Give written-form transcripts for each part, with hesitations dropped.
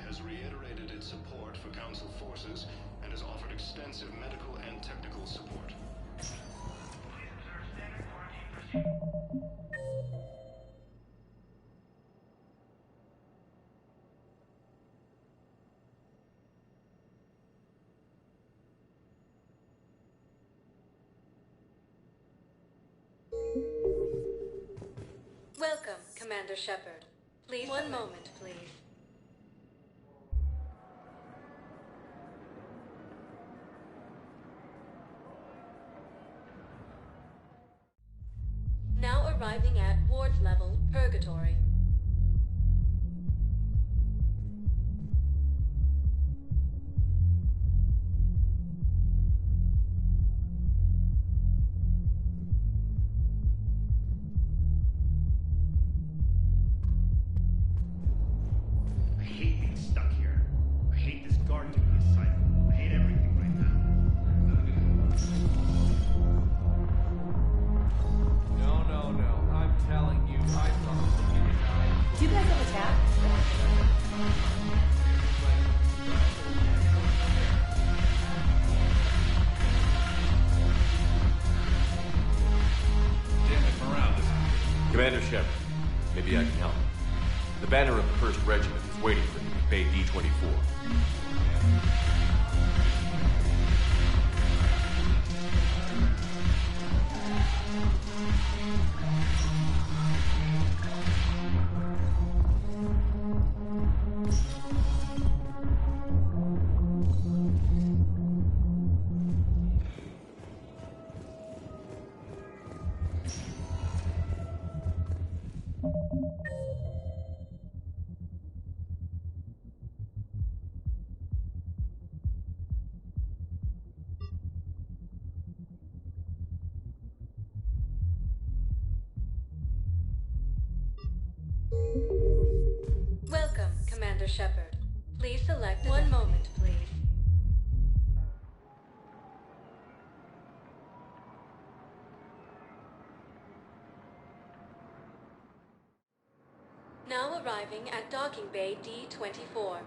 has reiterated its support for Council forces and has offered extensive medical and technical support. Please observe standard quarantine procedures. Welcome, Commander Shepard. Please, one moment, please. Now arriving at ward level Purgatory. Commander Shepard, maybe I can help. The banner of the 1st Regiment is waiting for you at Bay D-24. Welcome, Commander Shepard. Please select one moment, please. Now arriving at Docking Bay D-24.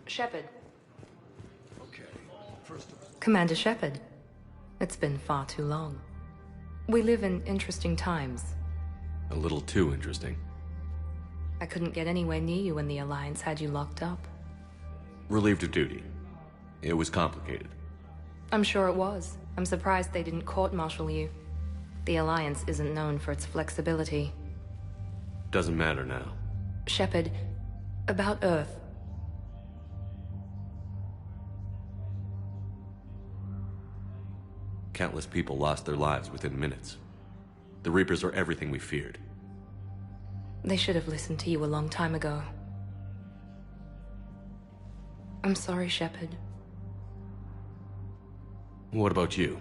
Shepard. Okay, first of all... Commander Shepard. It's been far too long. We live in interesting times. A little too interesting. I couldn't get anywhere near you when the Alliance had you locked up. Relieved of duty. It was complicated. I'm sure it was. I'm surprised they didn't court-martial you. The Alliance isn't known for its flexibility. Doesn't matter now. Shepard, about Earth. Countless people lost their lives within minutes. The Reapers are everything we feared. They should have listened to you a long time ago. I'm sorry, Shepard. What about you?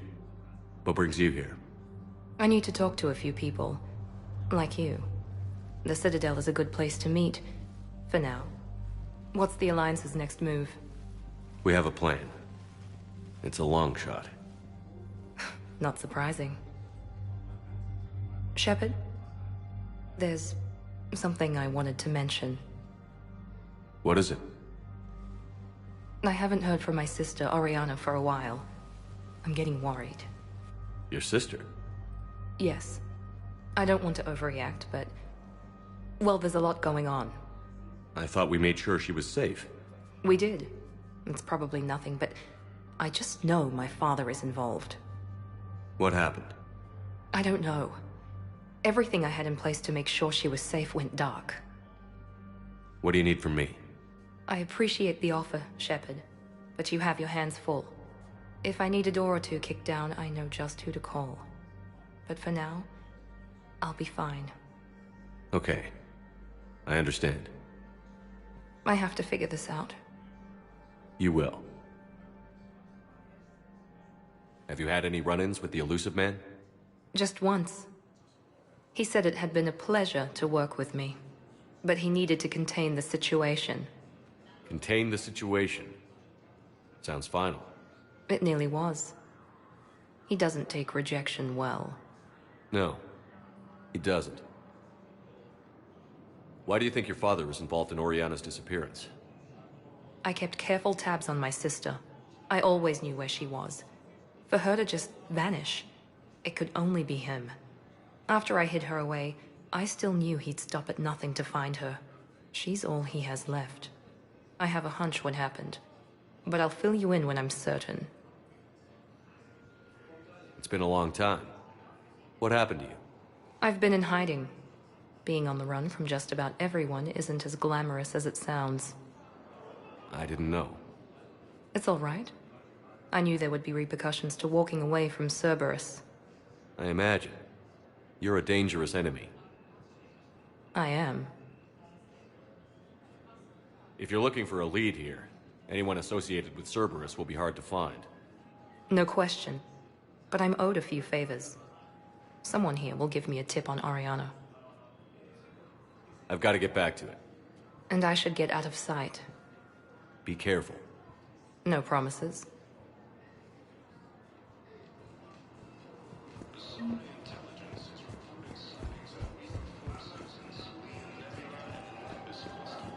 What brings you here? I need to talk to a few people. Like you. The Citadel is a good place to meet. For now. What's the Alliance's next move? We have a plan. It's a long shot. Not surprising. Shepard, there's something I wanted to mention. What is it? I haven't heard from my sister, Oriana, for a while. I'm getting worried. Your sister? Yes. I don't want to overreact, but... well, there's a lot going on. I thought we made sure she was safe. We did. It's probably nothing, but I just know my father is involved. What happened? I don't know. Everything I had in place to make sure she was safe went dark. What do you need from me? I appreciate the offer, Shepard, but you have your hands full. If I need a door or two kicked down, I know just who to call. But for now, I'll be fine. Okay. I understand. I have to figure this out. You will. Have you had any run-ins with the elusive man? Just once. He said it had been a pleasure to work with me, but he needed to contain the situation. Contain the situation. Sounds final. It nearly was. He doesn't take rejection well. No, he doesn't. Why do you think your father was involved in Oriana's disappearance? I kept careful tabs on my sister. I always knew where she was. For her to just vanish, it could only be him. After I hid her away, I still knew he'd stop at nothing to find her. She's all he has left. I have a hunch what happened, but I'll fill you in when I'm certain. It's been a long time. What happened to you? I've been in hiding. Being on the run from just about everyone isn't as glamorous as it sounds. I didn't know. It's all right. I knew there would be repercussions to walking away from Cerberus. I imagine. You're a dangerous enemy. I am. If you're looking for a lead here, anyone associated with Cerberus will be hard to find. No question. But I'm owed a few favors. Someone here will give me a tip on Oriana. I've got to get back to it. And I should get out of sight. Be careful. No promises. Intelligence has reported sightings of weaker forces in Selene, Nebula, and Basilisca.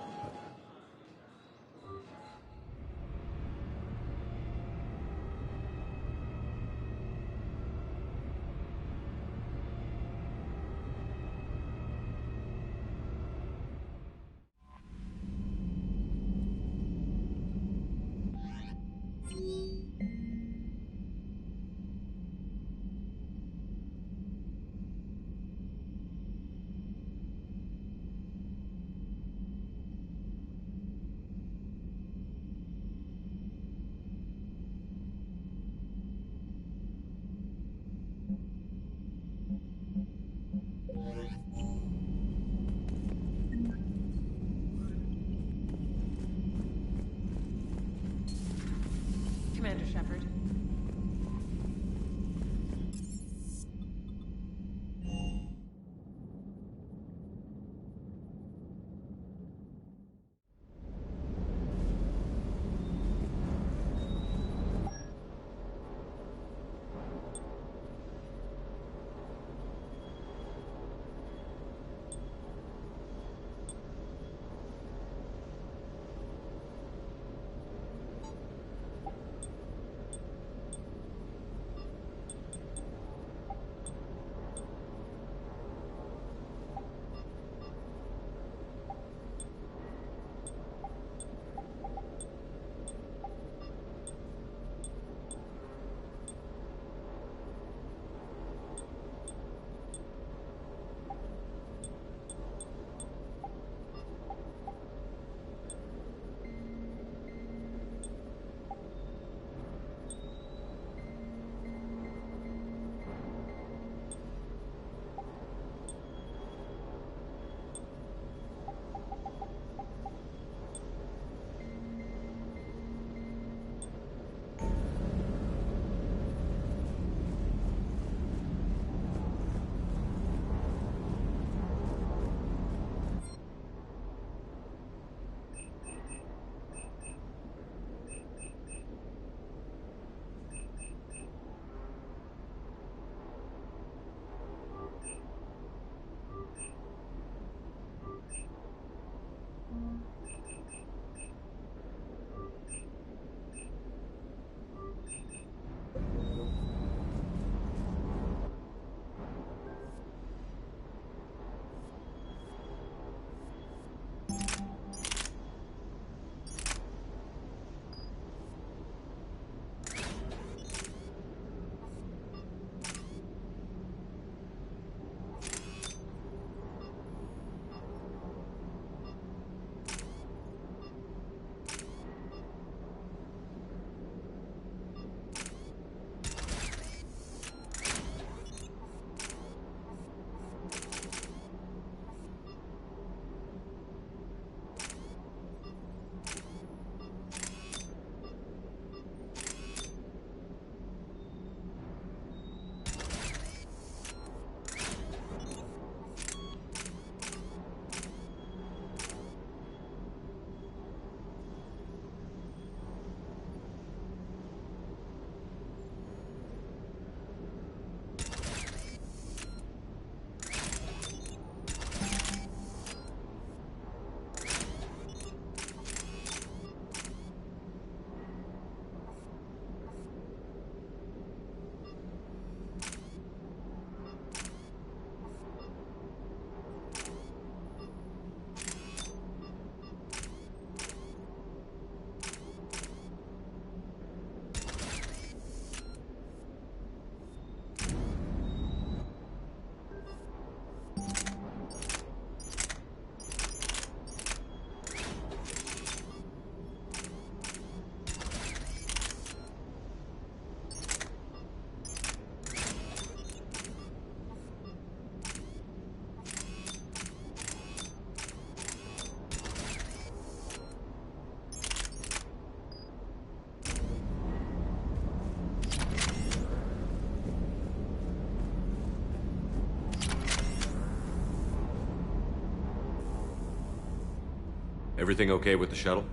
Everything okay with the shuttle?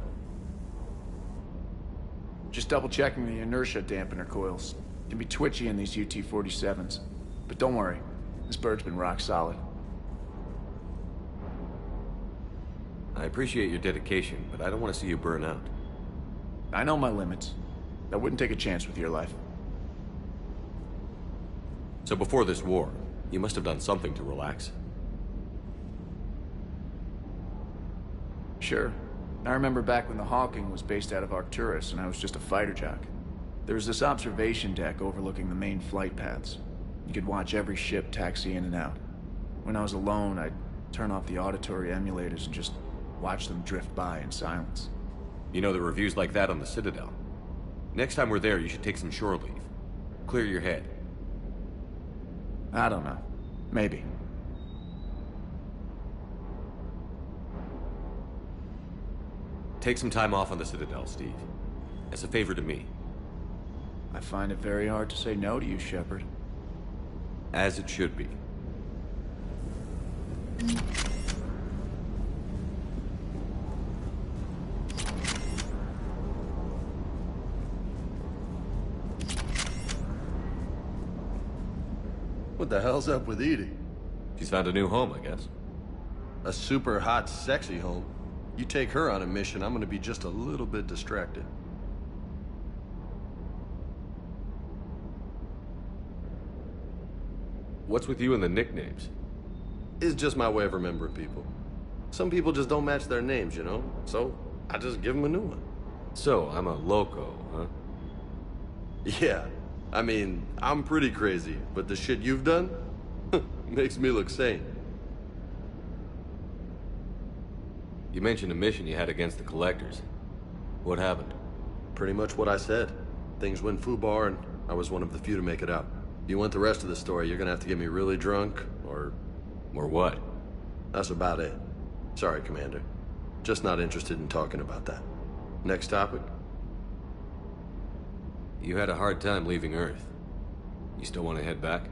Just double-checking the inertia dampener coils. Can be twitchy in these UT-47s. But don't worry, this bird's been rock solid. I appreciate your dedication, but I don't want to see you burn out. I know my limits. I wouldn't take a chance with your life. So before this war, you must have done something to relax. Sure. I remember back when the Hawking was based out of Arcturus and I was just a fighter jock. There was this observation deck overlooking the main flight paths. You could watch every ship taxi in and out. When I was alone, I'd turn off the auditory emulators and just watch them drift by in silence. You know, there are reviews like that on the Citadel. Next time we're there, you should take some shore leave. Clear your head. I don't know. Maybe. Take some time off on the Citadel, Steve. As a favor to me. I find it very hard to say no to you, Shepard. As it should be. What the hell's up with Edie? She's found a new home, I guess. A super hot, sexy home. You take her on a mission, I'm gonna be just a little bit distracted. What's with you and the nicknames? It's just my way of remembering people. Some people just don't match their names, you know? So, I just give them a new one. So, I'm a loco, huh? Yeah. I mean, I'm pretty crazy, but the shit you've done makes me look sane. You mentioned a mission you had against the Collectors. What happened? Pretty much what I said. Things went foobar, and I was one of the few to make it out. If you want the rest of the story, you're gonna have to get me really drunk, or... Or what? That's about it. Sorry, Commander. Just not interested in talking about that. Next topic? You had a hard time leaving Earth. You still want to head back?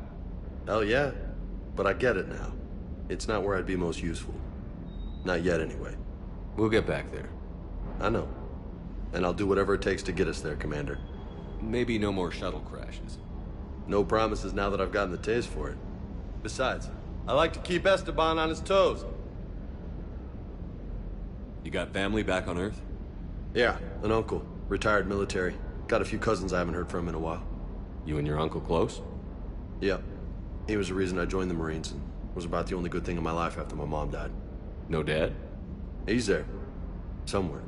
Hell yeah. But I get it now. It's not where I'd be most useful. Not yet, anyway. We'll get back there. I know. And I'll do whatever it takes to get us there, Commander. Maybe no more shuttle crashes. No promises now that I've gotten the taste for it. Besides, I like to keep Esteban on his toes. You got family back on Earth? Yeah, an uncle. Retired military. Got a few cousins I haven't heard from in a while. You and your uncle close? Yep. He was the reason I joined the Marines and was about the only good thing in my life after my mom died. No dad? He's there. Somewhere.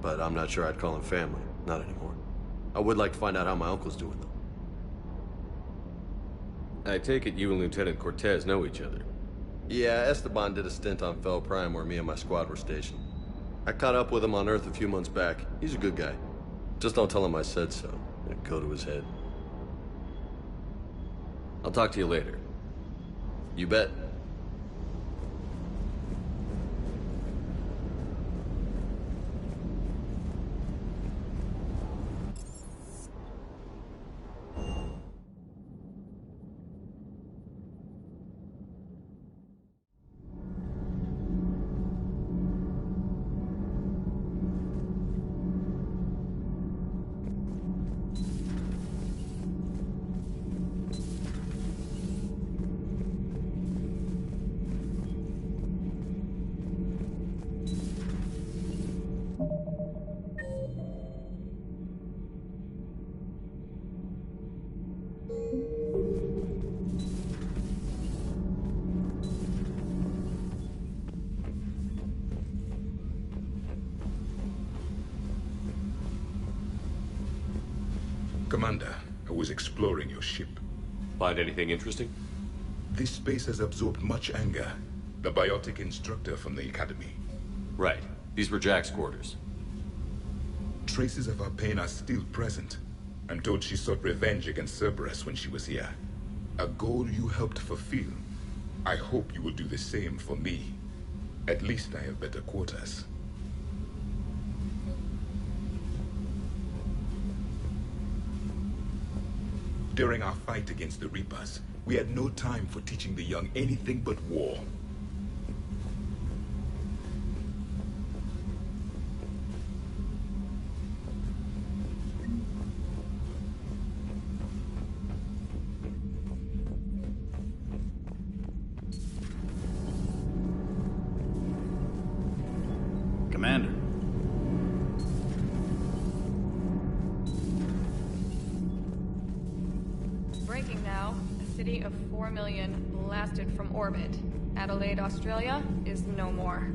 But I'm not sure I'd call him family. Not anymore. I would like to find out how my uncle's doing, though. I take it you and Lieutenant Cortez know each other. Yeah, Esteban did a stint on Fel Prime where me and my squad were stationed. I caught up with him on Earth a few months back. He's a good guy. Just don't tell him I said so. It'd go to his head. I'll talk to you later. You bet. Commander, I was exploring your ship. Find anything interesting? This space has absorbed much anger. The biotic instructor from the Academy. Right. These were Jack's quarters. Traces of her pain are still present. I'm told she sought revenge against Cerberus when she was here. A goal you helped fulfill. I hope you will do the same for me. At least I have better quarters. During our fight against the Reapers, we had no time for teaching the young anything but war. Breaking now. A city of 4 million blasted from orbit. Adelaide, Australia is no more.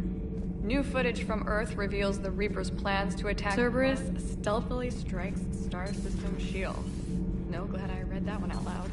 New footage from Earth reveals the Reaper's plans to attack Cerberus stealthily strikes star system shield. No, glad I read that one out loud.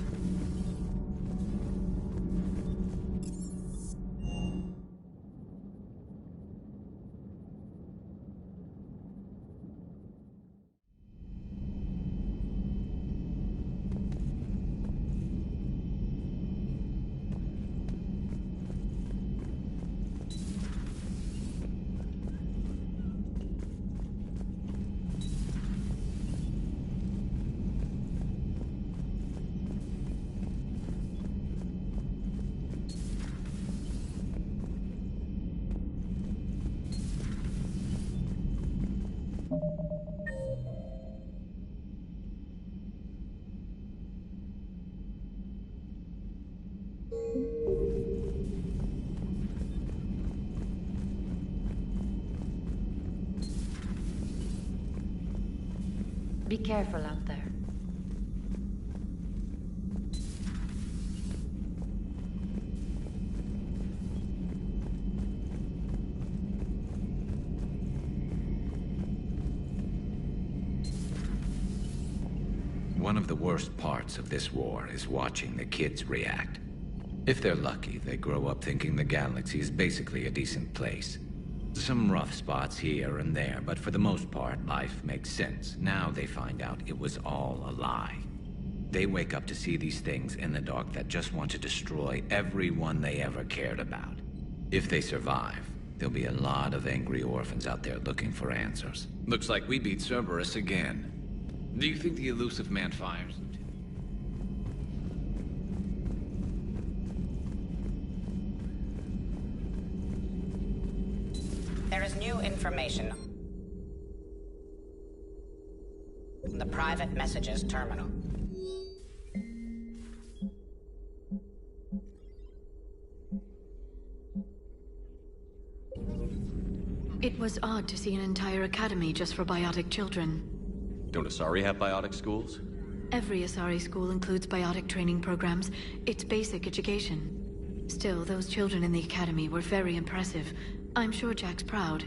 Be careful out there. One of the worst parts of this war is watching the kids react. If they're lucky, they grow up thinking the galaxy is basically a decent place. Some rough spots here and there, but for the most part, life makes sense. Now they find out it was all a lie. They wake up to see these things in the dark that just want to destroy everyone they ever cared about. If they survive, there'll be a lot of angry orphans out there looking for answers. Looks like we beat Cerberus again. Do you think the elusive man fires? There is new information in the private messages terminal. It was odd to see an entire academy just for biotic children. Don't Asari have biotic schools? Every Asari school includes biotic training programs. It's basic education. Still, those children in the academy were very impressive. I'm sure Jack's proud.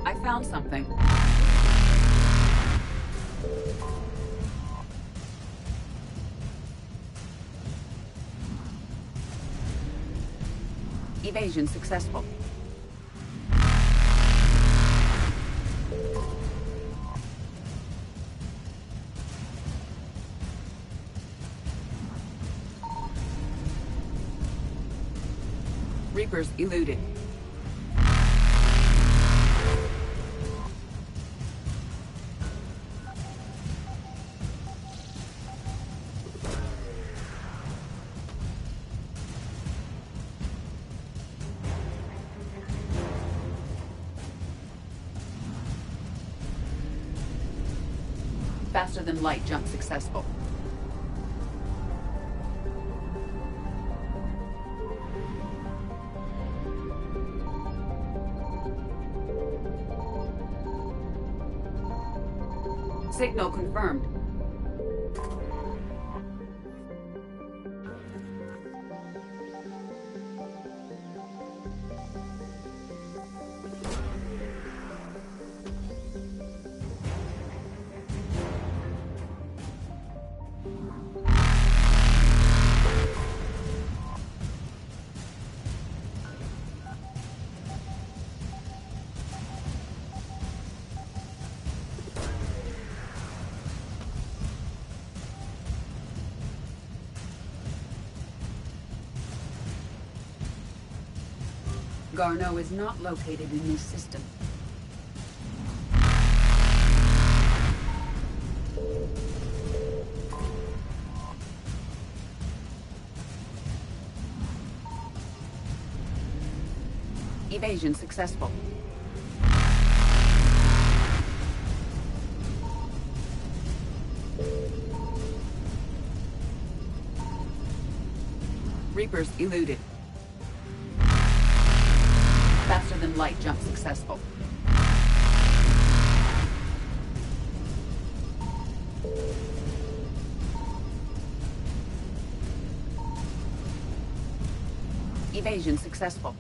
I found something. Evasion successful. Reapers eluded. Faster than light jump successful. Signal confirmed. Garneau is not located in this system. Evasion successful. Reapers eluded. Faster than light jump successful. Evasion successful.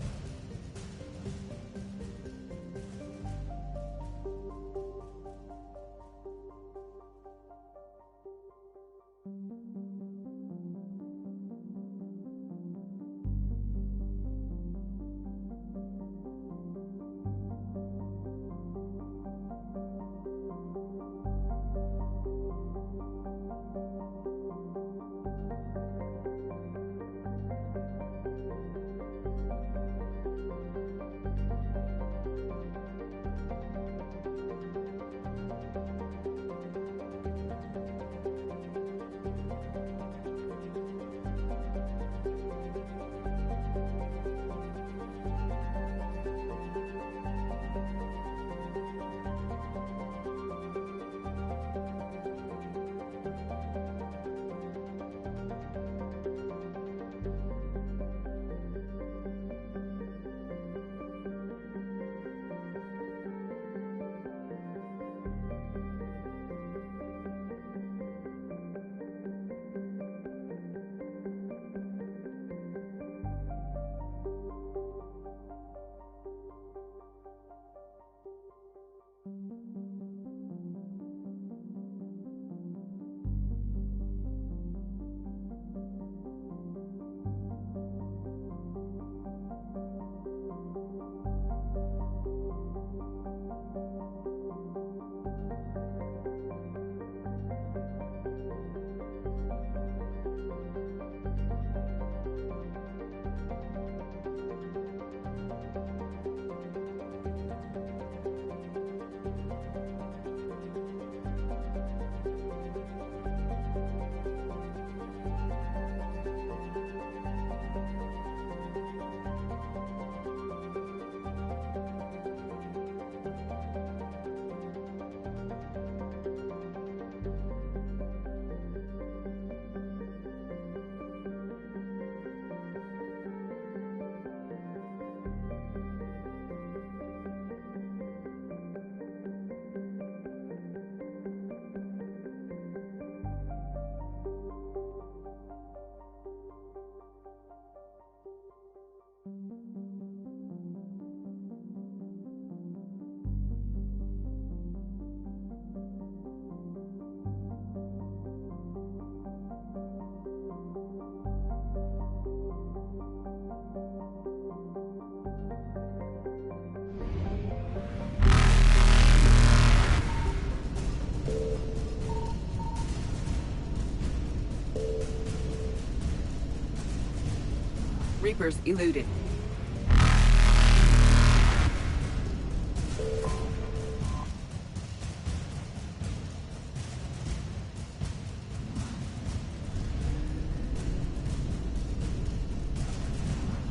Reapers eluded.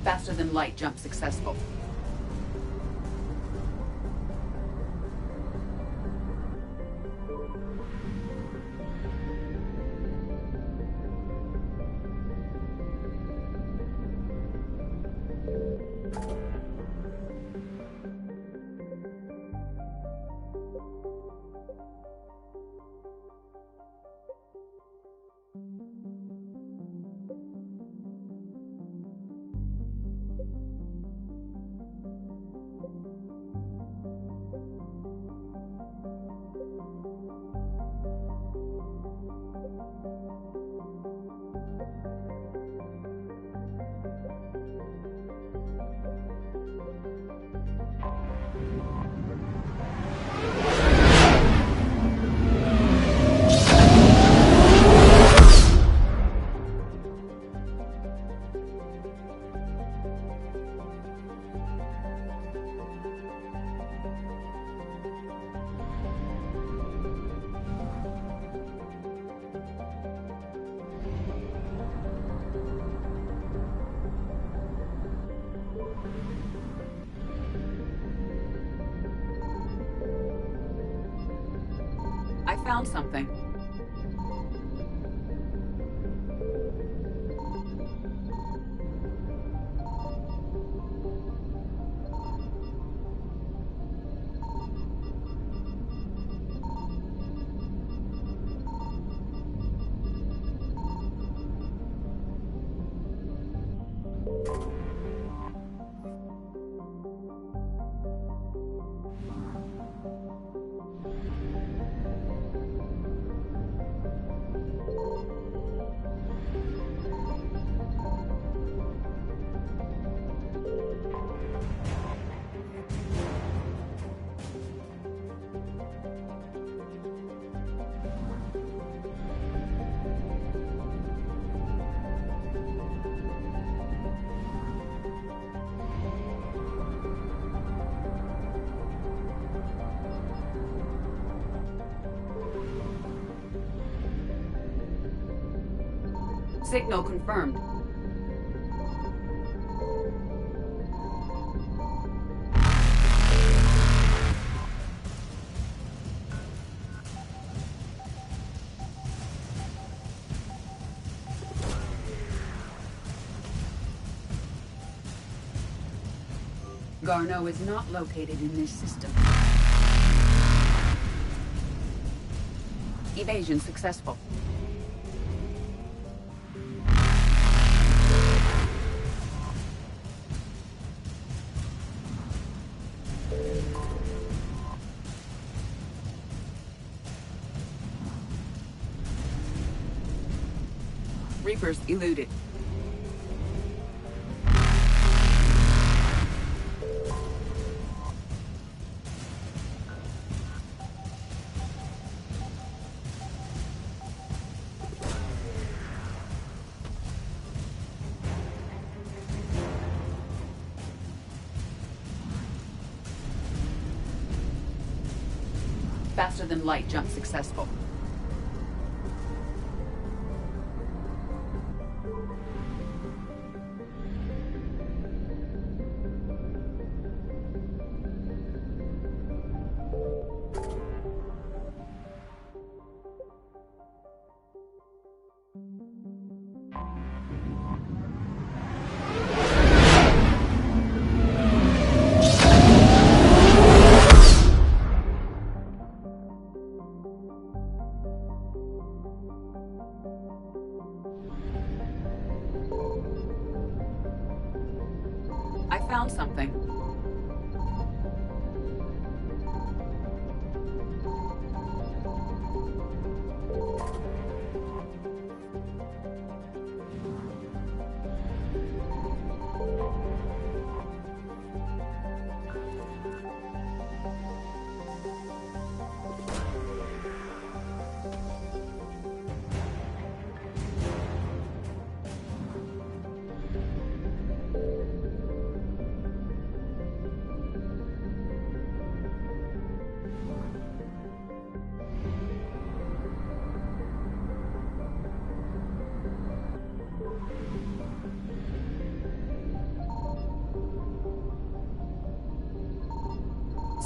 Faster than light jump successful. found something. Signal confirmed. Garneau is not located in this system. Evasion successful. Reapers eluded. Faster than light jump successful. I found something.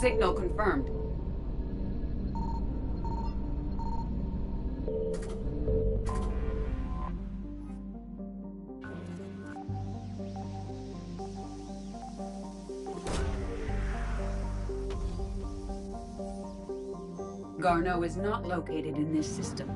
Signal confirmed. Garneau is not located in this system.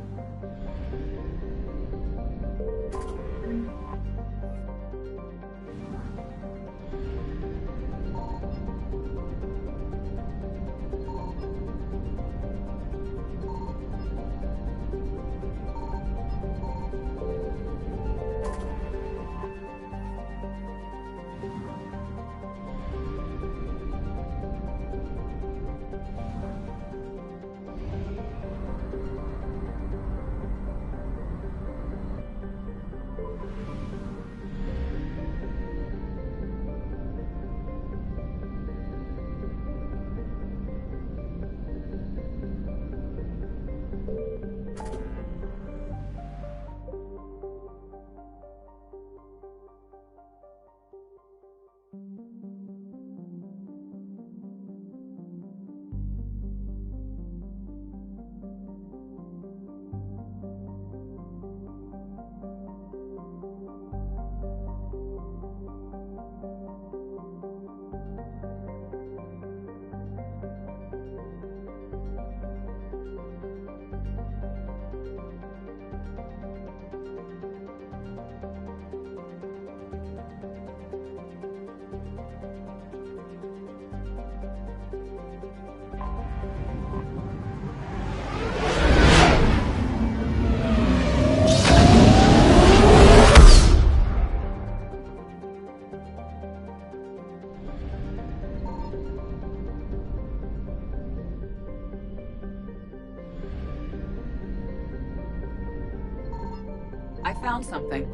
I found something.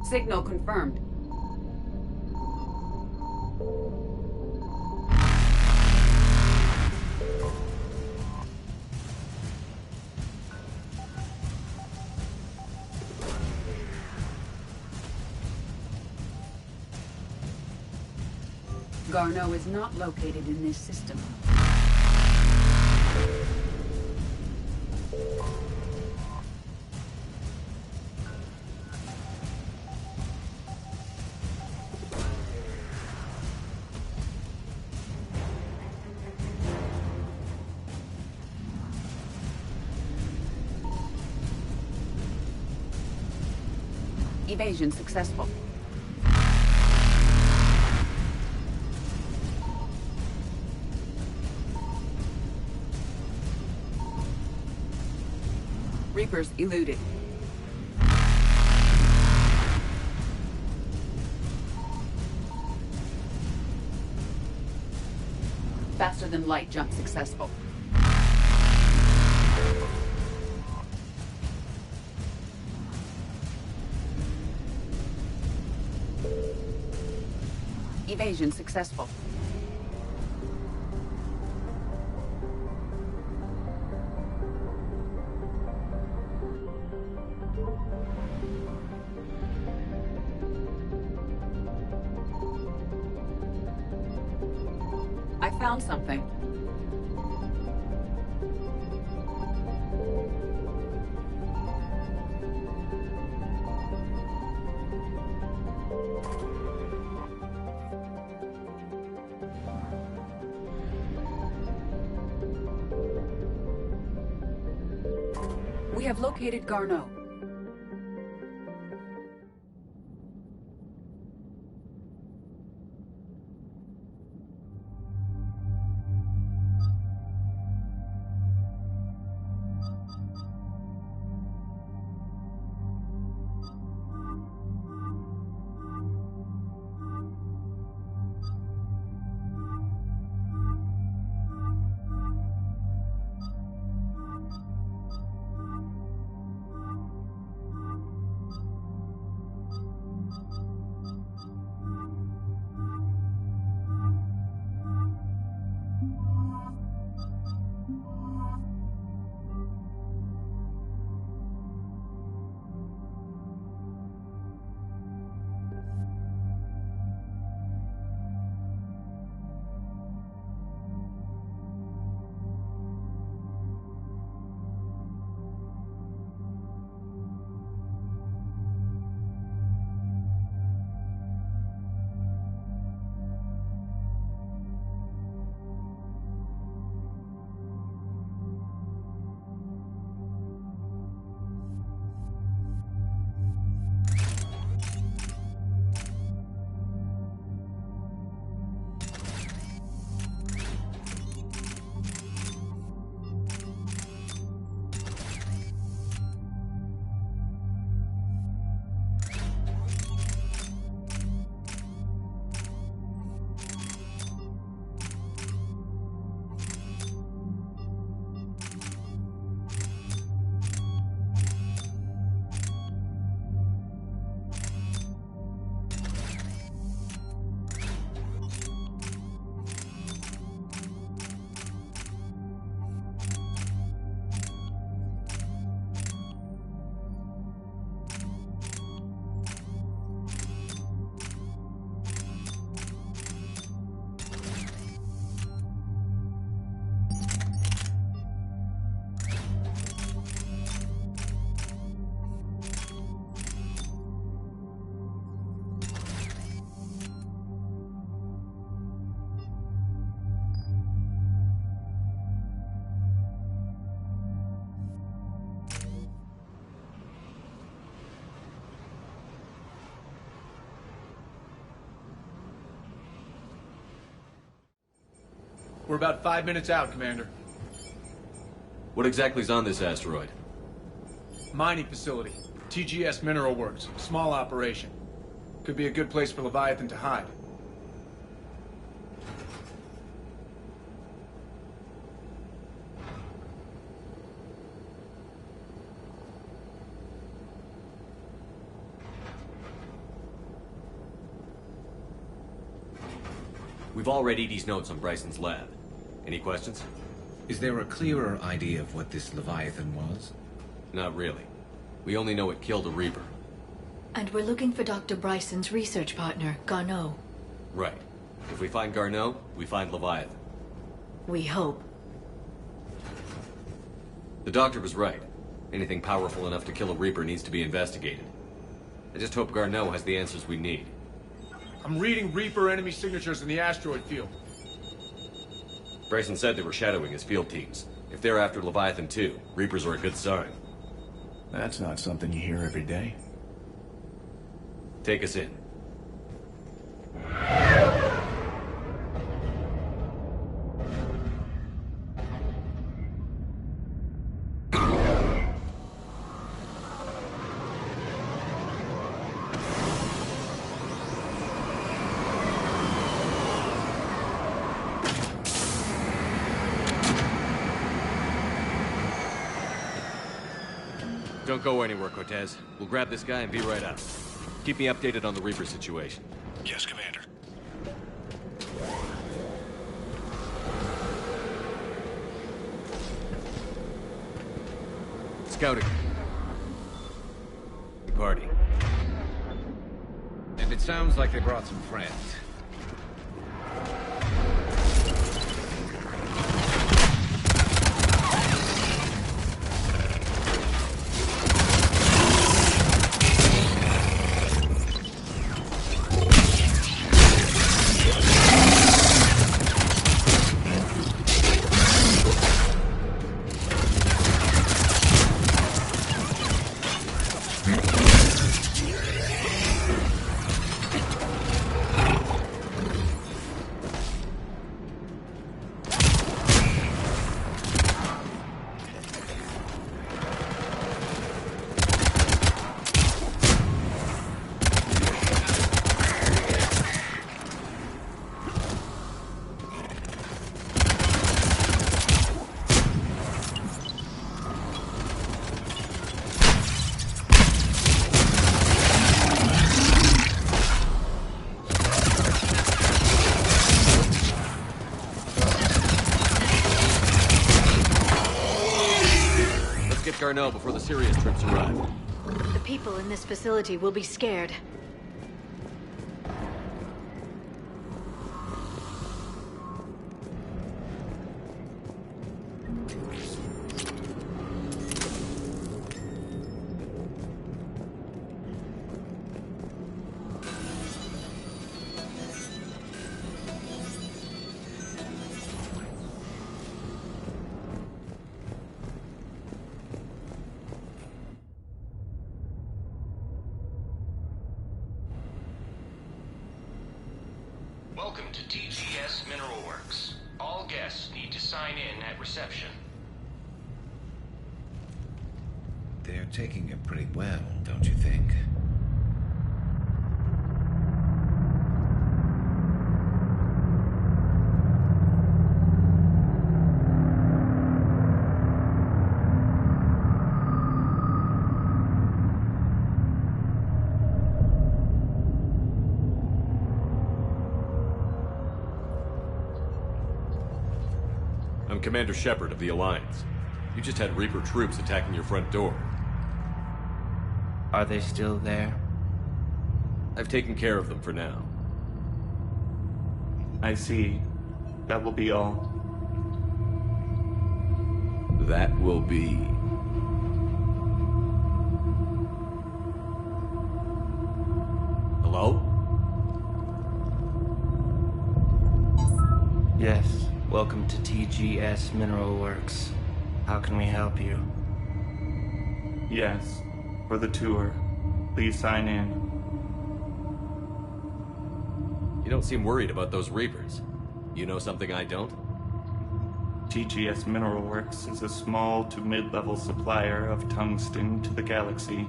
Signal confirmed. Garneau is not located in this system. Evasion successful. Reapers eluded. Faster than light jump successful. Evasion successful. I found something. We have located Garneau. We're about 5 minutes out, Commander. What exactly is on this asteroid? Mining facility. TGS Mineral Works. Small operation. Could be a good place for Leviathan to hide. We've all read Edie's notes on Bryson's lab. Any questions? Is there a clearer idea of what this Leviathan was? Not really. We only know it killed a Reaper. And we're looking for Dr. Bryson's research partner, Garneau. Right. If we find Garneau, we find Leviathan. We hope. The doctor was right. Anything powerful enough to kill a Reaper needs to be investigated. I just hope Garneau has the answers we need. I'm reading Reaper enemy signatures in the asteroid field. Bryson said they were shadowing his field teams. If they're after Leviathan too, Reapers are a good sign. That's not something you hear every day. Take us in. Don't go anywhere, Cortez. We'll grab this guy and be right out. Keep me updated on the Reaper situation. Yes, Commander. Scouting. Party. And it sounds like they brought some friends. Garneau before the serious troops arrive. The people in this facility will be scared. Welcome to TGS Mineral Works. All guests need to sign in at reception. They're taking it pretty well, don't you think? I'm Commander Shepard of the Alliance. You just had Reaper troops attacking your front door. Are they still there? I've taken care of them for now. I see. That will be all. That will be... Hello? Yes. Welcome to TGS Mineral Works. How can we help you? Yes. For the tour. Please sign in. You don't seem worried about those Reapers. You know something I don't? TGS Mineral Works is a small to mid-level supplier of tungsten to the galaxy.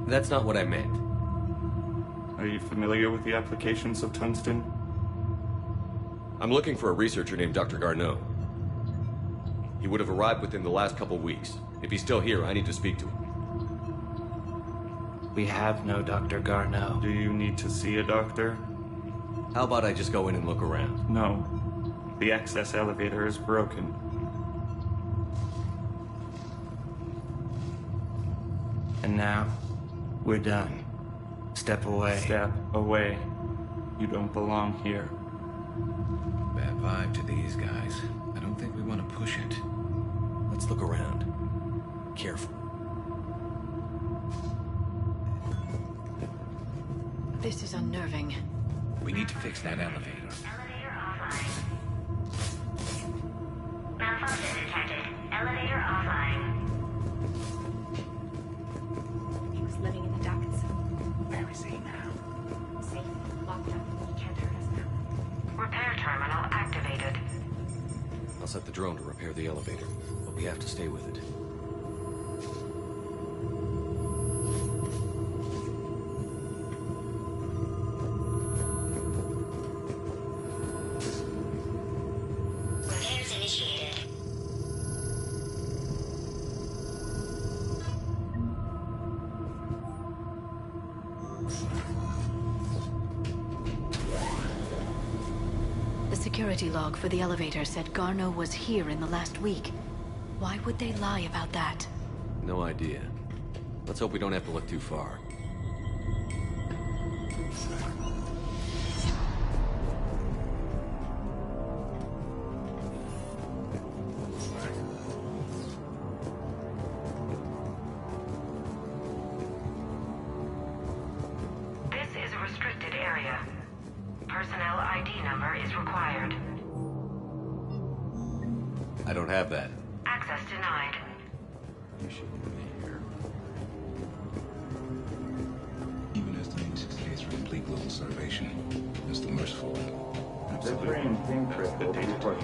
That's not what I meant. Are you familiar with the applications of tungsten? I'm looking for a researcher named Dr. Garneau. He would have arrived within the last couple weeks. If he's still here, I need to speak to him. We have no Dr. Garneau. Do you need to see a doctor? How about I just go in and look around? No. The access elevator is broken. And now, we're done. Step away. Step away. You don't belong here. Bad vibe to these guys. I don't think we want to push it. Let's look around. Careful. This is unnerving. We need to fix that elevator. Elevator offline. Malfunction detected. Elevator offline. He was living in the ducts. Where is he now? Safe, locked up. He can't hurt us now. Repair terminal activated. I'll set the drone to repair the elevator, but we have to stay with it. Repairs initiated. The security log for the elevator said Garneau was here in the last week. Why would they lie about that? No idea. Let's hope we don't have to look too far. This is a restricted area. Personnel ID number is required. I don't have that. Access denied. You should be here. Even estimating 6 days for complete global starvation. That's the merciful one. The brain ping trip will be for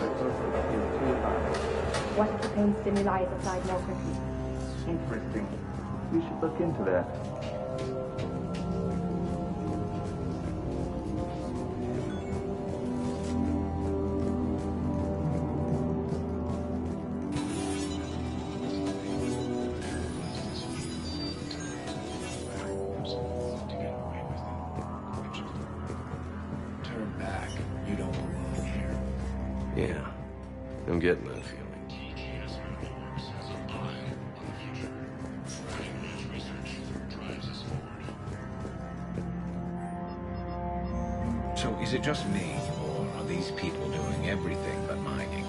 What if the pain stimuli subside more quickly? Interesting. We should look into that. Turn back. You don't belong here. Yeah, I'm getting that feeling. TGS Mineral Works has a eye on the future. Cutting-edge research drives us forward. So is it just me, or are these people doing everything but mining?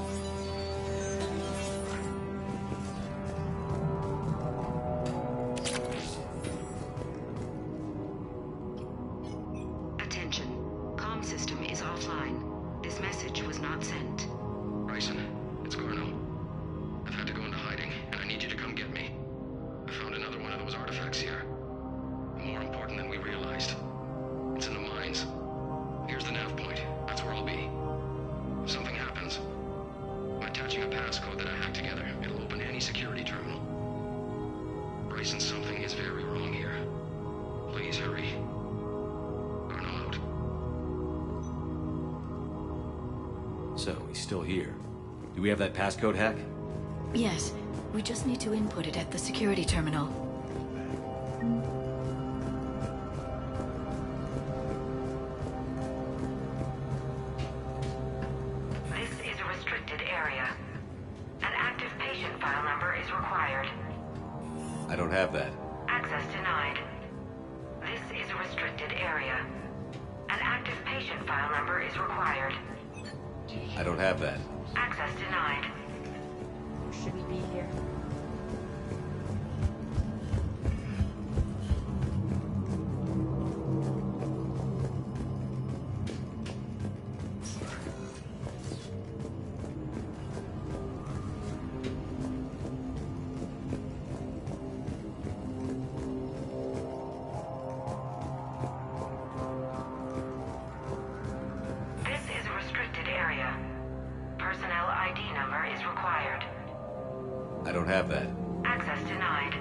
Attention. Comm system is offline. This message was not sent. Bryson, it's Garneau. I've had to go into hiding, and I need you to come get me. I found another one of those artifacts here. More important than we realized. It's in the mines. Here's the nav point. That's where I'll be. If something happens, I'm attaching a passcode that I hacked together. It'll open any security terminal. Bryson, something is very wrong here. Please hurry. Garneau out. So, he's still here. Do we have that passcode hack? Yes, we just need to input it at the security terminal. This is a restricted area. An active patient file number is required. I don't have that. Access denied. This is a restricted area. An active patient file number is required. I don't have that. Access denied. Should we be here? This is a restricted area. Personnel ID don't have that. Access denied.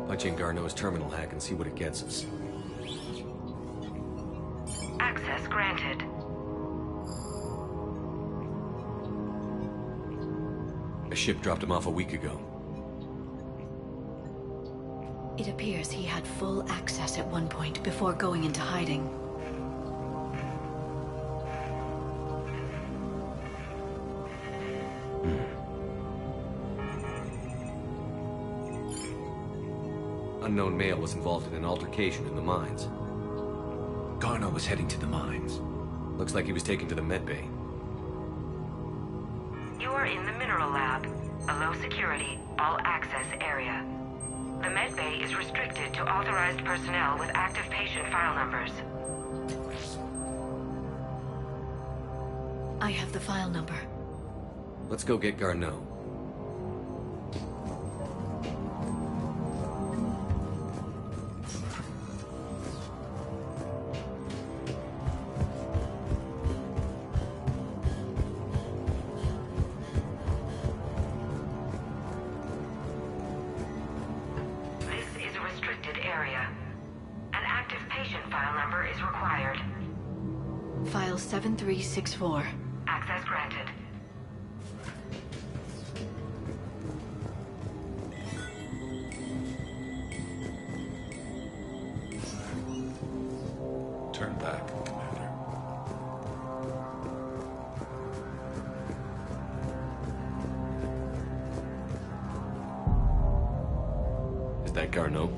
Punch in Garneau's terminal hack and see what it gets us. Access granted. A ship dropped him off a week ago. It appears he had full access at one point before going into hiding. Unknown male was involved in an altercation in the mines. Garneau was heading to the mines. Looks like he was taken to the medbay. You are in the mineral lab, a low security, all access area. The medbay is restricted to authorized personnel with active patient file numbers. I have the file number. Let's go get Garneau. File 7364. Access granted. Turn back, Commander. Is that Garneau?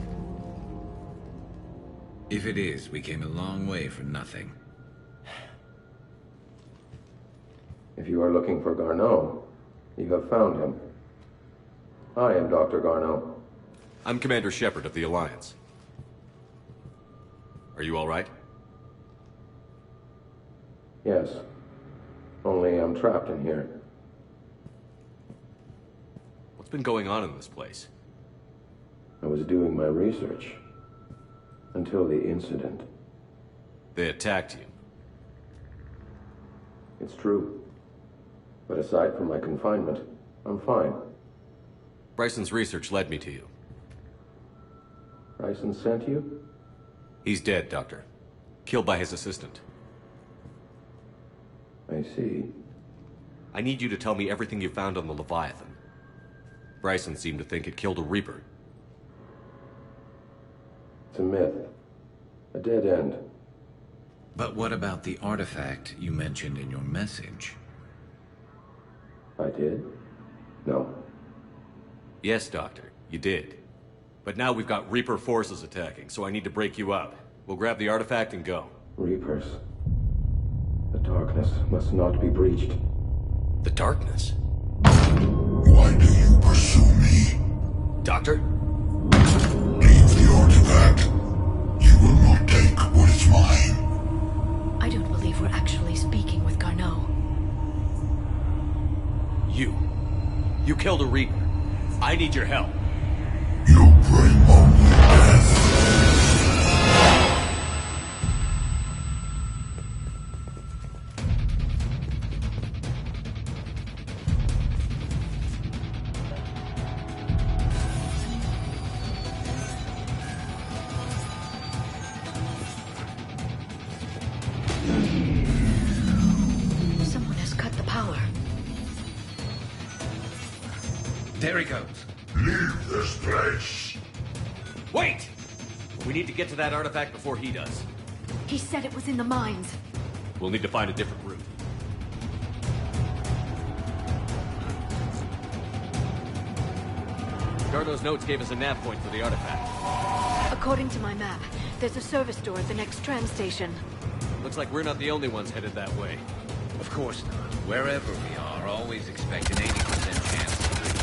If it is, we came a long way for nothing. If you are looking for Garneau, you have found him. I am Dr. Garneau. I'm Commander Shepard of the Alliance. Are you all right? Yes. Only I'm trapped in here. What's been going on in this place? I was doing my research. Until the incident. They attacked you. It's true. But aside from my confinement, I'm fine. Bryson's research led me to you. Bryson sent you? He's dead, Doctor. Killed by his assistant. I see. I need you to tell me everything you found on the Leviathan. Bryson seemed to think it killed a Reaper. It's a myth. A dead end. But what about the artifact you mentioned in your message? I did? No. Yes, Doctor, you did. But now we've got Reaper forces attacking, so I need to break you up. We'll grab the artifact and go. Reapers. The darkness must not be breached. The darkness? Why do you pursue me? Doctor? Leave the artifact. You will not take what is mine. I don't believe we're actually speaking with Garneau. You killed a Reaper. I need your help. You bring only death. Someone has cut the power. There he goes. Leave this place. Wait! We need to get to that artifact before he does. He said it was in the mines. We'll need to find a different route. Garneau's notes gave us a nav point for the artifact. According to my map, There's a service door at the next tram station. Looks like we're not the only ones headed that way. Of course not. Wherever we are, always expect an 80% chance to lose.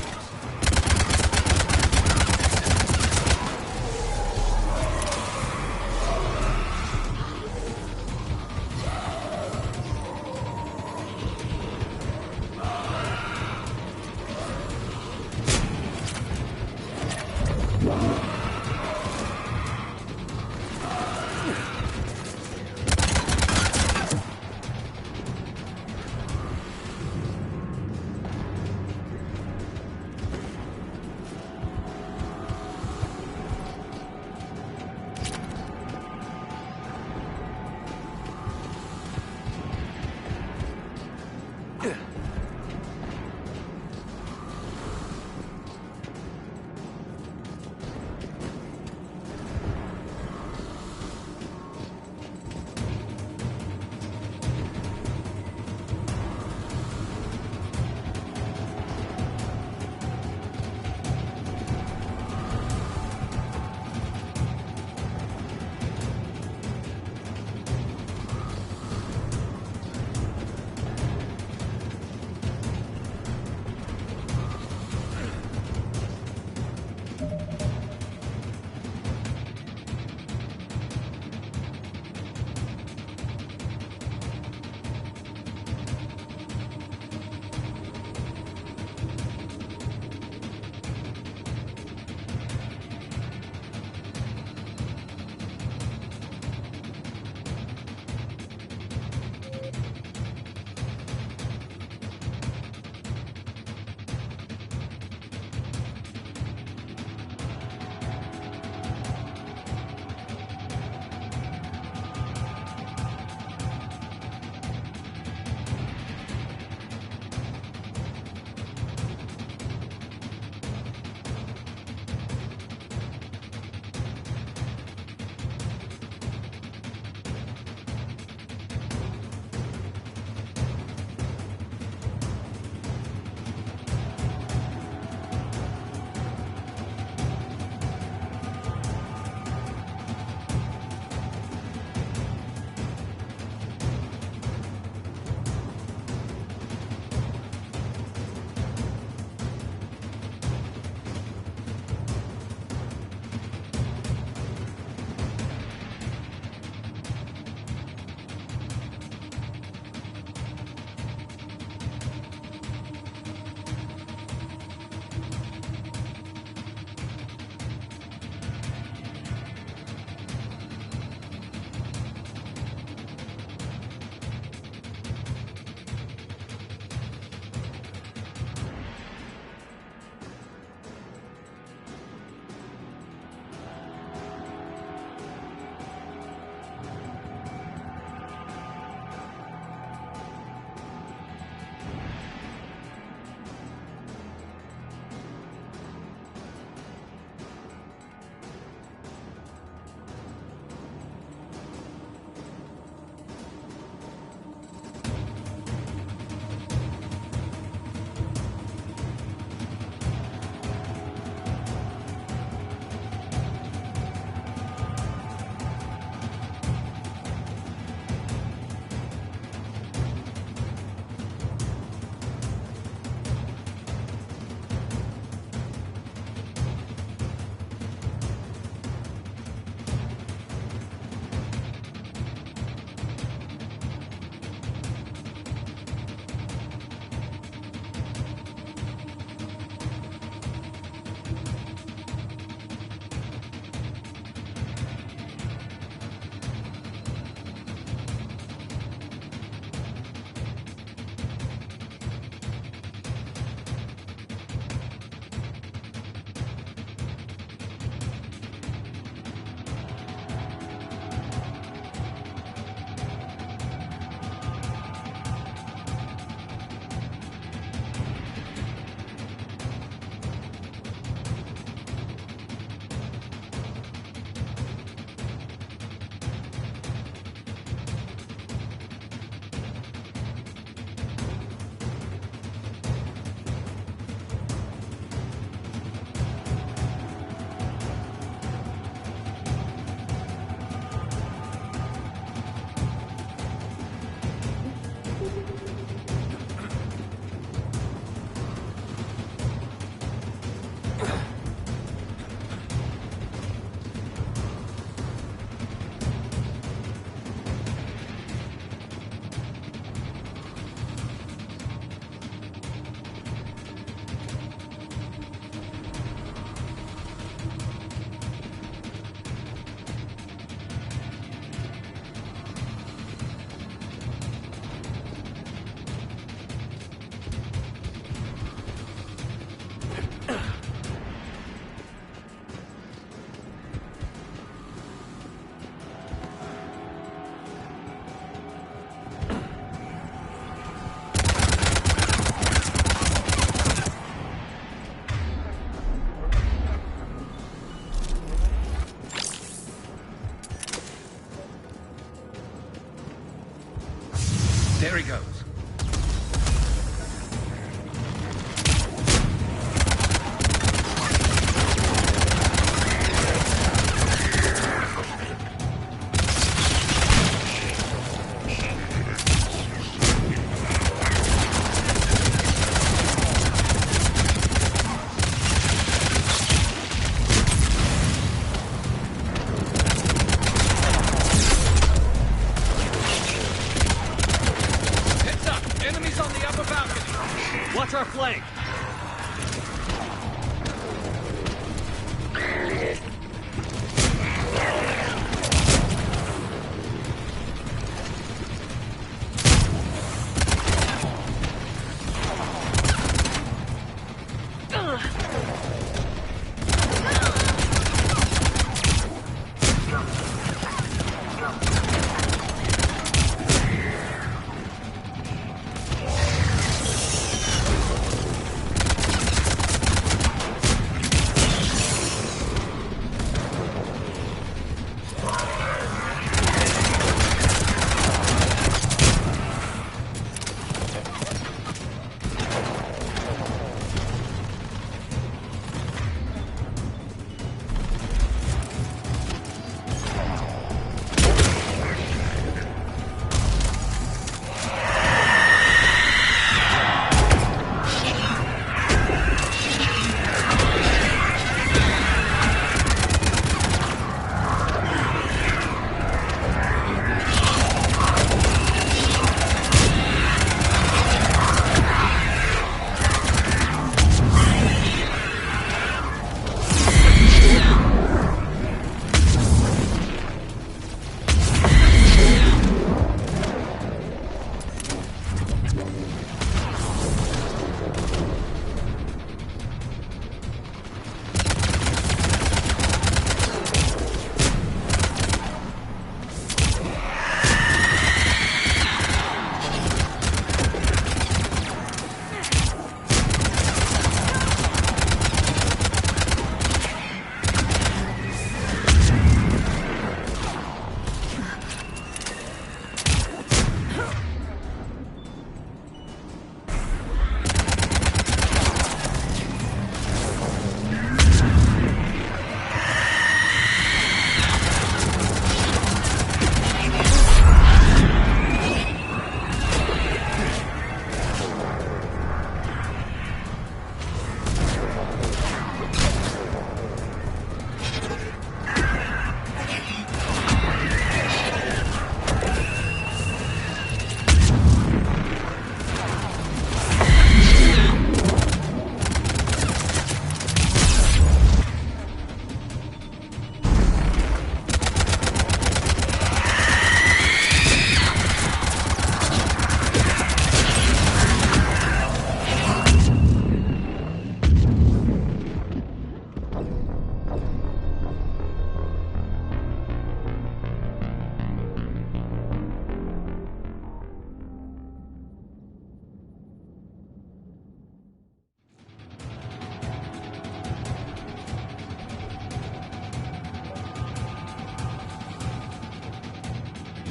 Watch our flank!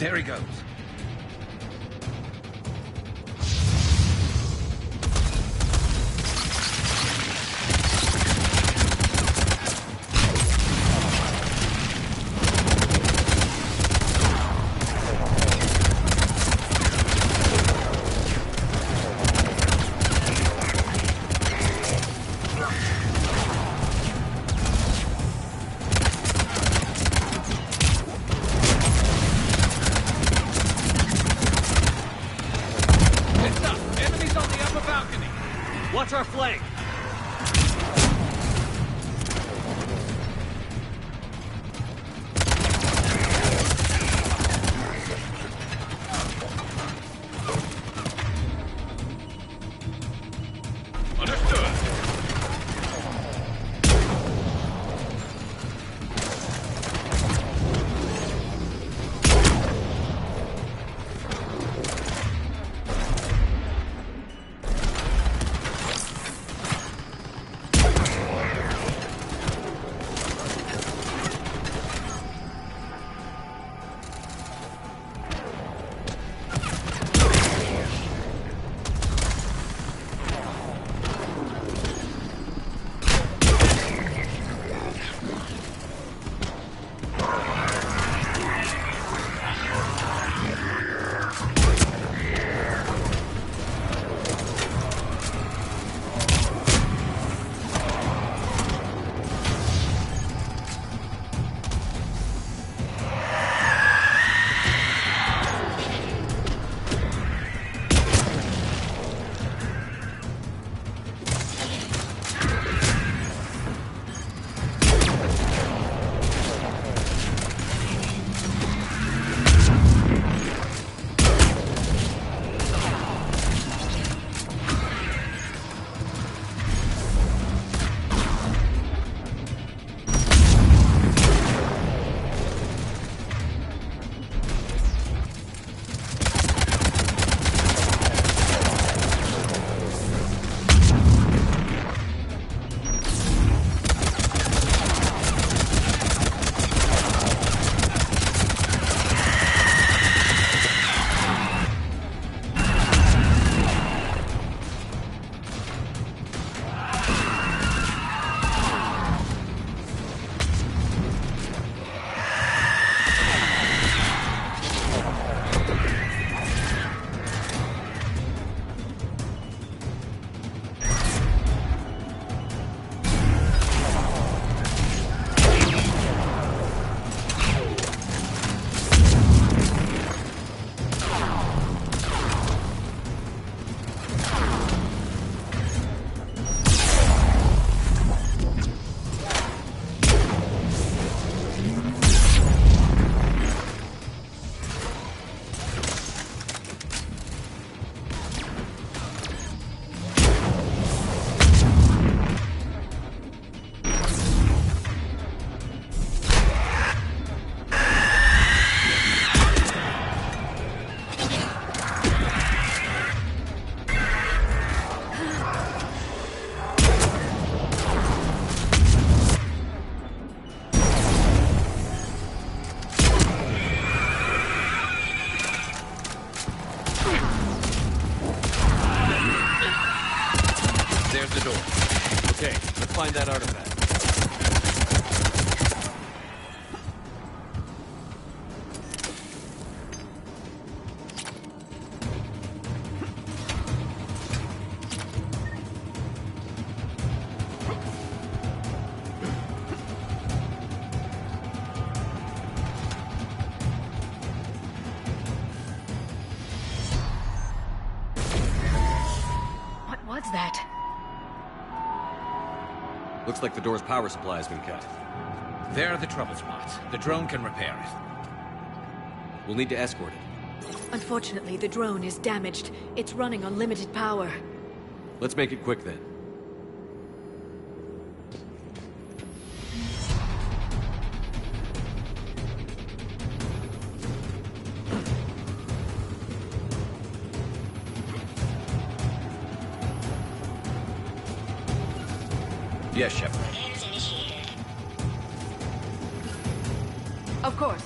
There he goes. Watch our flank! the door. Okay, let's find that artifact. What was that? Looks like the door's power supply has been cut. There are the trouble spots. The drone can repair it. We'll need to escort it. Unfortunately, the drone is damaged. It's running on limited power. Let's make it quick then. Yes, Shepard. Of course.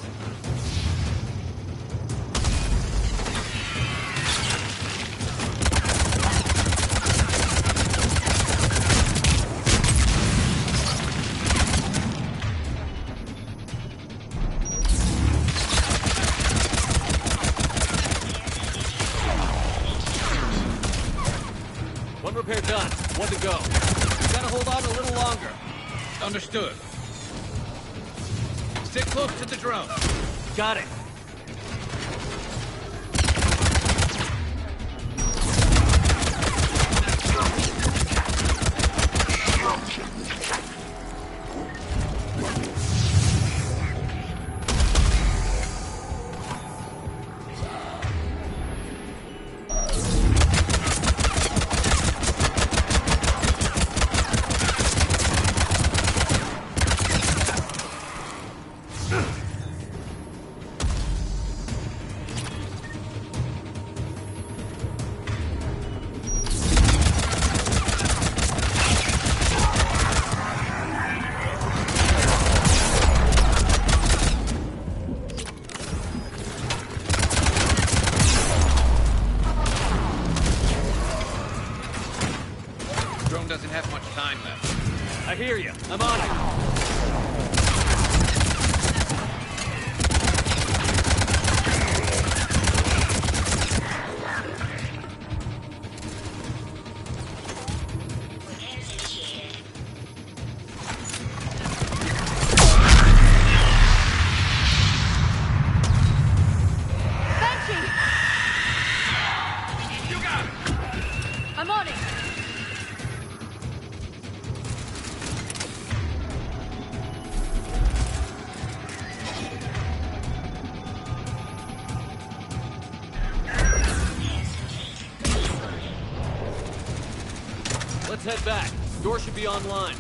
One repair done. One to go. Gotta hold on a little longer. Understood. Stick close to the drone. Got it. Drone doesn't have much time left. I hear you. I'm on it. I'm on it! Let's head back. Door should be online.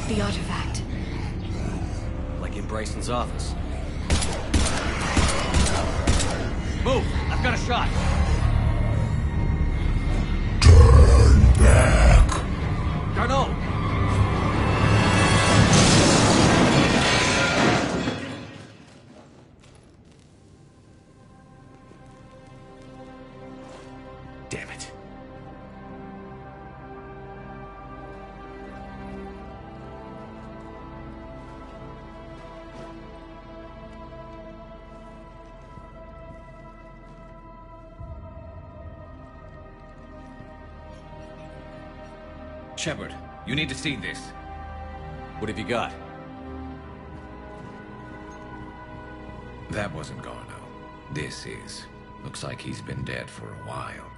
The artifact. Like in Bryson's office. Move! I've got a shot! Turn back! Garneau! Damn it. Shepard, you need to see this. What have you got? That wasn't Garneau. This is. Looks like he's been dead for a while.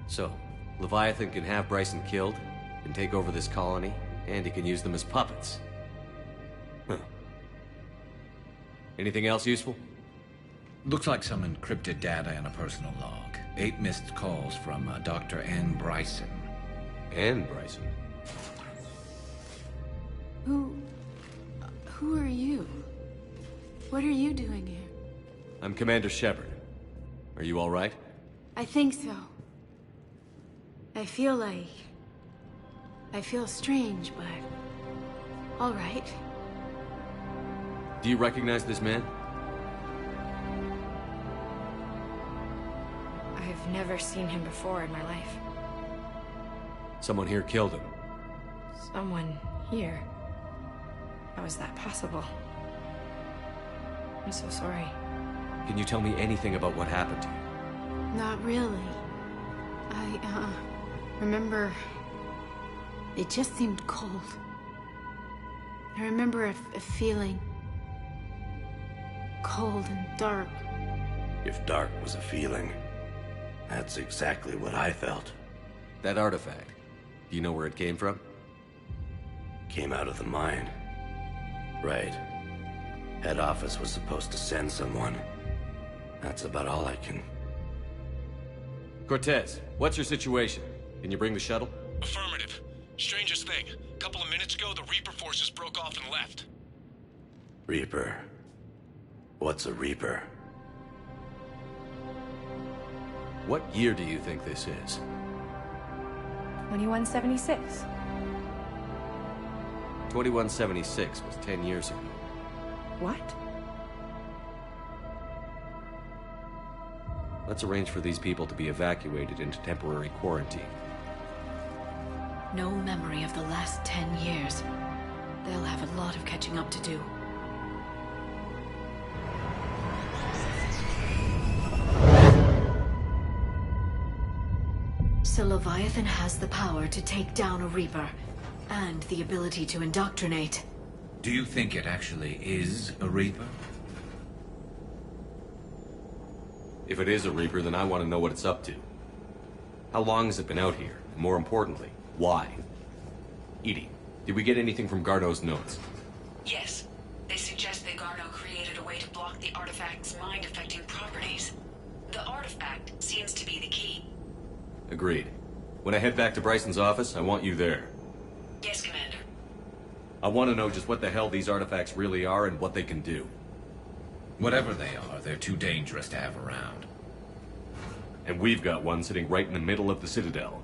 So, Leviathan can have Bryson killed, can take over this colony, and he can use them as puppets. Huh. Anything else useful? Looks like some encrypted data in a personal log. 8 missed calls from Dr. Ann Bryson. Ann Bryson? Who are you? What are you doing here? I'm Commander Shepard. Are you all right? I think so. I feel strange, but... all right. Do you recognize this man? I've never seen him before in my life. Someone here killed him. Someone here? How is that possible? I'm so sorry. Can you tell me anything about what happened to you? Not really. I remember... it just seemed cold. I remember a feeling... cold and dark. If dark was a feeling, that's exactly what I felt. That artifact, do you know where it came from? Came out of the mine. Right. Head office was supposed to send someone. That's about all I can... Cortez, what's your situation? Can you bring the shuttle? Affirmative. Strangest thing. A couple of minutes ago, the Reaper forces broke off and left. Reaper? What's a Reaper? What year do you think this is? 2176. 2176 was 10 years ago. What? Let's arrange for these people to be evacuated into temporary quarantine. No memory of the last 10 years. They'll have a lot of catching up to do. So Leviathan has the power to take down a Reaper, and the ability to indoctrinate. Do you think it actually is a Reaper? If it is a Reaper, then I want to know what it's up to. How long has it been out here? And more importantly, why? Edie, did we get anything from Garneau's notes? Yes. They suggest that Garneau created a way to block the artifact's mind-affecting properties. The artifact seems to be the key. Agreed. When I head back to Bryson's office, I want you there. Yes, Commander. I want to know just what the hell these artifacts really are and what they can do. Whatever they are, they're too dangerous to have around. And we've got one sitting right in the middle of the Citadel.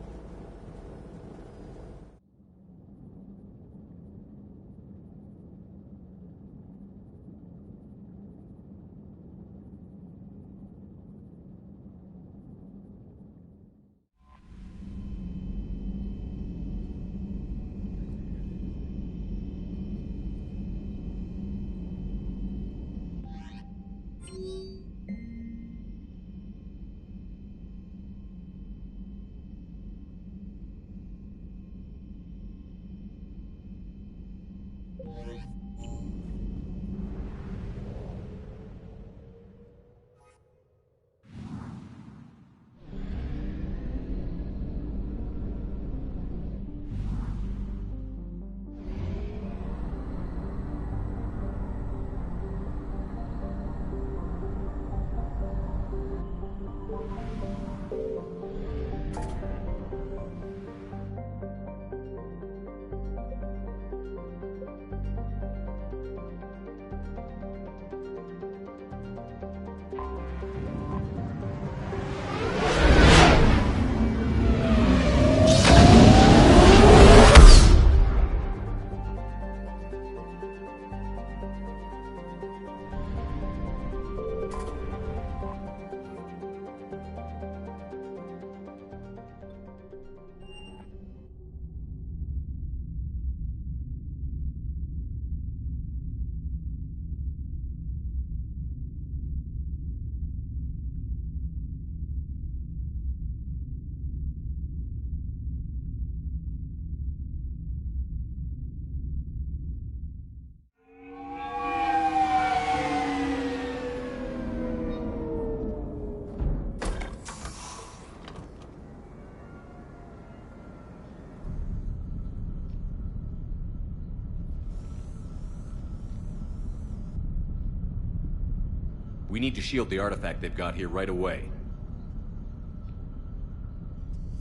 We need to shield the artifact they've got here right away.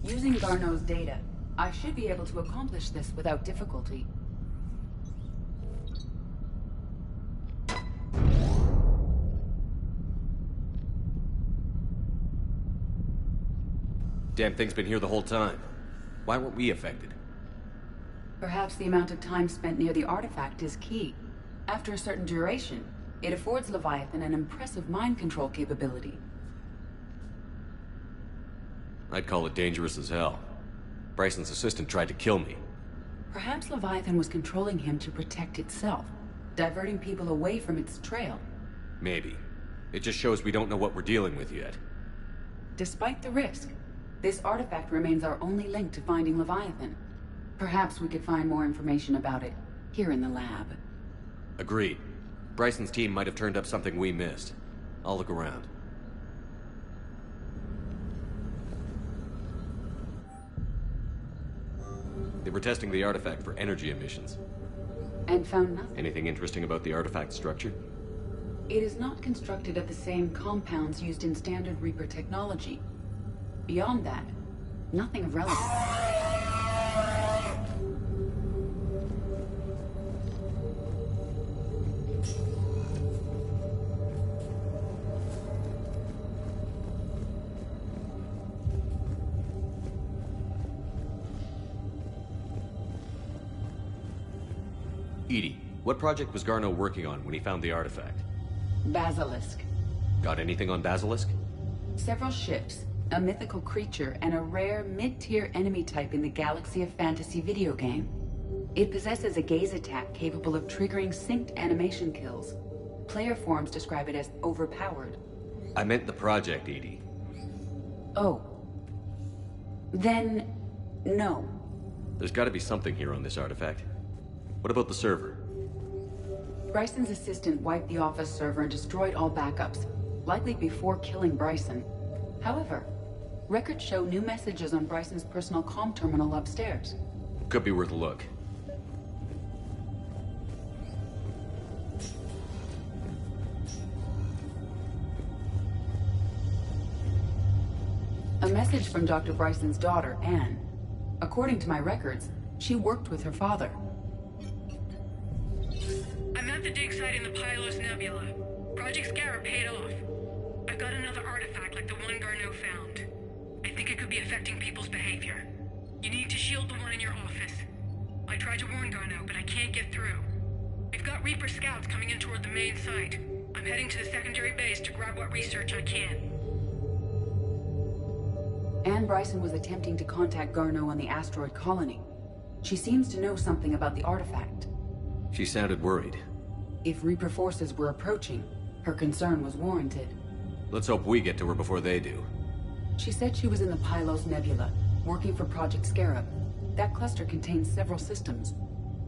Using Garneau's data, I should be able to accomplish this without difficulty. Damn thing's been here the whole time. Why weren't we affected? Perhaps the amount of time spent near the artifact is key. After a certain duration, it affords Leviathan an impressive mind control capability. I'd call it dangerous as hell. Bryson's assistant tried to kill me. Perhaps Leviathan was controlling him to protect itself, diverting people away from its trail. Maybe. It just shows we don't know what we're dealing with yet. Despite the risk, this artifact remains our only link to finding Leviathan. Perhaps we could find more information about it here in the lab. Agreed. Bryson's team might have turned up something we missed. I'll look around. They were testing the artifact for energy emissions. And found nothing. Anything interesting about the artifact structure? It is not constructed of the same compounds used in standard Reaper technology. Beyond that, nothing of relevance. Edie, what project was Garneau working on when he found the artifact? Basilisk. Got anything on Basilisk? Several ships, a mythical creature, and a rare mid-tier enemy type in the Galaxy of Fantasy video game. It possesses a gaze attack capable of triggering synced animation kills. Player forums describe it as overpowered. I meant the project, Edie. Oh. Then, no. There's gotta be something here on this artifact. What about the server? Bryson's assistant wiped the office server and destroyed all backups, likely before killing Bryson. However, records show new messages on Bryson's personal comm terminal upstairs. Could be worth a look. A message from Dr. Bryson's daughter, Anne. According to my records, she worked with her father. I'm at the dig site in the Pylos Nebula. Project Scarab paid off. I've got another artifact like the one Garneau found. I think it could be affecting people's behavior. You need to shield the one in your office. I tried to warn Garneau, but I can't get through. We've got Reaper scouts coming in toward the main site. I'm heading to the secondary base to grab what research I can. Anne Bryson was attempting to contact Garneau on the asteroid colony. She seems to know something about the artifact. She sounded worried. If Reaper forces were approaching, her concern was warranted. Let's hope we get to her before they do. She said she was in the Pylos Nebula, working for Project Scarab. That cluster contains several systems.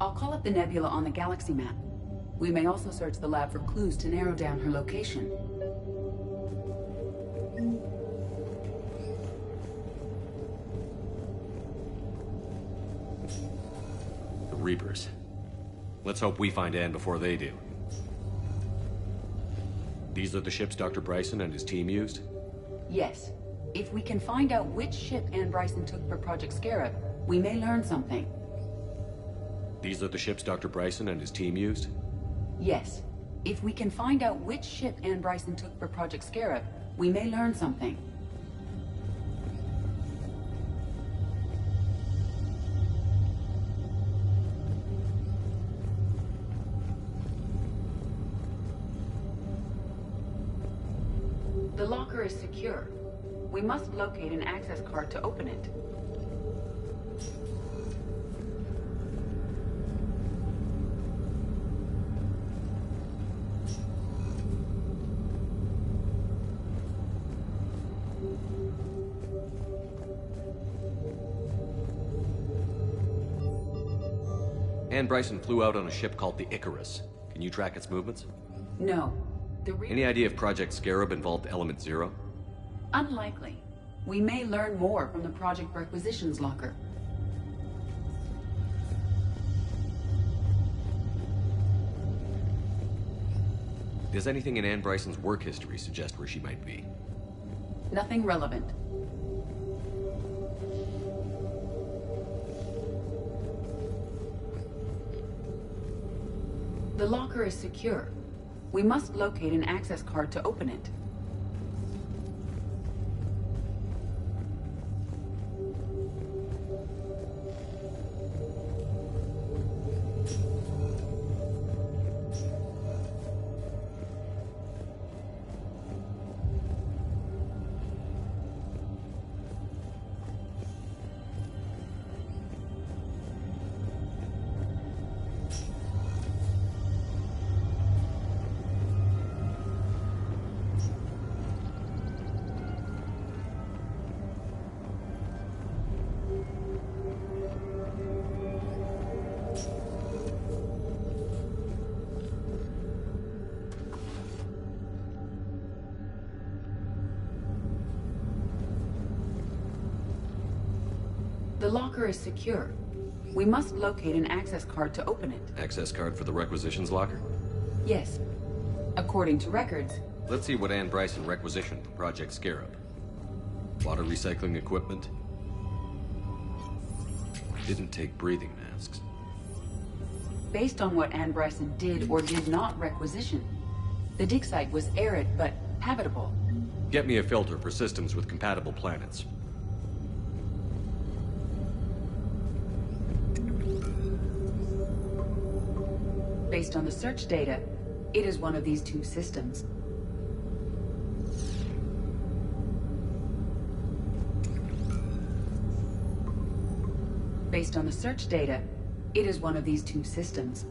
I'll call up the nebula on the galaxy map. We may also search the lab for clues to narrow down her location. The Reapers. Let's hope we find Anne before they do. These are the ships Dr. Bryson and his team used? Yes. If we can find out which ship Anne Bryson took for Project Scarab, we may learn something. These are the ships Dr. Bryson and his team used? Yes. If we can find out which ship Anne Bryson took for Project Scarab, we may learn something. The locker is secure. We must locate an access card to open it. Anne Bryson flew out on a ship called the Icarus. Can you track its movements? No. Any idea if Project Scarab involved Element Zero? Unlikely. We may learn more from the Project Requisitions locker. Does anything in Anne Bryson's work history suggest where she might be? Nothing relevant. The locker is secure. We must locate an access card to open it. The locker is secure. We must locate an access card to open it. Access card for the requisitions locker? Yes. According to records. Let's see what Anne Bryson requisitioned for Project Scarab. Water recycling equipment. Didn't take breathing masks. Based on what Anne Bryson did or did not requisition, the dig site was arid but habitable. Get me a filter for systems with compatible planets. Based on the search data, it is one of these two systems. Based on the search data, it is one of these two systems.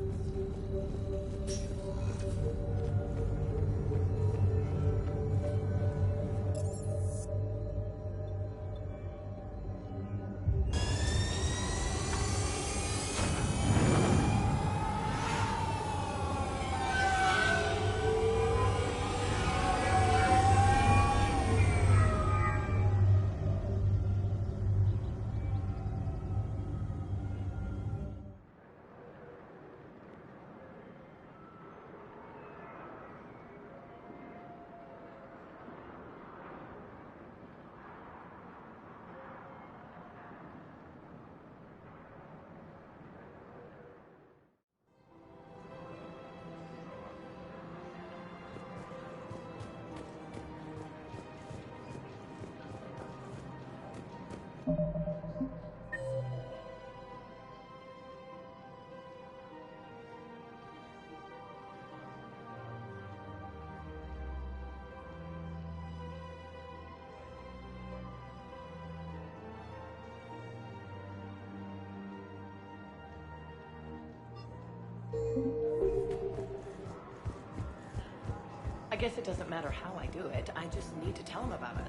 I guess it doesn't matter how I do it. I just need to tell him about us.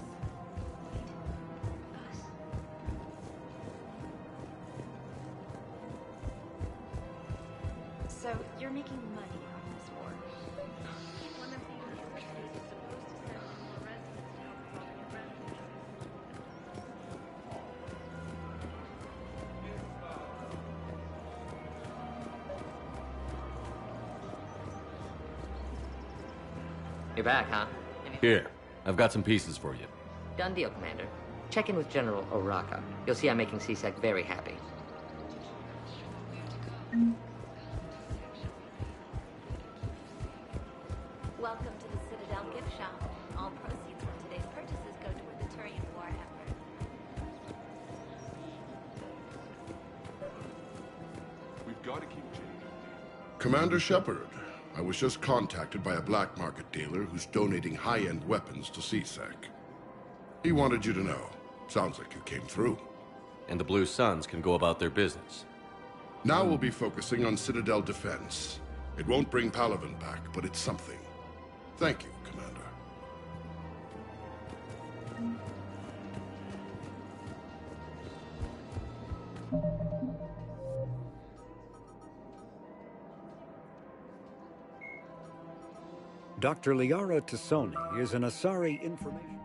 So, you're making money off this war? One of the universities is supposed to send in more residents to help with all the new residents. You're back, huh? Here, I've got some pieces for you. Done deal, Commander. Check in with General Oraka. You'll see I'm making CSEC very happy. Welcome to the Citadel gift shop. All proceeds from today's purchases go toward the Turian war effort. We've got to keep changing. Commander Shepard, I was just contacted by a black market dealer who's donating high-end weapons to CSEC. He wanted you to know. Sounds like you came through. And the Blue Suns can go about their business. Now we'll be focusing on Citadel defense. It won't bring Palaven back, but it's something. Thank you, Commander. Dr. Liara Tassoni is an Asari information.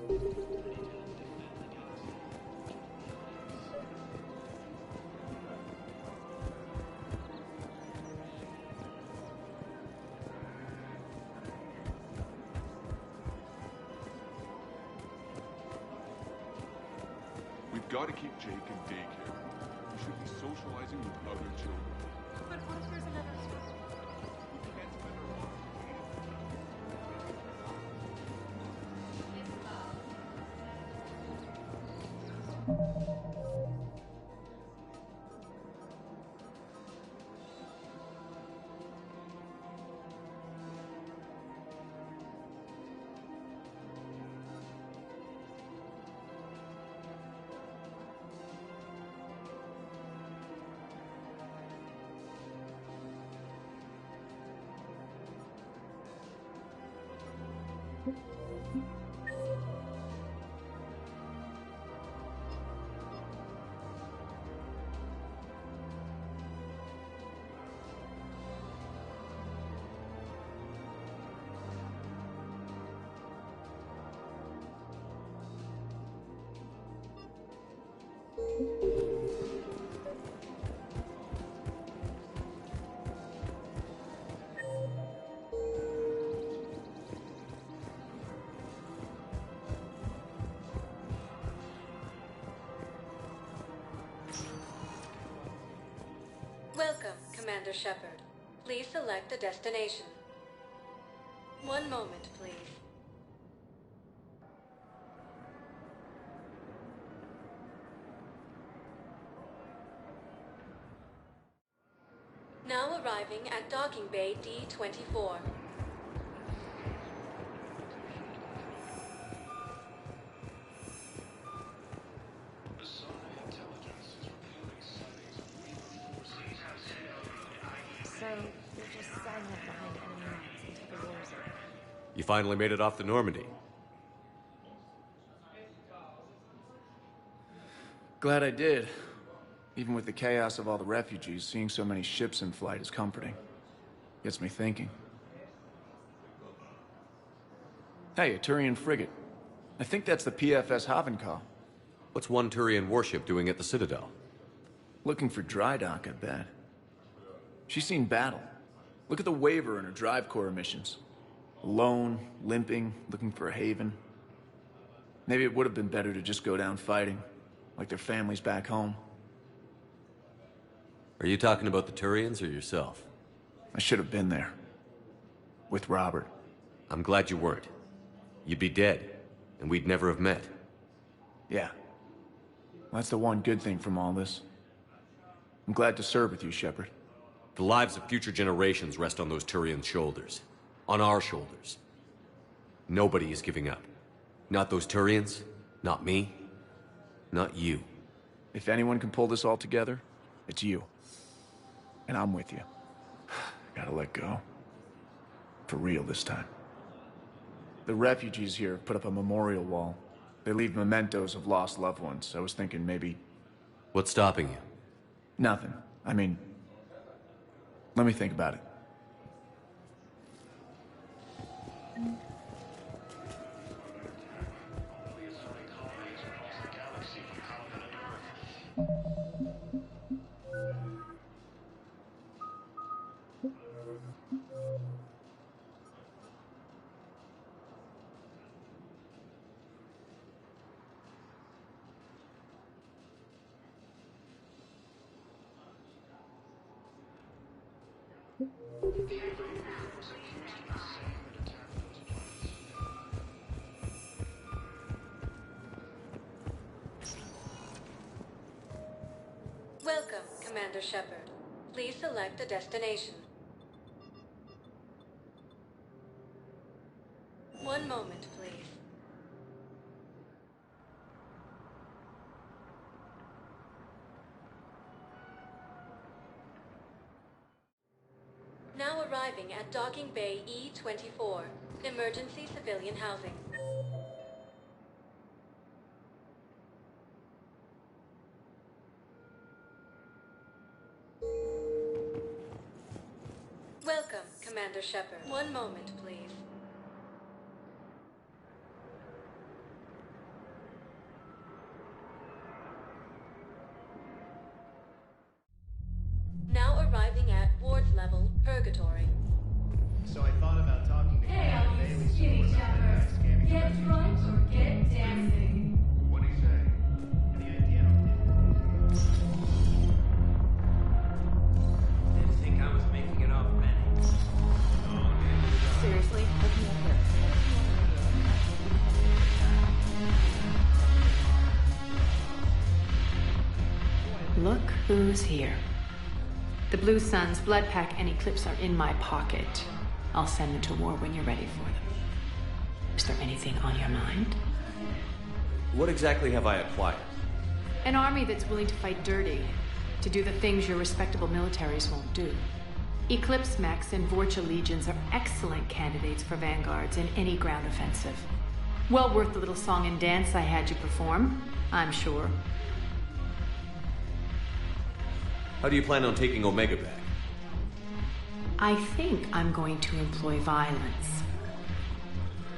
We've got to keep Jake in daycare. He should be socializing with other children. But what if there's another school? Welcome, Commander Shepard. Please select a destination. One moment, please. Now arriving at Docking Bay D-24. So, you're just silent behind enemy lines until the war's over. You finally made it off the Normandy. Glad I did. Even with the chaos of all the refugees, seeing so many ships in flight is comforting. Gets me thinking. Hey, a Turian frigate. I think that's the PFS Havenkaw. What's one Turian warship doing at the Citadel? Looking for dry dock, I bet. She's seen battle. Look at the waiver in her drive core emissions. Alone, limping, looking for a haven. Maybe it would have been better to just go down fighting, like their families back home. Are you talking about the Turians or yourself? I should have been there. With Robert. I'm glad you weren't. You'd be dead, and we'd never have met. Yeah. Well, that's the one good thing from all this. I'm glad to serve with you, Shepard. The lives of future generations rest on those Turian shoulders. On our shoulders. Nobody is giving up. Not those Turians, not me, not you. If anyone can pull this all together, it's you. And I'm with you. Gotta let go. For real this time. The refugees here have put up a memorial wall. They leave mementos of lost loved ones. I was thinking maybe... What's stopping you? Nothing. I mean... Let me think about it. Welcome, Commander Shepard. Please select a destination. One moment, please. Now arriving at Docking Bay E-24, emergency civilian housing. Welcome, Commander Shepard. One moment, please. Who's here? The Blue Suns, Blood Pack, and Eclipse are in my pocket. I'll send them to war when you're ready for them. Is there anything on your mind? What exactly have I acquired? An army that's willing to fight dirty, to do the things your respectable militaries won't do. Eclipse mechs and Vorcha legions are excellent candidates for vanguards in any ground offensive. Well worth the little song and dance I had you perform, I'm sure. How do you plan on taking Omega back? I think I'm going to employ violence.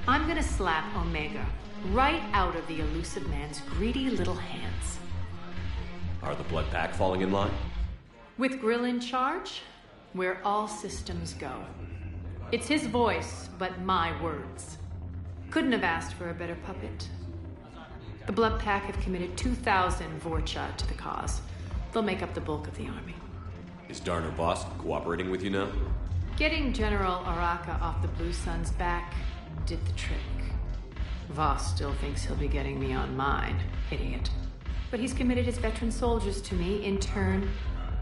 I'm gonna slap Omega right out of the elusive man's greedy little hands. Are the Blood Pack falling in line? With Grill in charge, where all systems go. It's his voice, but my words. Couldn't have asked for a better puppet. The Blood Pack have committed 2,000 Vorcha to the cause. They'll make up the bulk of the army. Is Darner Voss cooperating with you now? Getting General Araka off the Blue Suns' back did the trick. Voss still thinks he'll be getting me on mine, idiot. But he's committed his veteran soldiers to me. In turn,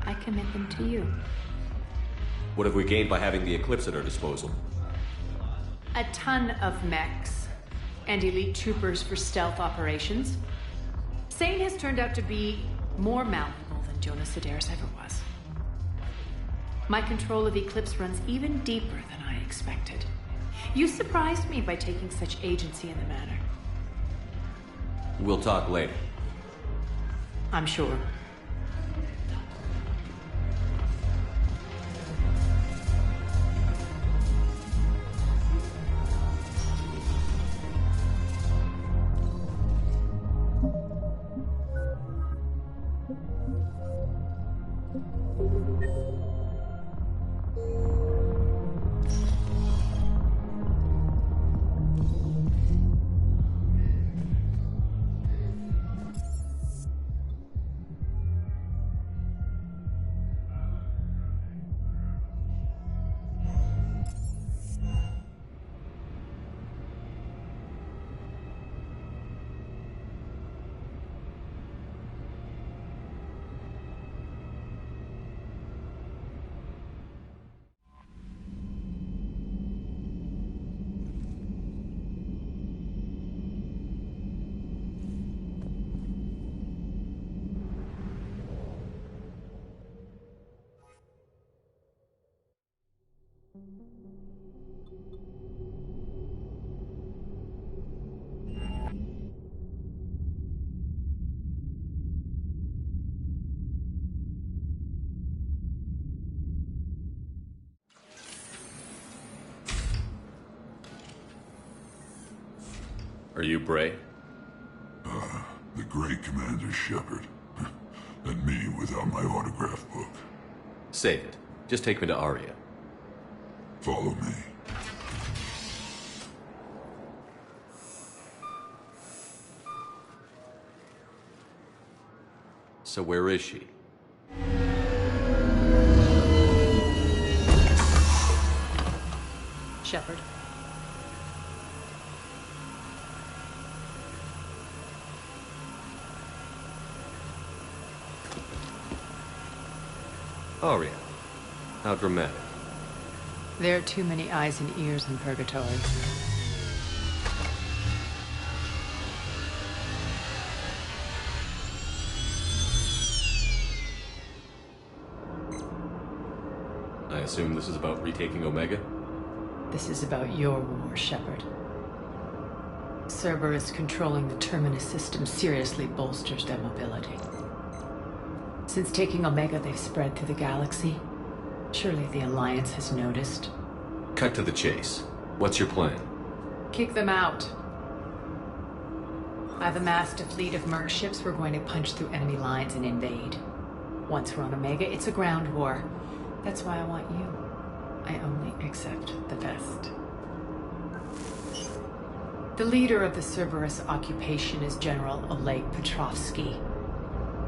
I commit them to you. What have we gained by having the Eclipse at our disposal? A ton of mechs and elite troopers for stealth operations. Sane has turned out to be more malleable than Jonas Sedaris ever was. My control of Eclipse runs even deeper than I expected. You surprised me by taking such agency in the matter. We'll talk later. I'm sure. Are you Bray? The great Commander Shepard. And me without my autograph book. Save it. Just take me to Aria. Follow me. So where is she? Shepard. Aria. How dramatic. There are too many eyes and ears in Purgatory. I assume this is about retaking Omega? This is about your war, Shepard. Cerberus controlling the Terminus system seriously bolsters their mobility. Since taking Omega, they've spread through the galaxy. Surely the Alliance has noticed. Cut to the chase. What's your plan? Kick them out. I've amassed a fleet of merc ships. We're going to punch through enemy lines and invade. Once we're on Omega, it's a ground war. That's why I want you. I only accept the best. The leader of the Cerberus occupation is General Oleg Petrovsky.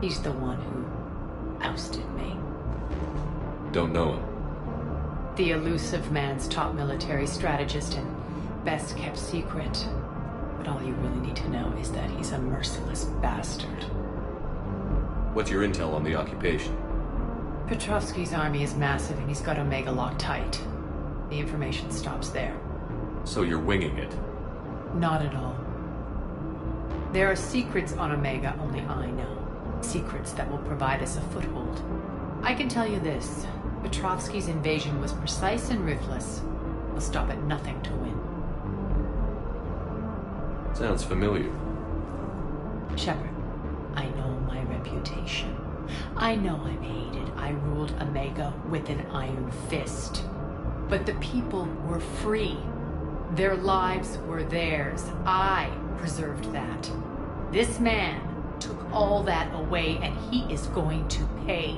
He's the one who ousted me. Don't know him. The elusive man's top military strategist and best kept secret. But all you really need to know is that he's a merciless bastard. What's your intel on the occupation? Petrovsky's army is massive and he's got Omega locked tight. The information stops there. So you're winging it? Not at all. There are secrets on Omega only I know. Secrets that will provide us a foothold. I can tell you this. Petrovsky's invasion was precise and ruthless. He'll stop at nothing to win. Sounds familiar. Shepard, I know my reputation. I know I'm hated. I ruled Omega with an iron fist. But the people were free. Their lives were theirs. I preserved that. This man took all that away, and he is going to pay.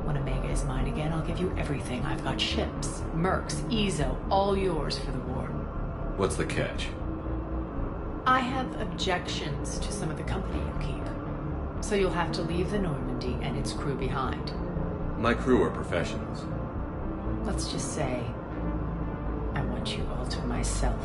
When Omega is mine again, I'll give you everything. I've got ships, mercs, Ezo, all yours for the war. What's the catch? I have objections to some of the company you keep. So you'll have to leave the Normandy and its crew behind. My crew are professionals. Let's just say, I want you all to myself.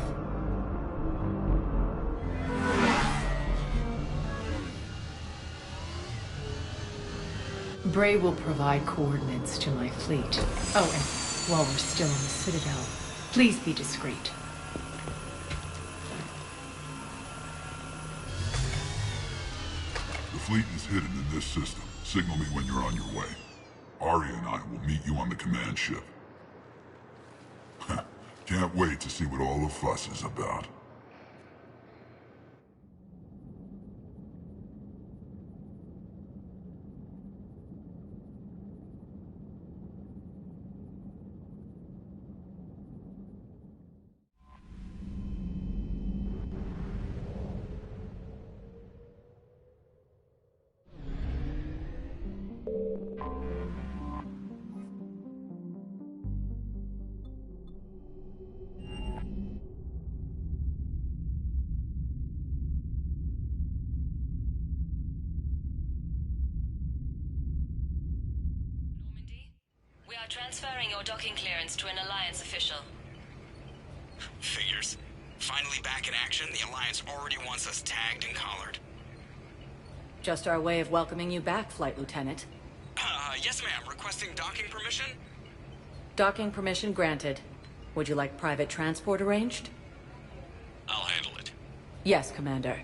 Bray will provide coordinates to my fleet. Oh, and while we're still in the Citadel, please be discreet. The fleet is hidden in this system. Signal me when you're on your way. Arya and I will meet you on the command ship. Can't wait to see what all the fuss is about. We are transferring your docking clearance to an Alliance official. Figures. Finally back in action, the Alliance already wants us tagged and collared. Just our way of welcoming you back, Flight Lieutenant. Yes ma'am, requesting docking permission? Docking permission granted. Would you like private transport arranged? I'll handle it. Yes, Commander.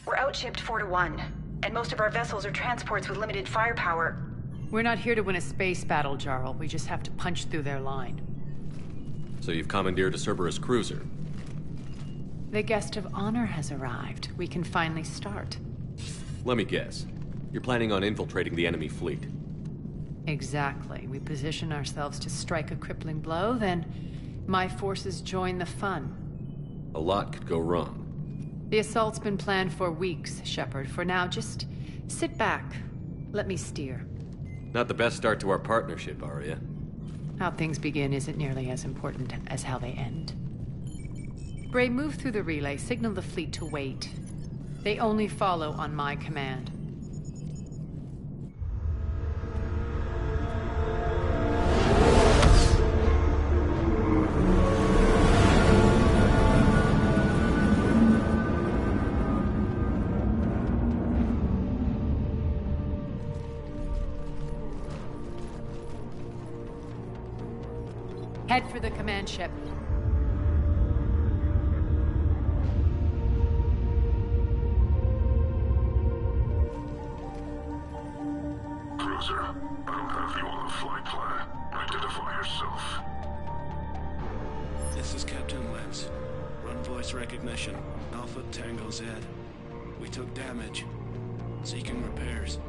We're outshipped 4-1, and most of our vessels are transports with limited firepower. We're not here to win a space battle, Jarl. We just have to punch through their line. So you've commandeered a Cerberus cruiser. The guest of honor has arrived. We can finally start. Let me guess. You're planning on infiltrating the enemy fleet. Exactly. We position ourselves to strike a crippling blow, then my forces join the fun. A lot could go wrong. The assault's been planned for weeks, Shepard. For now, just sit back. Let me steer. Not the best start to our partnership, Arya. How things begin isn't nearly as important as how they end. Bray, move through the relay. Signal the fleet to wait. They only follow on my command. Head for the command ship. Cruiser, I don't have you on the flight plan. Identify yourself. This is Captain Lens. Run voice recognition. Alpha Tango Z. We took damage. Seeking repairs.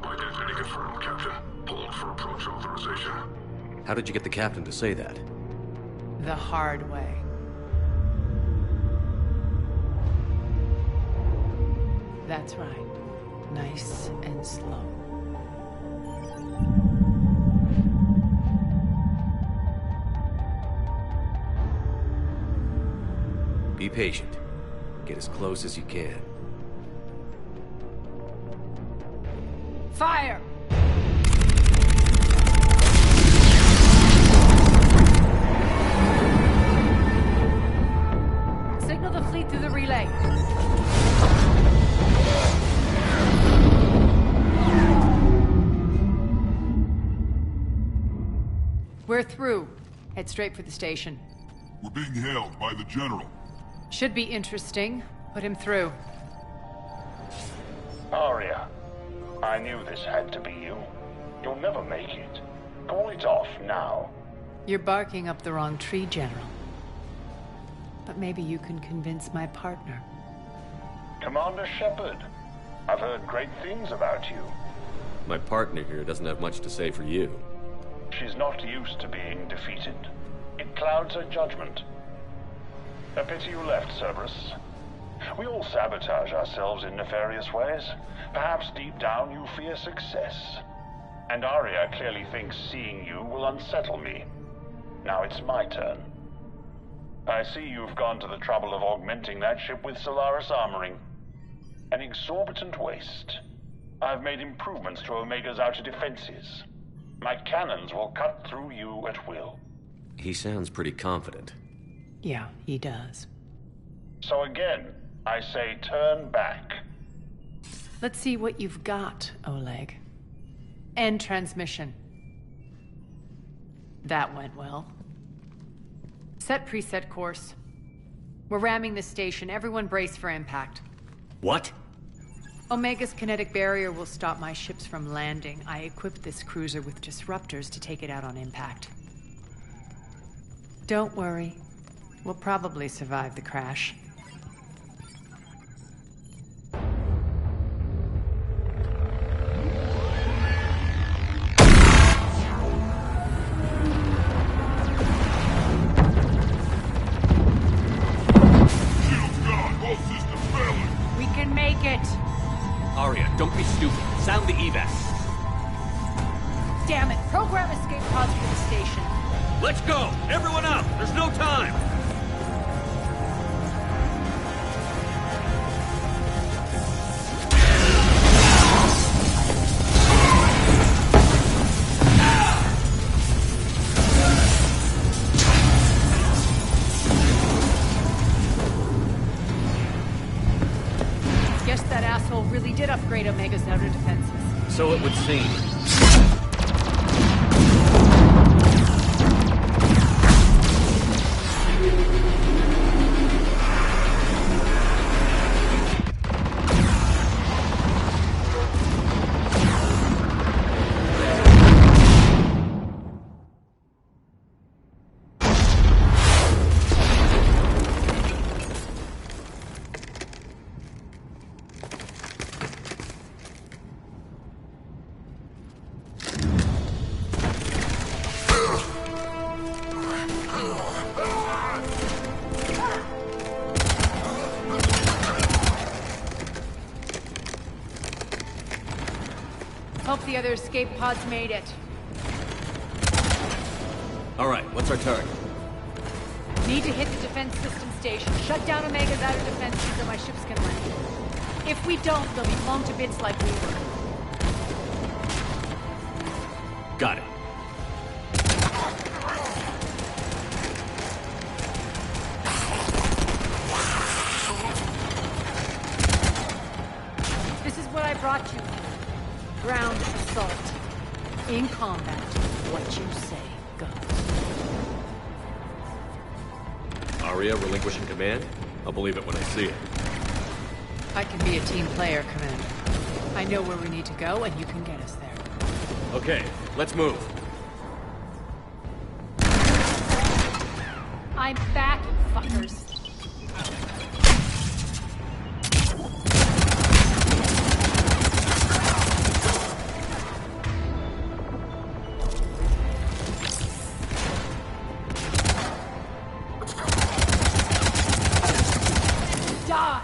Identity confirmed, Captain. Hold for approach authorization. How did you get the captain to say that? The hard way. That's right. Nice and slow. Be patient. Get as close as you can. Fire! Signal the fleet through the relay. We're through. Head straight for the station. We're being hailed by the General. Should be interesting. Put him through. Arya, I knew this had to be you. You'll never make it. Call it off now. You're barking up the wrong tree, General. But maybe you can convince my partner. Commander Shepard, I've heard great things about you. My partner here doesn't have much to say for you. She's not used to being defeated. It clouds her judgment. A pity you left, Cerberus. We all sabotage ourselves in nefarious ways. Perhaps deep down you fear success. And Arya clearly thinks seeing you will unsettle me. Now it's my turn. I see you've gone to the trouble of augmenting that ship with Solaris armoring. An exorbitant waste. I've made improvements to Omega's outer defenses. My cannons will cut through you at will. He sounds pretty confident. Yeah, he does. So again, I say turn back. Let's see what you've got, Oleg. End transmission. That went well. Set preset course. We're ramming the station. Everyone brace for impact. What? Omega's kinetic barrier will stop my ships from landing. I equipped this cruiser with disruptors to take it out on impact. Don't worry. We'll probably survive the crash. We can make it! Arya, don't be stupid. Sound the evac. Damn it! Program escape pods for the station. Let's go! Everyone out! There's no time! Guess that asshole really did upgrade Omega's outer defenses. So it would seem. the other escape pods made it. All right, what's our target? Need to hit the defense system station, shut down Omega's outer defenses so my ships can land. If we don't, they'll be blown to bits like we were. Got it. This is what I brought you. Ground assault. In combat, what you say goes. Aria relinquishing command? I'll believe it when I see it. I can be a team player, Commander. I know where we need to go, and you can get us there. Okay, let's move. I'm back, you fuckers. Die!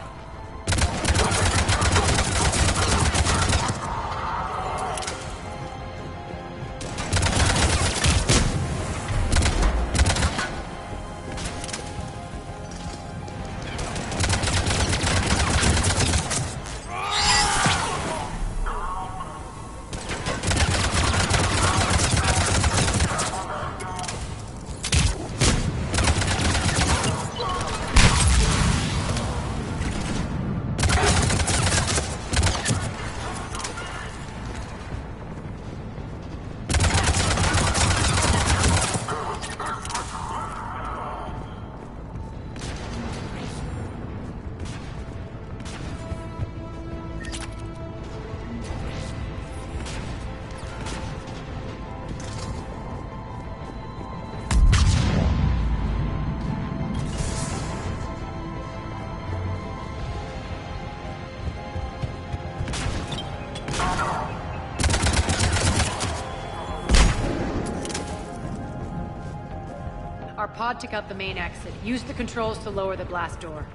Our pod took out the main exit. Use the controls to lower the blast door.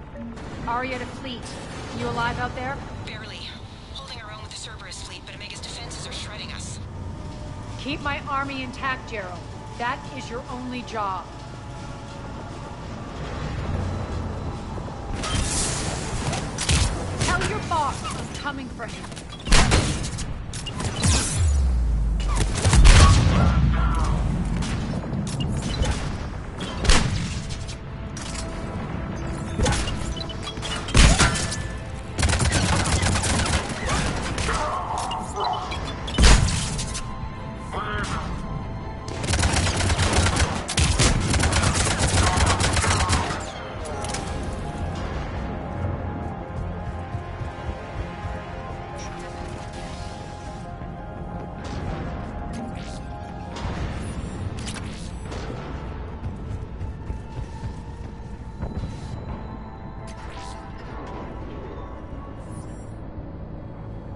Aria to fleet. You alive out there? Barely. Holding our own with the Cerberus fleet, but Omega's defenses are shredding us. Keep my army intact, Gerald. That is your only job. Tell your boss I'm coming for him.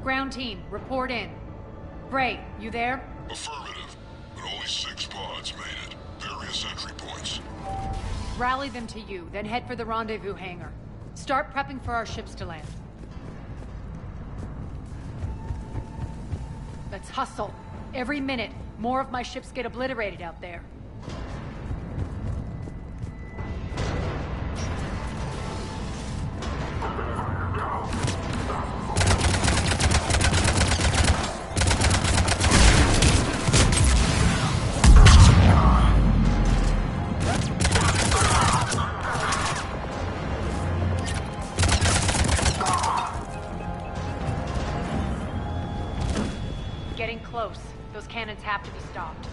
Ground team, report in. Bray, you there? Affirmative, but only 6 pods made it. Various entry points. Rally them to you, then head for the rendezvous hangar. Start prepping for our ships to land. Let's hustle. Every minute, more of my ships get obliterated out there. Getting close. Those cannons have to be stopped.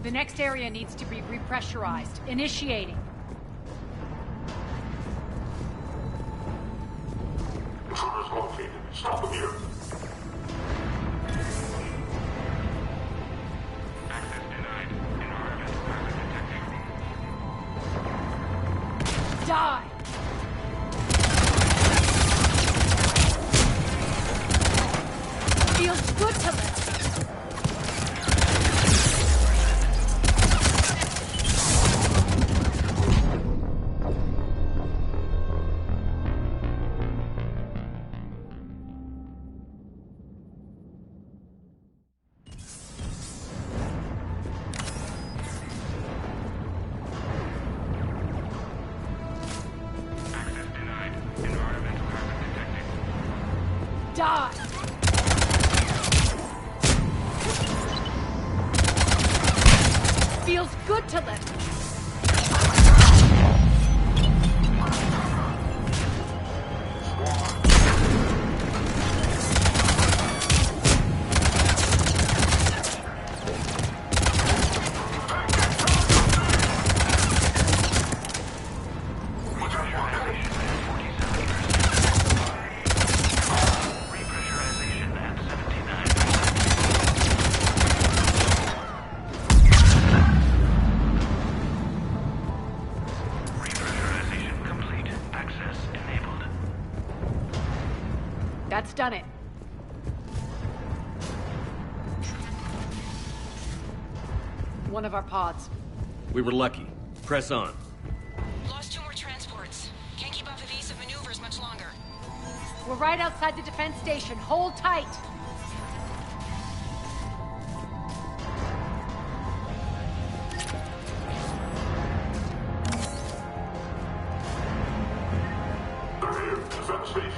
The next area needs to be repressurized. Initiating. Intruders located. Stop them here. Access denied. Environmental hazard detected. Die! That's done it. One of our pods. We were lucky. Press on. Lost 2 more transports. Can't keep up evasive maneuvers much longer. We're right outside the defense station. Hold tight. Defense station.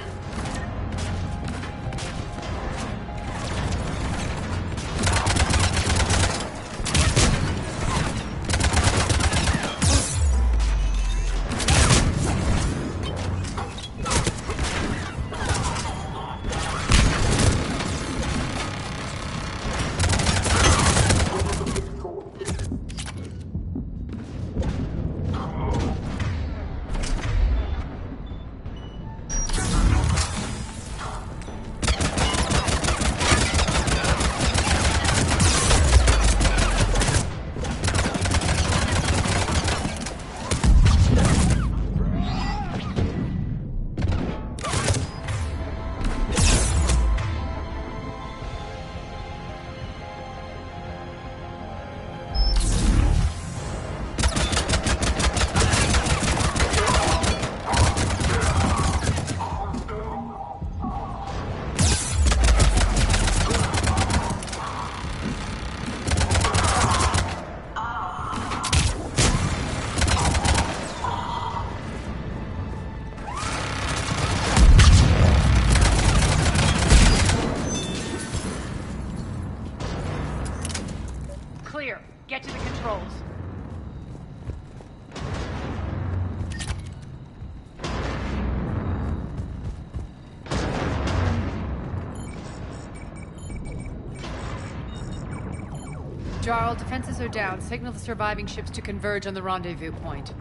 Clear. Get to the controls. Jarl, defenses are down. Signal the surviving ships to converge on the rendezvous point.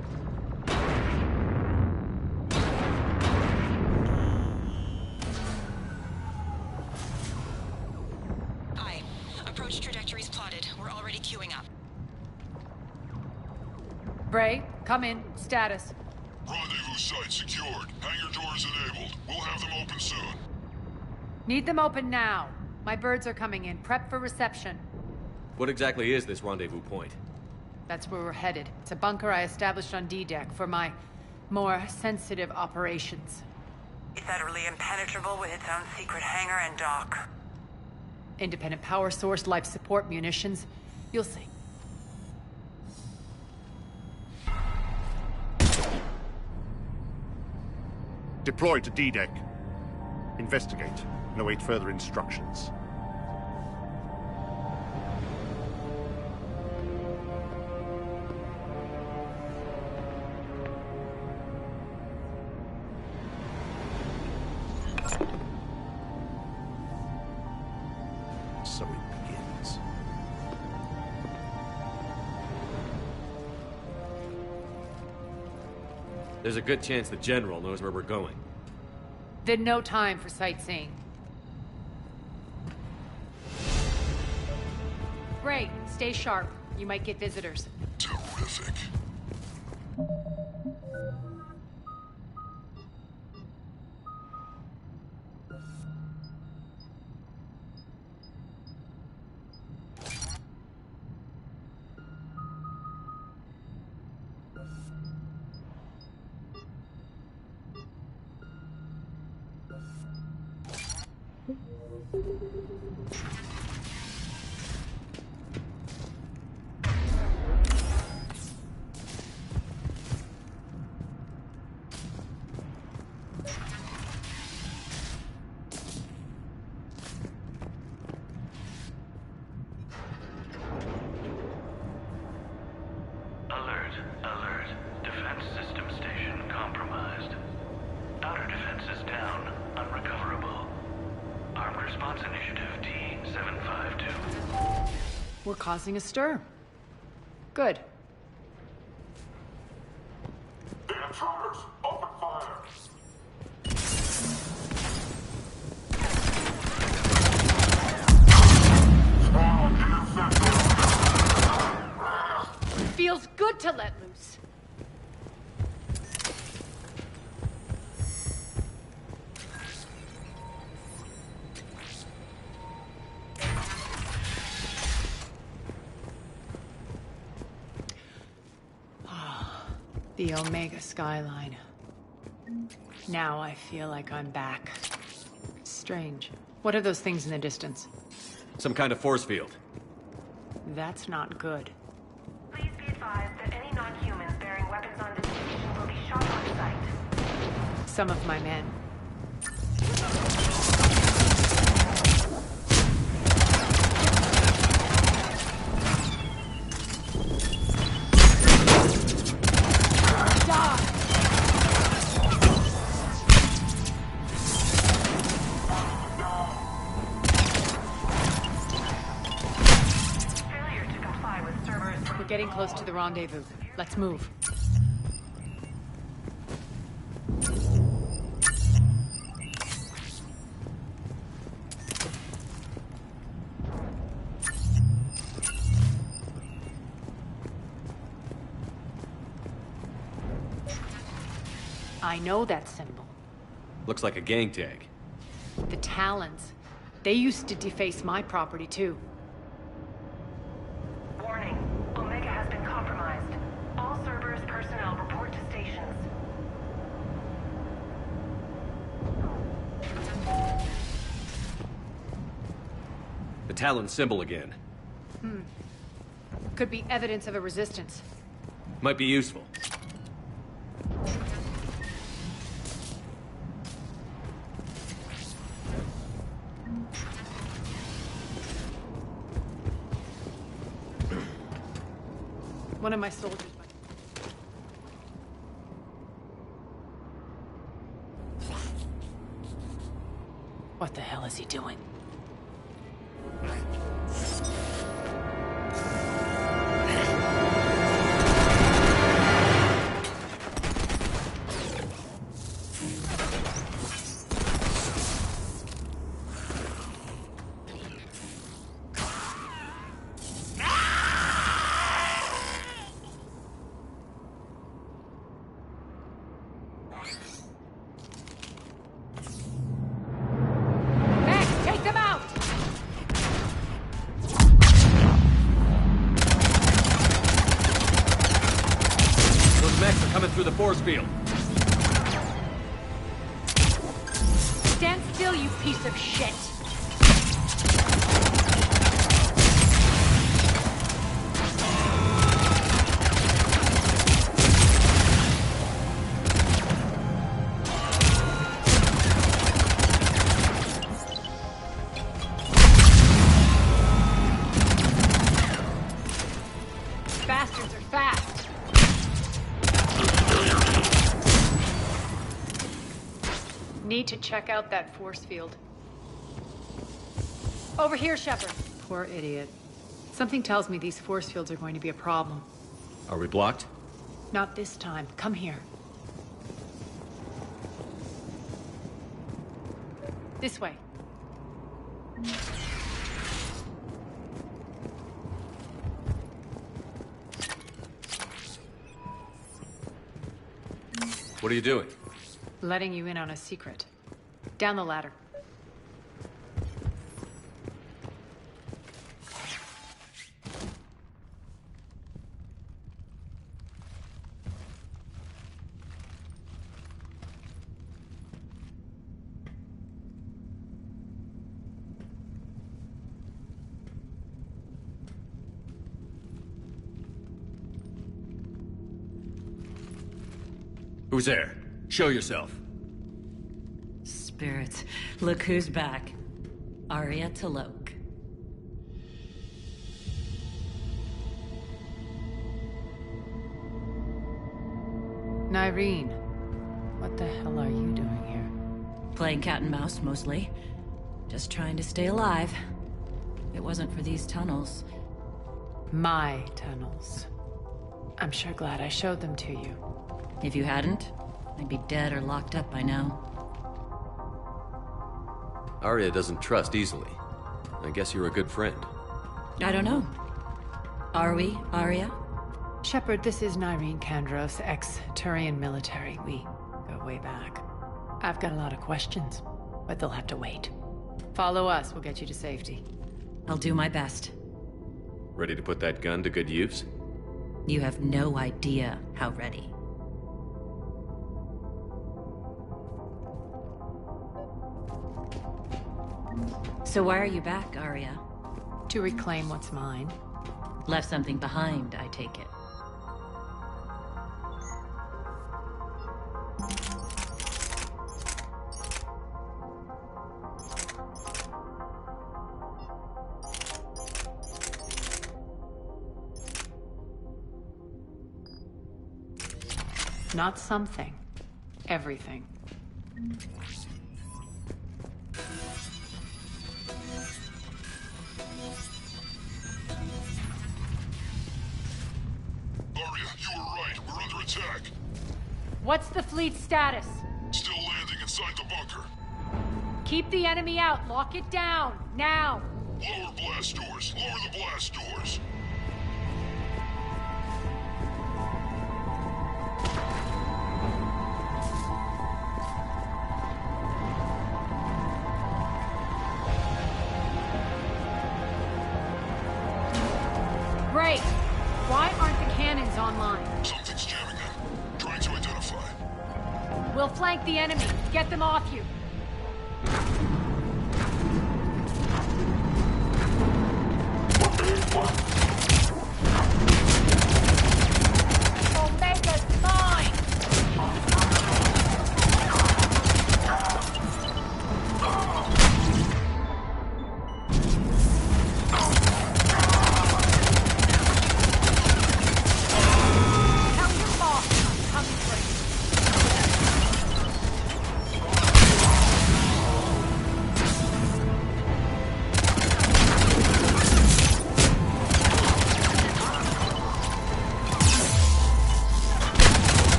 Aye. Approach trajectories plotted. We're already queuing up. Bray, come in. Status. Rendezvous site secured. Hangar doors enabled. We'll have them open soon. Need them open now. My birds are coming in. Prep for reception. What exactly is this rendezvous point? That's where we're headed. It's a bunker I established on D-Deck for my more sensitive operations. Federally impenetrable with its own secret hangar and dock. Independent power source, life support, munitions. You'll see. Deploy to D-Deck. Investigate and await further instructions. So it begins. There's a good chance the General knows where we're going. Then no time for sightseeing. Bray, stay sharp. You might get visitors. Terrific. Alert, alert. Defense system station compromised. Outer defenses down, unrecoverable. Armed Response Initiative T-752. We're causing a stir. Good. The intruders! Open fire! Feels good to let loose. The Omega skyline. Now I feel like I'm back. Strange. What are those things in the distance? Some kind of force field. That's not good. Please be advised that any non-humans bearing weapons on this station will be shot on sight. Some of my men. Getting close to the rendezvous. Let's move. I know that symbol. Looks like a gang tag. The Talons. They used to deface my property too. Warning. Omega has been compromised. All Cerberus personnel report to stations. The Talon symbol again. Could be evidence of a resistance. Might be useful. One of my soldiers. What the hell is he doing? Through the force field. Stand still, you piece of shit! Bastards are fast! Need to check out that force field. Over here, Shepard. Poor idiot. Something tells me these force fields are going to be a problem. Are we blocked? Not this time. Come here. This way. What are you doing? Letting you in on a secret. Down the ladder. Who's there? Show yourself. Spirits, look who's back. Arya Talok. Nyreen, what the hell are you doing here? Playing cat and mouse, mostly. Just trying to stay alive. If it wasn't for these tunnels. My tunnels. I'm sure glad I showed them to you. If you hadn't, I'd be dead or locked up by now. Arya doesn't trust easily. I guess you're a good friend. I don't know. Are we, Arya? Shepard, this is Nyreen Kandros, ex-Turian military. We go way back. I've got a lot of questions, but they'll have to wait. Follow us, we'll get you to safety. I'll do my best. Ready to put that gun to good use? You have no idea how ready. So why are you back, Arya? To reclaim what's mine. Left something behind, I take it. Not something. Everything. Arya, you were right. We're under attack. What's the fleet's status? Still landing inside the bunker. Keep the enemy out. Lock it down. Now. Lower blast doors. Lower the blast doors. Great. Why aren't the cannons online? Something's jamming them. Trying to identify. We'll flank the enemy. Get them off you. Omega's mine! Tell your boss I'm coming for you.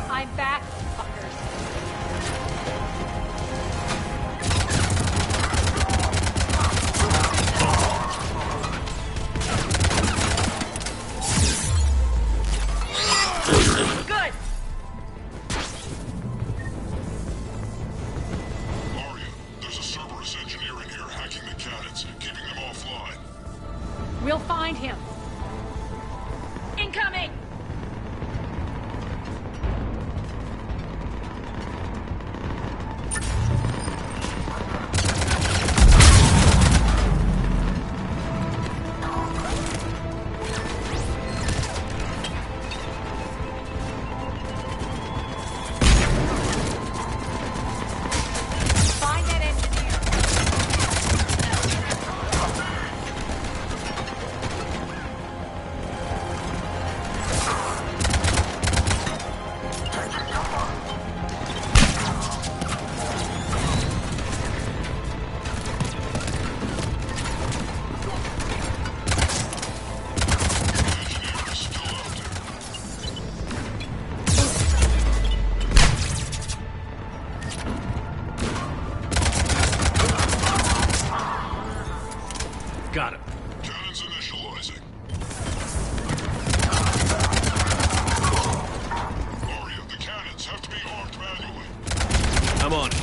I'm back, fuckers. Good. Arya, there's a Cerberus engineer in here hacking the cannons, keeping them offline. We'll find him. Incoming! Find that engineer. Got him. Cannons initializing. Arya, the cannons have to be armed manually. I'm on it.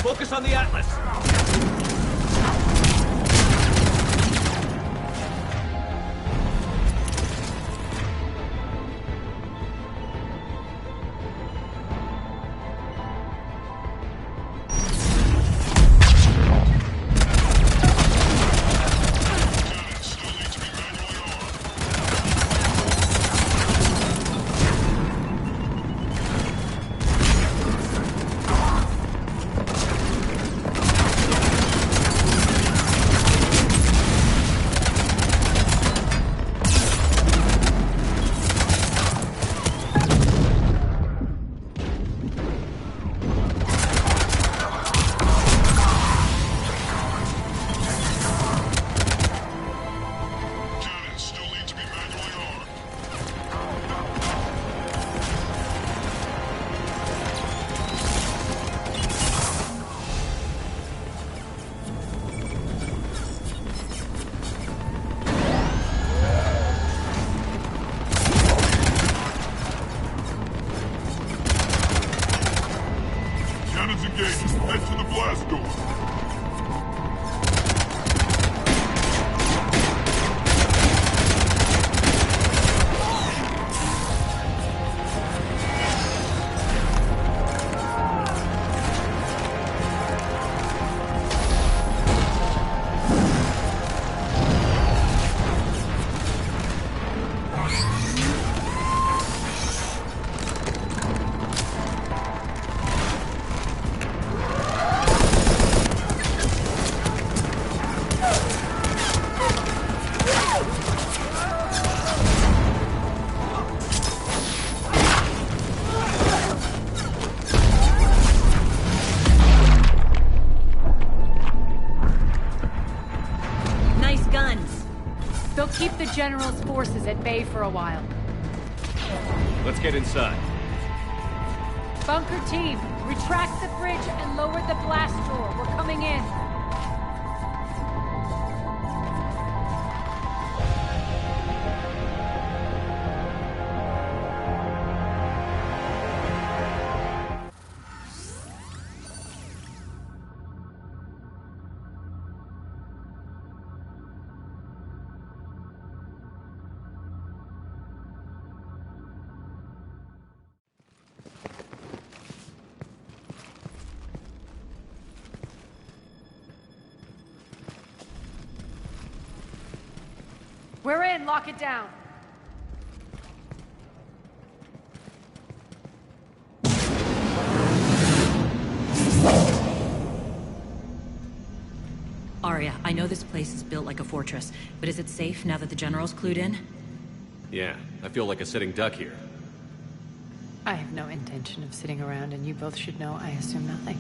Focus on the Atlas. Cannons engaged. Head to the blast door. Keep the General's forces at bay for a while. Let's get inside. Bunker team, retract the bridge and lower the blast door. We're coming in. We're in. Lock it down. Arya, I know this place is built like a fortress, but is it safe now that the General's clued in? Yeah, I feel like a sitting duck here. I have no intention of sitting around, and you both should know I assume nothing.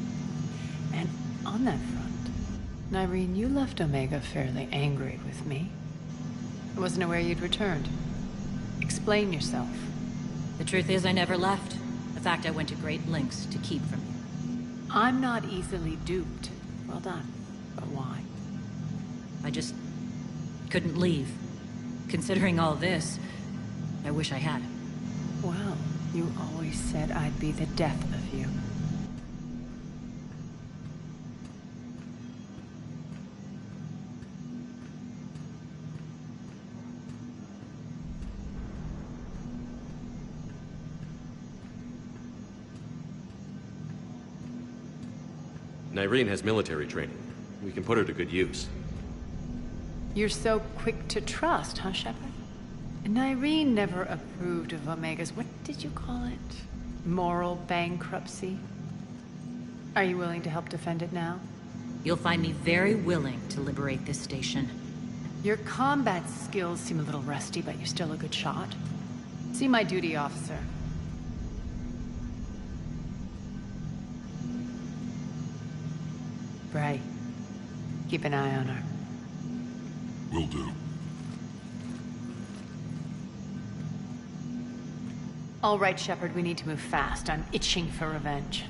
And on that front, Nyreen, you left Omega fairly angry with me. I wasn't aware you'd returned. Explain yourself. The truth is, I never left. In fact, I went to great lengths to keep from you. I'm not easily duped. Well done. But why? I just couldn't leave. Considering all this, I wish I had. Well, you always said I'd be the death of you. Nyreen has military training. We can put her to good use. You're so quick to trust, huh, Shepard? Nyreen never approved of Omega's, what did you call it? Moral bankruptcy? Are you willing to help defend it now? You'll find me very willing to liberate this station. Your combat skills seem a little rusty, but you're still a good shot. See my duty officer. Bray, keep an eye on her. Will do. All right, Shepard, we need to move fast. I'm itching for revenge.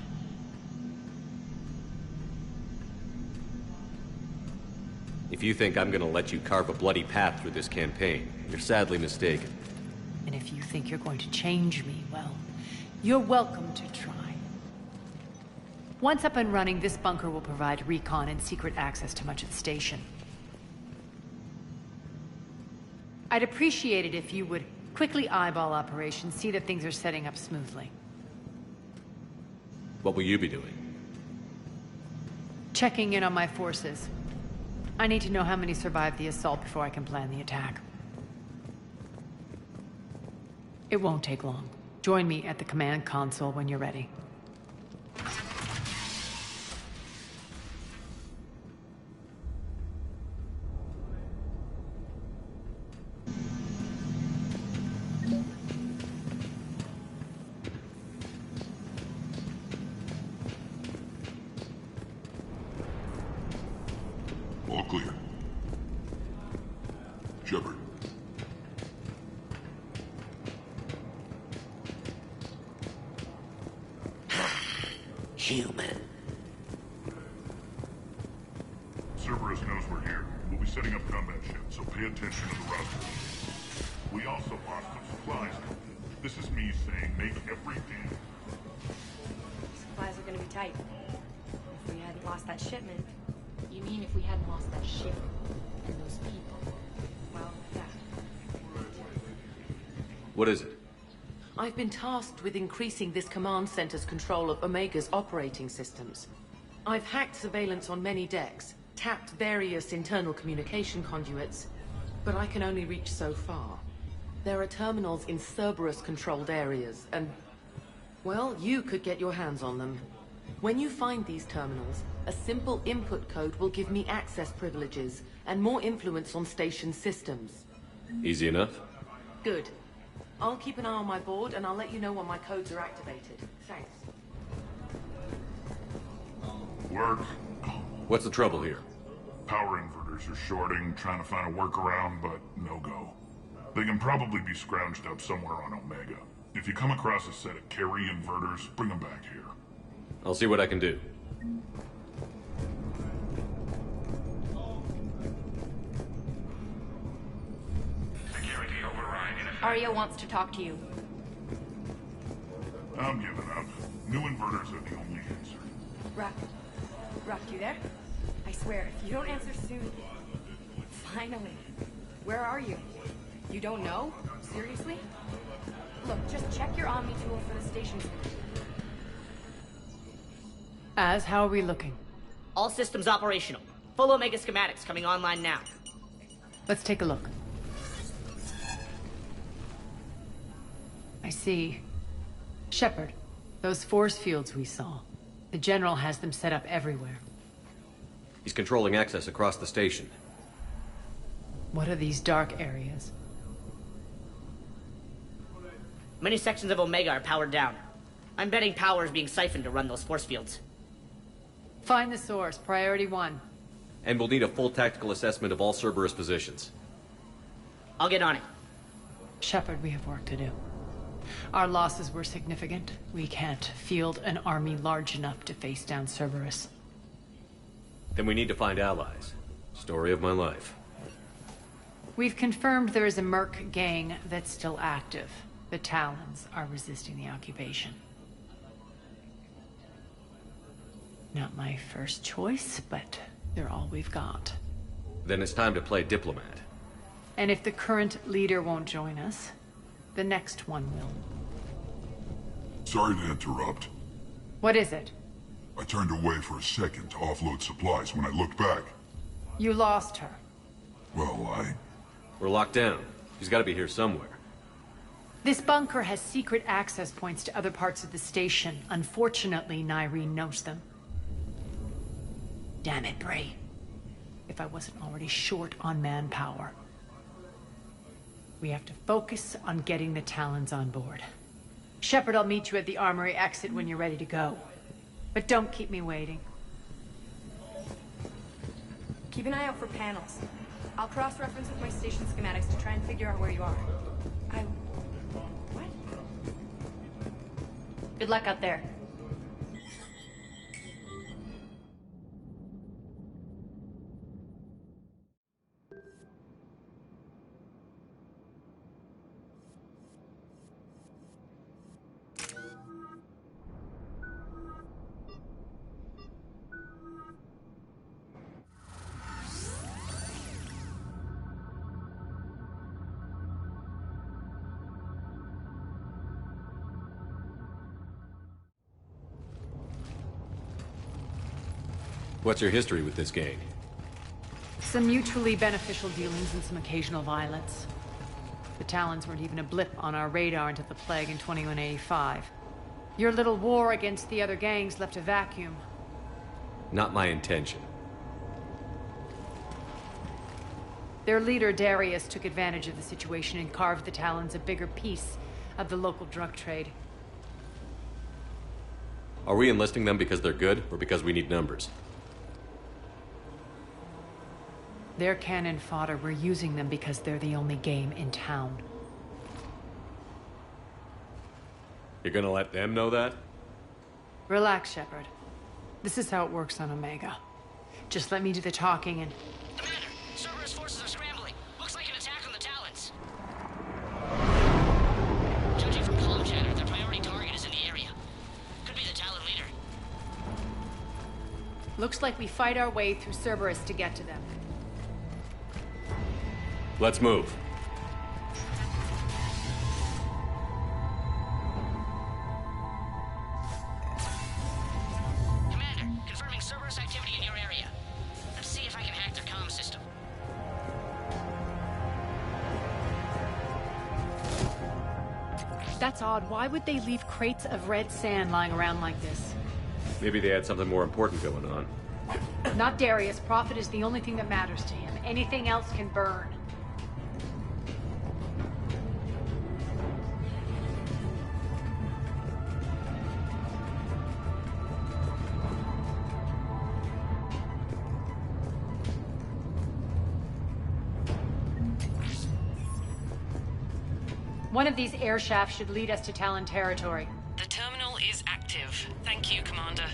If you think I'm gonna let you carve a bloody path through this campaign, you're sadly mistaken. And if you think you're going to change me, well, you're welcome to try. Once up and running, this bunker will provide recon and secret access to much of the station. I'd appreciate it if you would quickly eyeball operations, see that things are setting up smoothly. What will you be doing? Checking in on my forces. I need to know how many survived the assault before I can plan the attack. It won't take long. Join me at the command console when you're ready. All clear. Shepard. Human. Cerberus knows we're here. We'll be setting up combat ships, so pay attention to the roster. We also lost some supplies. This is me saying make every deal. Supplies are gonna be tight. If we hadn't lost that shipment. You mean if we hadn't lost that ship and those people? Well, yeah. What is it? I've been tasked with increasing this command center's control of Omega's operating systems. I've hacked surveillance on many decks, tapped various internal communication conduits, but I can only reach so far. There are terminals in Cerberus-controlled areas, and, well, you could get your hands on them. When you find these terminals, a simple input code will give me access privileges and more influence on station systems. Easy enough? Good. I'll keep an eye on my board, and I'll let you know when my codes are activated. Thanks. Work. What's the trouble here? Power inverters are shorting, trying to find a workaround, but no go. They can probably be scrounged up somewhere on Omega. If you come across a set of carry inverters, bring them back here. I'll see what I can do. Security override in effect. Arya wants to talk to you. I'm giving up. New inverters are the only answer. Rock, you there? I swear, if you don't answer soon... Finally. Where are you? You don't know? Seriously? Look, just check your Omni tool for the station. How are we looking? All systems operational. Full Omega schematics coming online now. Let's take a look. I see. Shepard, those force fields we saw. The General has them set up everywhere. He's controlling access across the station. What are these dark areas? Many sections of Omega are powered down. I'm betting power is being siphoned to run those force fields. Find the source, priority 1. And we'll need a full tactical assessment of all Cerberus positions. I'll get on it. Shepard, we have work to do. Our losses were significant. We can't field an army large enough to face down Cerberus. Then we need to find allies. Story of my life. We've confirmed there is a Merc gang that's still active. The Talons are resisting the occupation. Not my first choice, but they're all we've got. Then it's time to play diplomat. And if the current leader won't join us, the next one will. Sorry to interrupt. What is it? I turned away for a second to offload supplies. When I looked back... You lost her. Well, We're locked down. She's got to be here somewhere. This bunker has secret access points to other parts of the station. Unfortunately, Nyreen knows them. Damn it, Bray. If I wasn't already short on manpower. We have to focus on getting the Talons on board. Shepard, I'll meet you at the armory exit when you're ready to go. But don't keep me waiting. Keep an eye out for panels. I'll cross-reference with my station schematics to try and figure out where you are. What? Good luck out there. What's your history with this gang? Some mutually beneficial dealings and some occasional violence. The Talons weren't even a blip on our radar until the plague in 2185. Your little war against the other gangs left a vacuum. Not my intention. Their leader, Darius, took advantage of the situation and carved the Talons a bigger piece of the local drug trade. Are we enlisting them because they're good, or because we need numbers? They're cannon fodder. We're using them because they're the only game in town. You're gonna let them know that? Relax, Shepard. This is how it works on Omega. Just let me do the talking and... Commander, Cerberus forces are scrambling. Looks like an attack on the Talons. Judging from comm chatter, their priority target is in the area. Could be the Talon leader. Looks like we fight our way through Cerberus to get to them. Let's move. Commander, confirming Cerberus activity in your area. Let's see if I can hack their comm system. That's odd. Why would they leave crates of red sand lying around like this? Maybe they had something more important going on. Not Darius. Profit is the only thing that matters to him. Anything else can burn. One of these air shafts should lead us to Talon territory. The terminal is active. Thank you, Commander.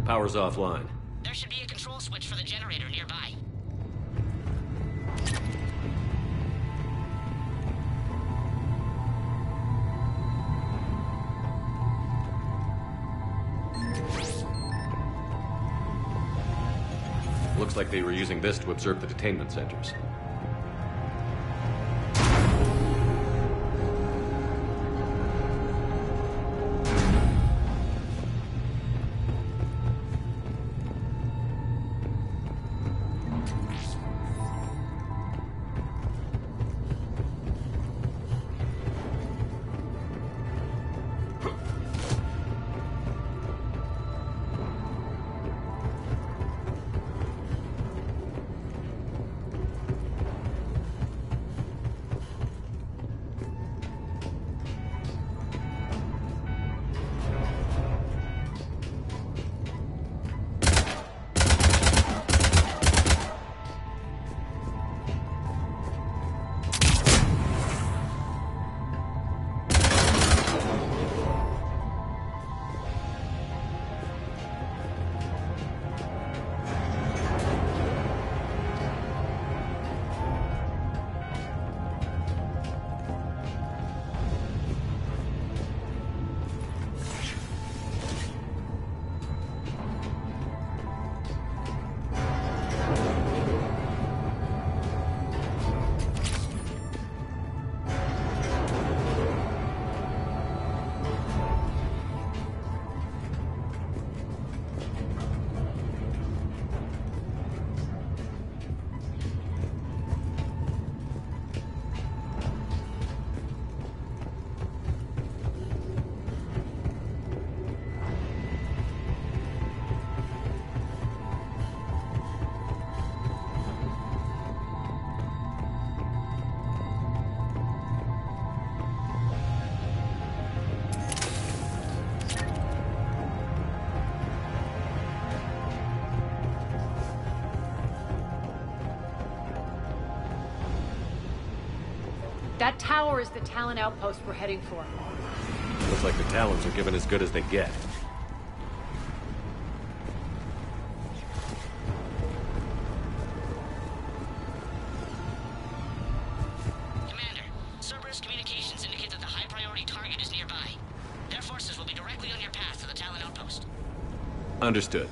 Power's offline. There should be a control switch for the generator nearby. Looks like they were using this to observe the detainment centers. That tower is the Talon outpost we're heading for. Looks like the Talons are given as good as they get. Commander, Cerberus communications indicate that the high-priority target is nearby. Their forces will be directly on your path to the Talon outpost. Understood.